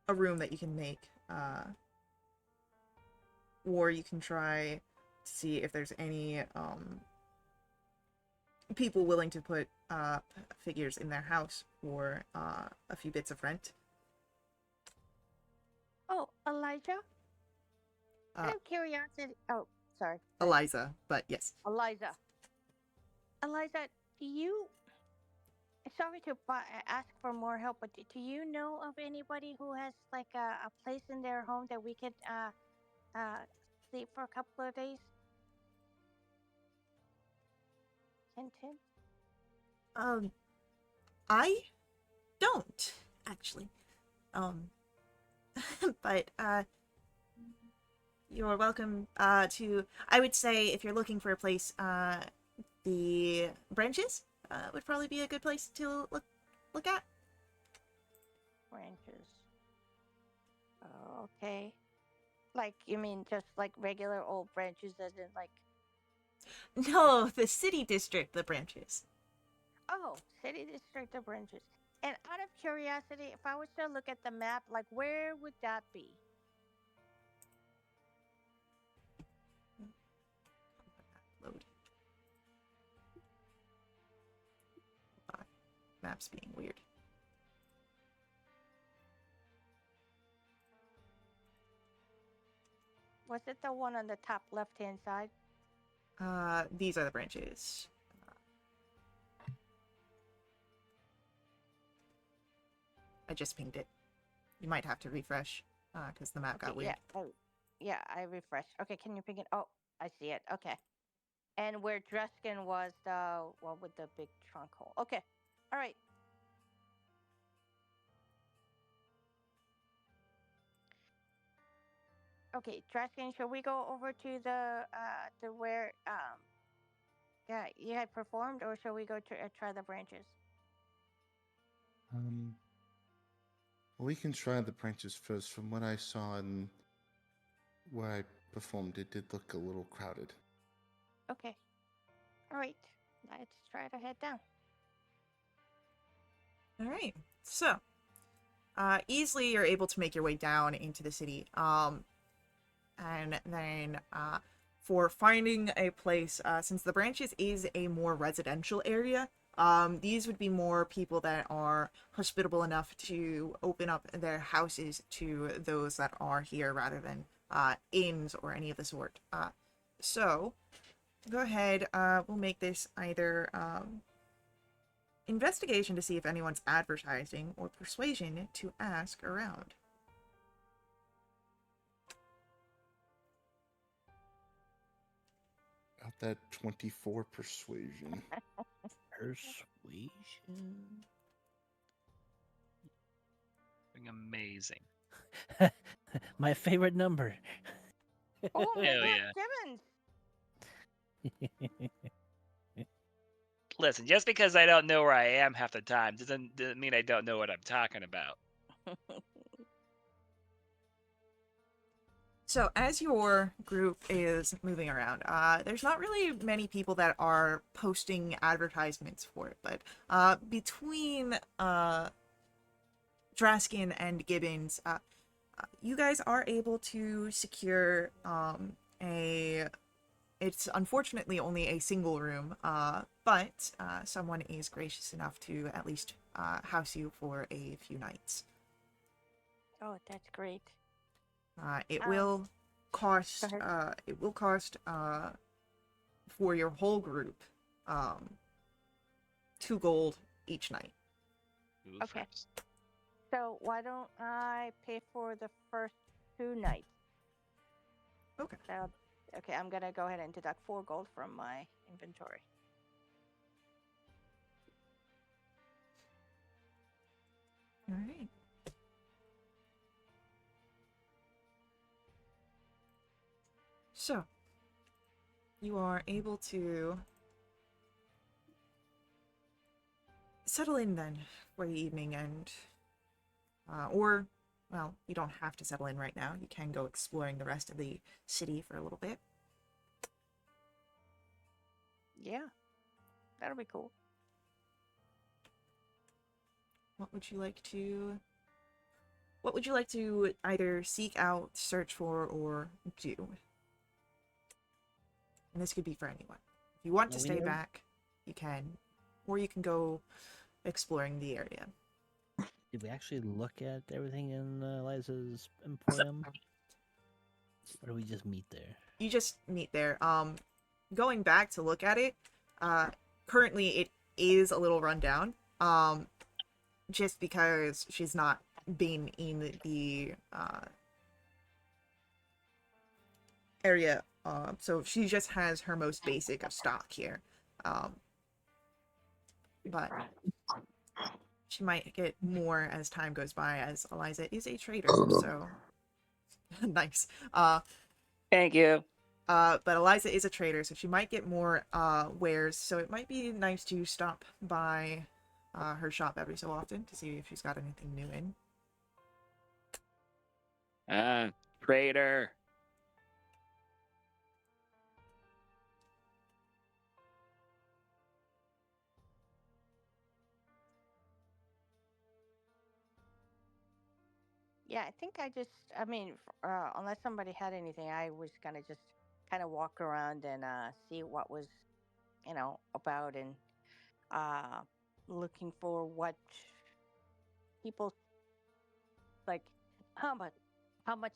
room that you can make, or you can try to see if there's any people willing to put figures in their house for a few bits of rent. Oh, Elijah? Out of curiosity. Oh, sorry. Eliza, but yes. Eliza, do you? Sorry to ask for more help, but do you know of anybody who has like a place in their home that we could sleep for a couple of days? Hinton? I don't actually. But you're welcome to. I would say if you're looking for a place, the branches would probably be a good place to look at. Branches. Oh, okay. Like, you mean just like regular old branches, as in like. No, the city district, the branches. Oh, city district of branches. And out of curiosity, if I was to look at the map, like where would that be? Load. map's being weird. Was it the one on the top left-hand side? These are the branches. I just pinged it. You might have to refresh, because the map got weird. Yeah. Oh, yeah, I refreshed. Okay, can you pick it? Oh, I see it. Okay. And where Dreskin was the one with the big trunk hole. Okay. All right. Okay, Dreskin, shall we go over to to where yeah, you had performed, or shall we go to try the branches? We can try the branches first. From what I saw and where I performed, it did look a little crowded. Okay. All right. Let's try to head down. All right. So, easily you're able to make your way down into the city. And then for finding a place, since the branches is a more residential area, these would be more people that are hospitable enough to open up their houses to those that are here rather than inns or any of the sort. So, go ahead. We'll make this either investigation to see if anyone's advertising or persuasion to ask around. About that 24 persuasion. Persuasion. Amazing. My favorite number. Oh, Hell yeah. Gibbons! Listen, just because I don't know where I am half the time doesn't mean I don't know what I'm talking about. So as your group is moving around, there's not really many people that are posting advertisements for it, but between Draskin and Gibbons, you guys are able to secure it's unfortunately only a single room, but someone is gracious enough to at least house you for a few nights. Oh, that's great. It will cost. Go ahead. It will cost for your whole group, 2 gold each night. Ooh, Okay. friends. So why don't I pay for the first 2 nights? Okay. So, okay, I'm gonna go ahead and deduct 4 gold from my inventory. All right. So you are able to settle in then for the evening and or well, you don't have to settle in right now. You can go exploring the rest of the city for a little bit. Yeah, that'll be cool. What would you like to either seek out, search for, or do? And this could be for anyone. If you want to Well, we stay never- back, you can, or you can go exploring the area. Did we actually look at everything in Liza's emporium? Or do we just meet there? You just meet there. Going back to look at it, currently it is a little rundown. Just because she's not been in the area. So she just has her most basic of stock here. But she might get more as time goes by, as Eliza is a trader, so nice. Thank you. But Eliza is a trader, so she might get more wares, so it might be nice to stop by her shop every so often to see if she's got anything new in. Trader. Yeah, I think I mean, unless somebody had anything, I was gonna just kind of walk around and see what was, about, and uh, looking for what people like, how much,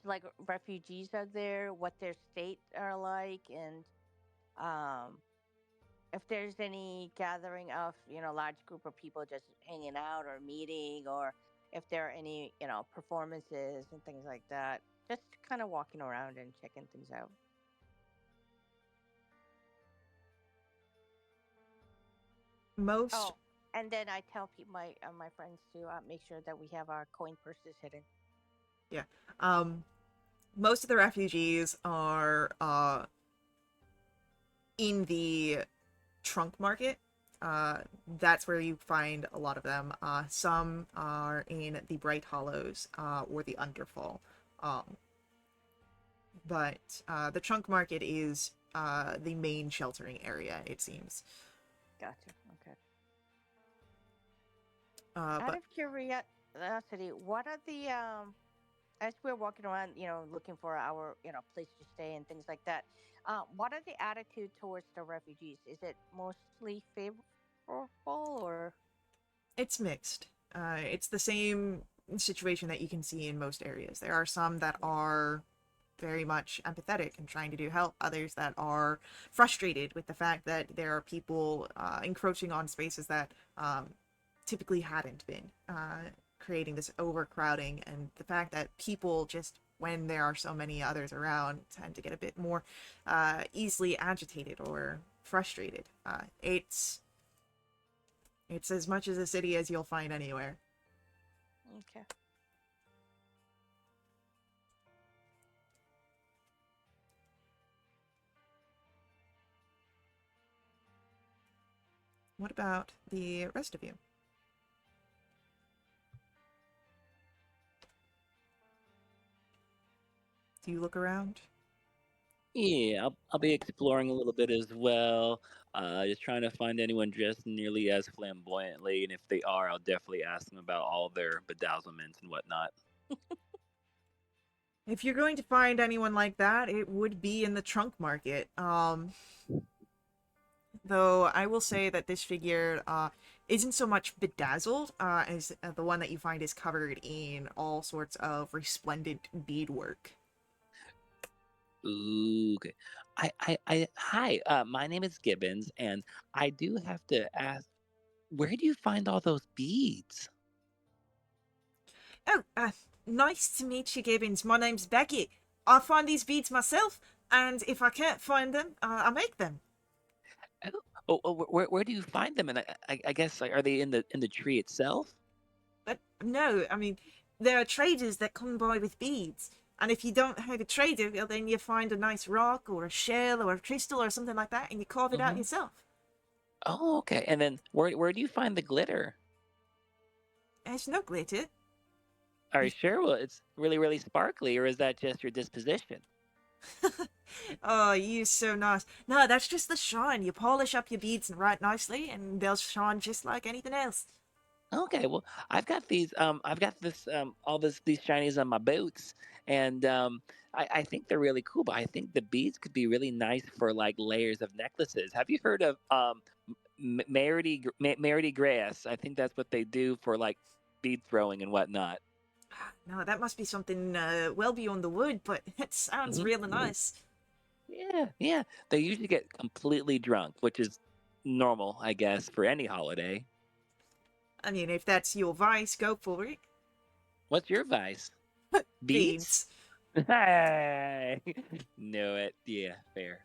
like refugees are there, what their state are like, and um, if there's any gathering of large group of people just hanging out or meeting, or if there are any performances and things like that. Just kind of walking around and checking things out. Most Oh, and then I tell my friends to make sure that we have our coin purses hidden. Yeah. Most of the refugees are in the trunk market. That's where you find a lot of them. Some are in the Bright Hollows or the Underfall. Um, but the trunk market is the main sheltering area, it seems. Gotcha. Okay. Out But of curiosity, what are the as we're walking around, looking for our, place to stay and things like that, what are the attitude towards the refugees? Is it mostly favorable or? it's mixed. It's the same situation that you can see in most areas. There are some that are very much empathetic and trying to do help, others that are frustrated with the fact that there are people encroaching on spaces that typically hadn't been, creating this overcrowding, and the fact that people just, when there are so many others around, tend to get a bit more easily agitated or frustrated. It's as much as a city as you'll find anywhere. Okay. What about the rest of you? Do you look around? Yeah, I'll be exploring a little bit as well. Just trying to find anyone dressed nearly as flamboyantly, and if they are, I'll definitely ask them about all their bedazzlements and whatnot. If you're going to find anyone like that, it would be in the trunk market. Though I will say that this figure isn't so much bedazzled as the one that you find is covered in all sorts of resplendent beadwork. Ooh, okay. Hi. My name is Gibbons, and I do have to ask, where do you find all those beads? Oh, nice to meet you, Gibbons. My name's Becky. I find these beads myself, and if I can't find them, I make them. Oh, where do you find them? And I guess like, are they in the tree itself? But no, I mean, there are traders that come by with beads. And if you don't have a trader, well, then you find a nice rock or a shell or a crystal or something like that, and you carve it out Mm-hmm. yourself. Oh, okay. And then where do you find the glitter? There's no glitter. Are you You... sure? Well, it's really sparkly, or is that just your disposition? Oh, you so nice. No, that's just the shine. You polish up your beads and write nicely, and they'll shine just like anything else. Okay, well, I've got these shinies on my boots, and I think they're really cool. But I think the beads could be really nice for like layers of necklaces. Have you heard of Merity grass? I think that's what they do for like bead throwing and whatnot. No, that must be something well beyond the wood, but it sounds Hmm. really nice. Yeah. They usually get completely drunk, which is normal, I guess, for any holiday. I mean, if that's your vice, go for it. What's your vice? Beads? Beads. Hey, know it. Yeah, fair.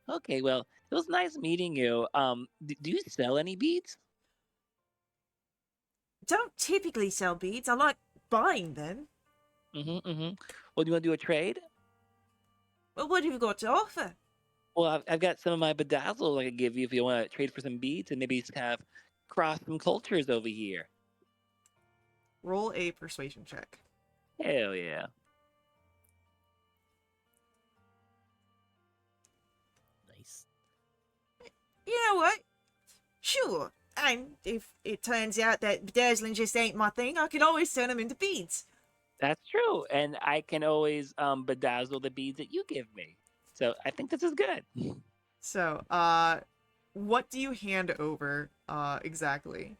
Okay, well, it was nice meeting you. Do you sell any beads? Don't typically sell beads. I like buying them. Mm-hmm. Well, do you want to do a trade? Well, what have you got to offer? Well, I've got some of my bedazzles I could give you if you want to trade for some beads and maybe just kind of cross some cultures over here. Roll a persuasion check. Hell yeah. Nice. You know what? Sure. And if it turns out that bedazzling just ain't my thing, I can always turn them into beads. That's true. And I can always bedazzle the beads that you give me. So I think this is good. So, what do you hand over exactly?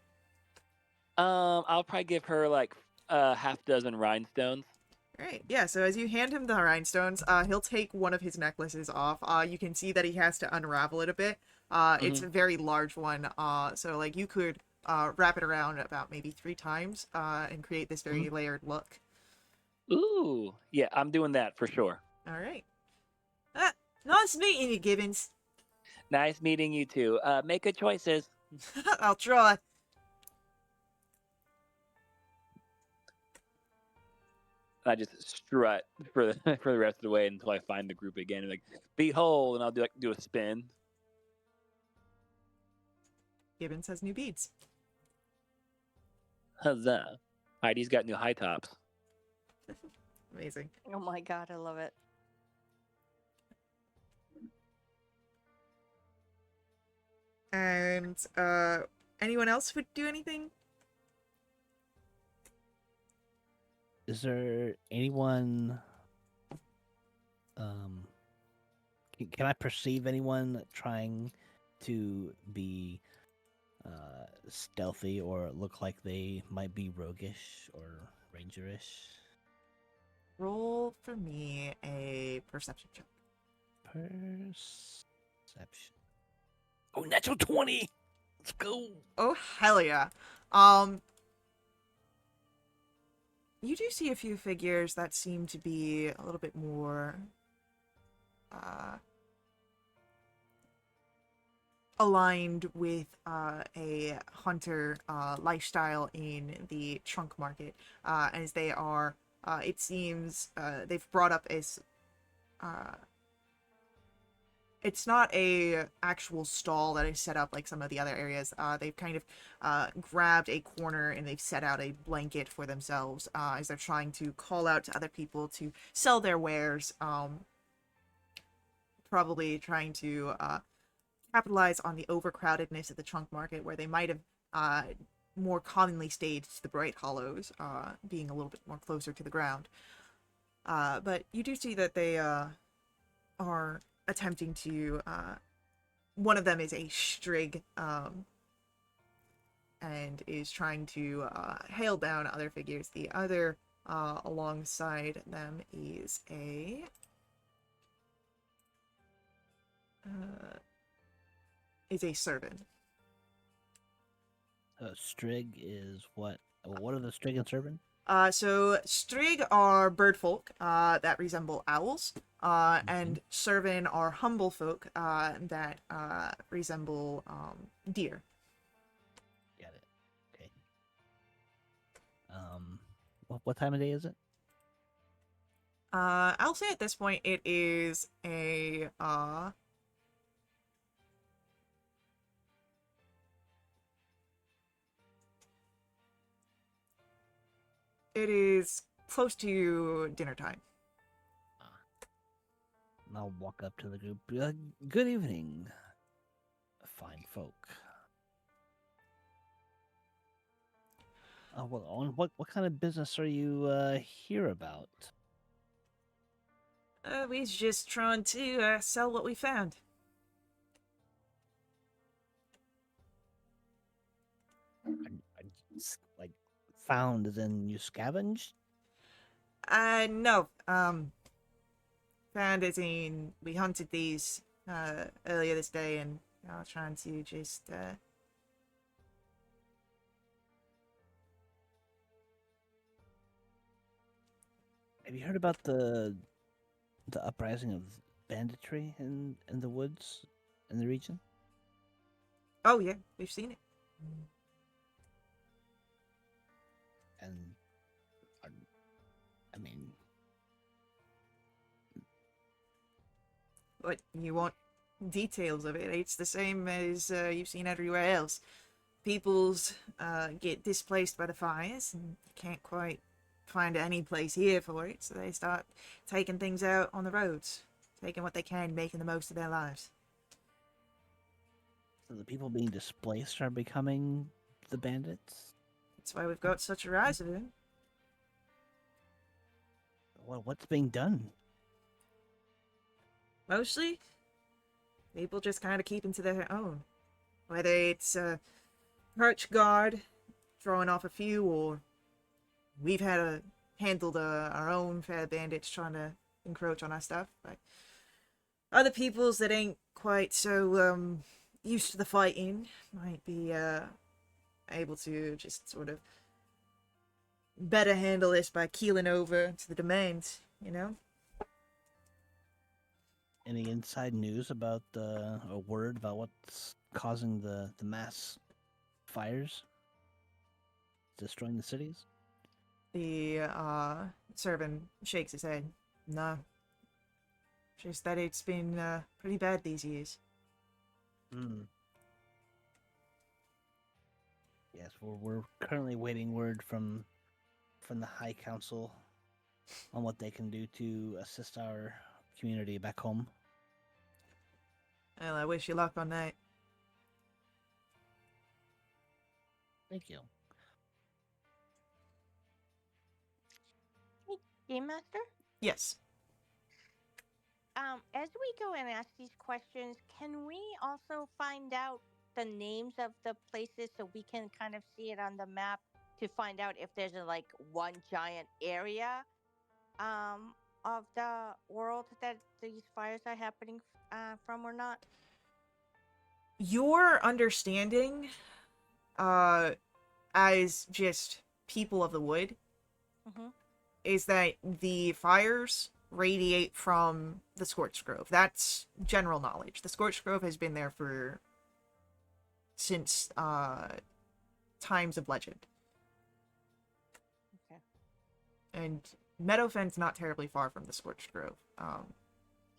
I'll probably give her like half dozen rhinestones. Right. Yeah, so as you hand him the rhinestones, he'll take one of his necklaces off. You can see that he has to unravel it a bit. It's Hmm. a very large one. So like you could wrap it around about maybe 3 times and create this Hmm. very layered look. Ooh, yeah, I'm doing that for sure. All right. Ah, nice meeting you, Gibbons. Nice meeting you too. Make good choices. I'll try. I just strut for the for the rest of the way until I find the group again. Like, behold, and I'll do a spin. Gibbons has new beads. Huzzah! Heidi's got new high tops. Amazing. Oh my god, I love it. And anyone else would do anything? Is there anyone? Um, can I perceive anyone trying to be stealthy or look like they might be roguish or rangerish? Roll for me a perception check. Perception. Oh, natural 20! Let's go! Oh hell yeah. You do see a few figures that seem to be a little bit more aligned with a hunter lifestyle in the trunk market, as they are. It seems they've brought up as it's not a actual stall that is set up like some of the other areas. They've kind of grabbed a corner and they've set out a blanket for themselves as they're trying to call out to other people to sell their wares. Probably trying to capitalize on the overcrowdedness of the trunk market, where they might have more commonly stayed to the Bright Hollows, being a little bit more closer to the ground. But you do see that they are attempting to one of them is a Strig, and is trying to hail down other figures. The other alongside them is a servant. Strig is what? What are the Strig and Servant? So Strig are bird folk that resemble owls, and Servan are humble folk that resemble deer. Got it. Okay. What time of day is it? I'll say at this point it is it is close to dinner time. And I'll walk up to the group. Good evening, fine folk. Well, on what kind of business are you here about? We's just trying to sell what we found. Like found as in you scavenged? No. Found as in we hunted these earlier this day, and I was trying to just Have you heard about the uprising of banditry in the woods in the region? Oh yeah, we've seen it. And I mean, But you want details of it. It's the same as you've seen everywhere else. Peoples get displaced by the fires and can't quite find any place here for it, so they start taking things out on the roads, taking what they can, making the most of their lives. so the people being displaced are becoming the bandits. That's why we've got such a rise of them. What's being done? Mostly, people just kind of keeping to their own. Whether it's a perch guard throwing off a few, or we've handled our own fair bandits trying to encroach on our stuff. But other peoples that ain't quite so used to the fighting might be able to just sort of better handle this by keeling over to the domains, you know? Any inside news about a word about what's causing the mass fires, destroying the cities? The servant shakes his head. No. Just that it's been pretty bad these years. Hmm. Yes, we're currently waiting word from the High Council on what they can do to assist our community back home. Well, I wish you luck on that. Thank you. Hey, Game Master? Yes. As we go and ask these questions, can we also find out the names of the places so we can kind of see it on the map to find out if there's a like one giant area of the world that these fires are happening from or not? Your understanding, as just people of the wood, Mm-hmm. is that the fires radiate from the Scorched Grove. That's general knowledge. The Scorched Grove has been there since times of legend. Okay. And Meadowfen's not terribly far from the Scorched Grove,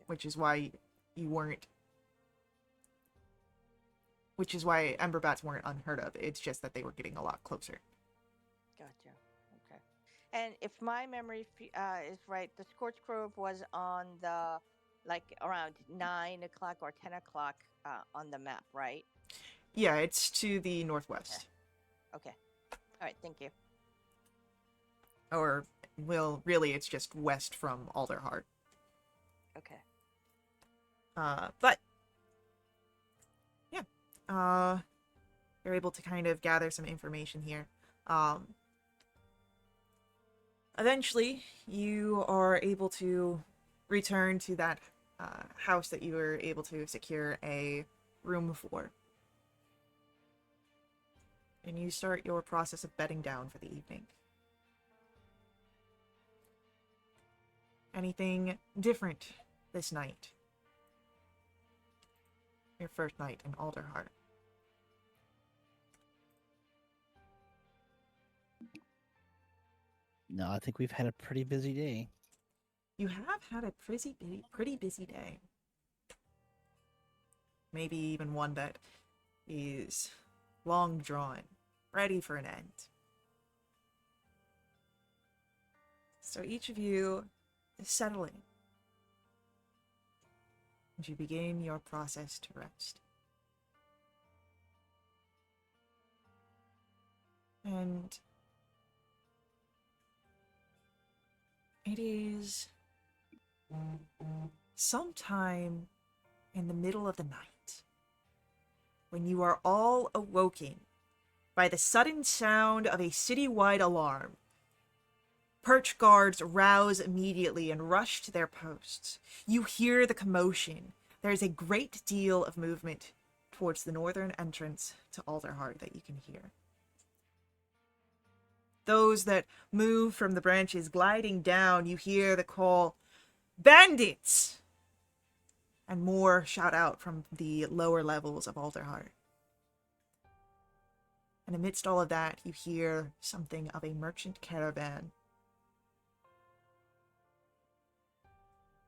which is why Emberbats weren't unheard of. It's just that they were getting a lot closer. Gotcha. Okay. And if my memory is right, the Scorched Grove was on the like around 9 o'clock or 10 o'clock on the map, right? Yeah, it's to the northwest. Okay. All right. Thank you. Or, well, really, it's just west from Alderheart. Okay. But, yeah. You're able to kind of gather some information here. Eventually, you are able to return to that house that you were able to secure a room for. And you start your process of bedding down for the evening. Anything different this night? Your first night in Alderheart. No, I think we've had a pretty busy day. You have had a pretty busy day. Maybe even one that is long drawn, ready for an end. So each of you is settling. And you begin your process to rest. And it is sometime in the middle of the night when you are all awoken by the sudden sound of a citywide alarm. Perch guards rouse immediately and rush to their posts. You hear the commotion. There is a great deal of movement towards the northern entrance to Alderheart that you can hear. Those that move from the branches gliding down, you hear the call, "Bandits!" And more shout out from the lower levels of Alderheart. And amidst all of that, you hear something of a merchant caravan.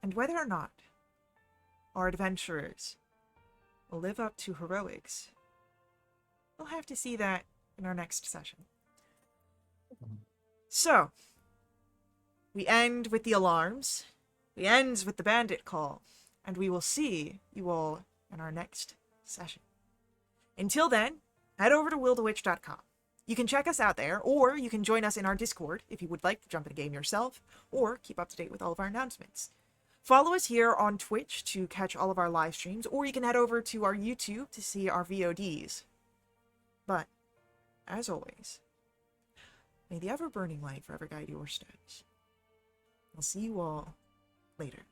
And whether or not our adventurers will live up to heroics, we'll have to see that in our next session. So, we end with the alarms, we end with the bandit call, and we will see you all in our next session. Until then, head over to wildawitch.com. You can check us out there, or you can join us in our Discord if you would like to jump in a game yourself, or keep up to date with all of our announcements. Follow us here on Twitch to catch all of our live streams, or you can head over to our YouTube to see our VODs. But, as always, may the ever-burning light forever guide your steps. I'll see you all later.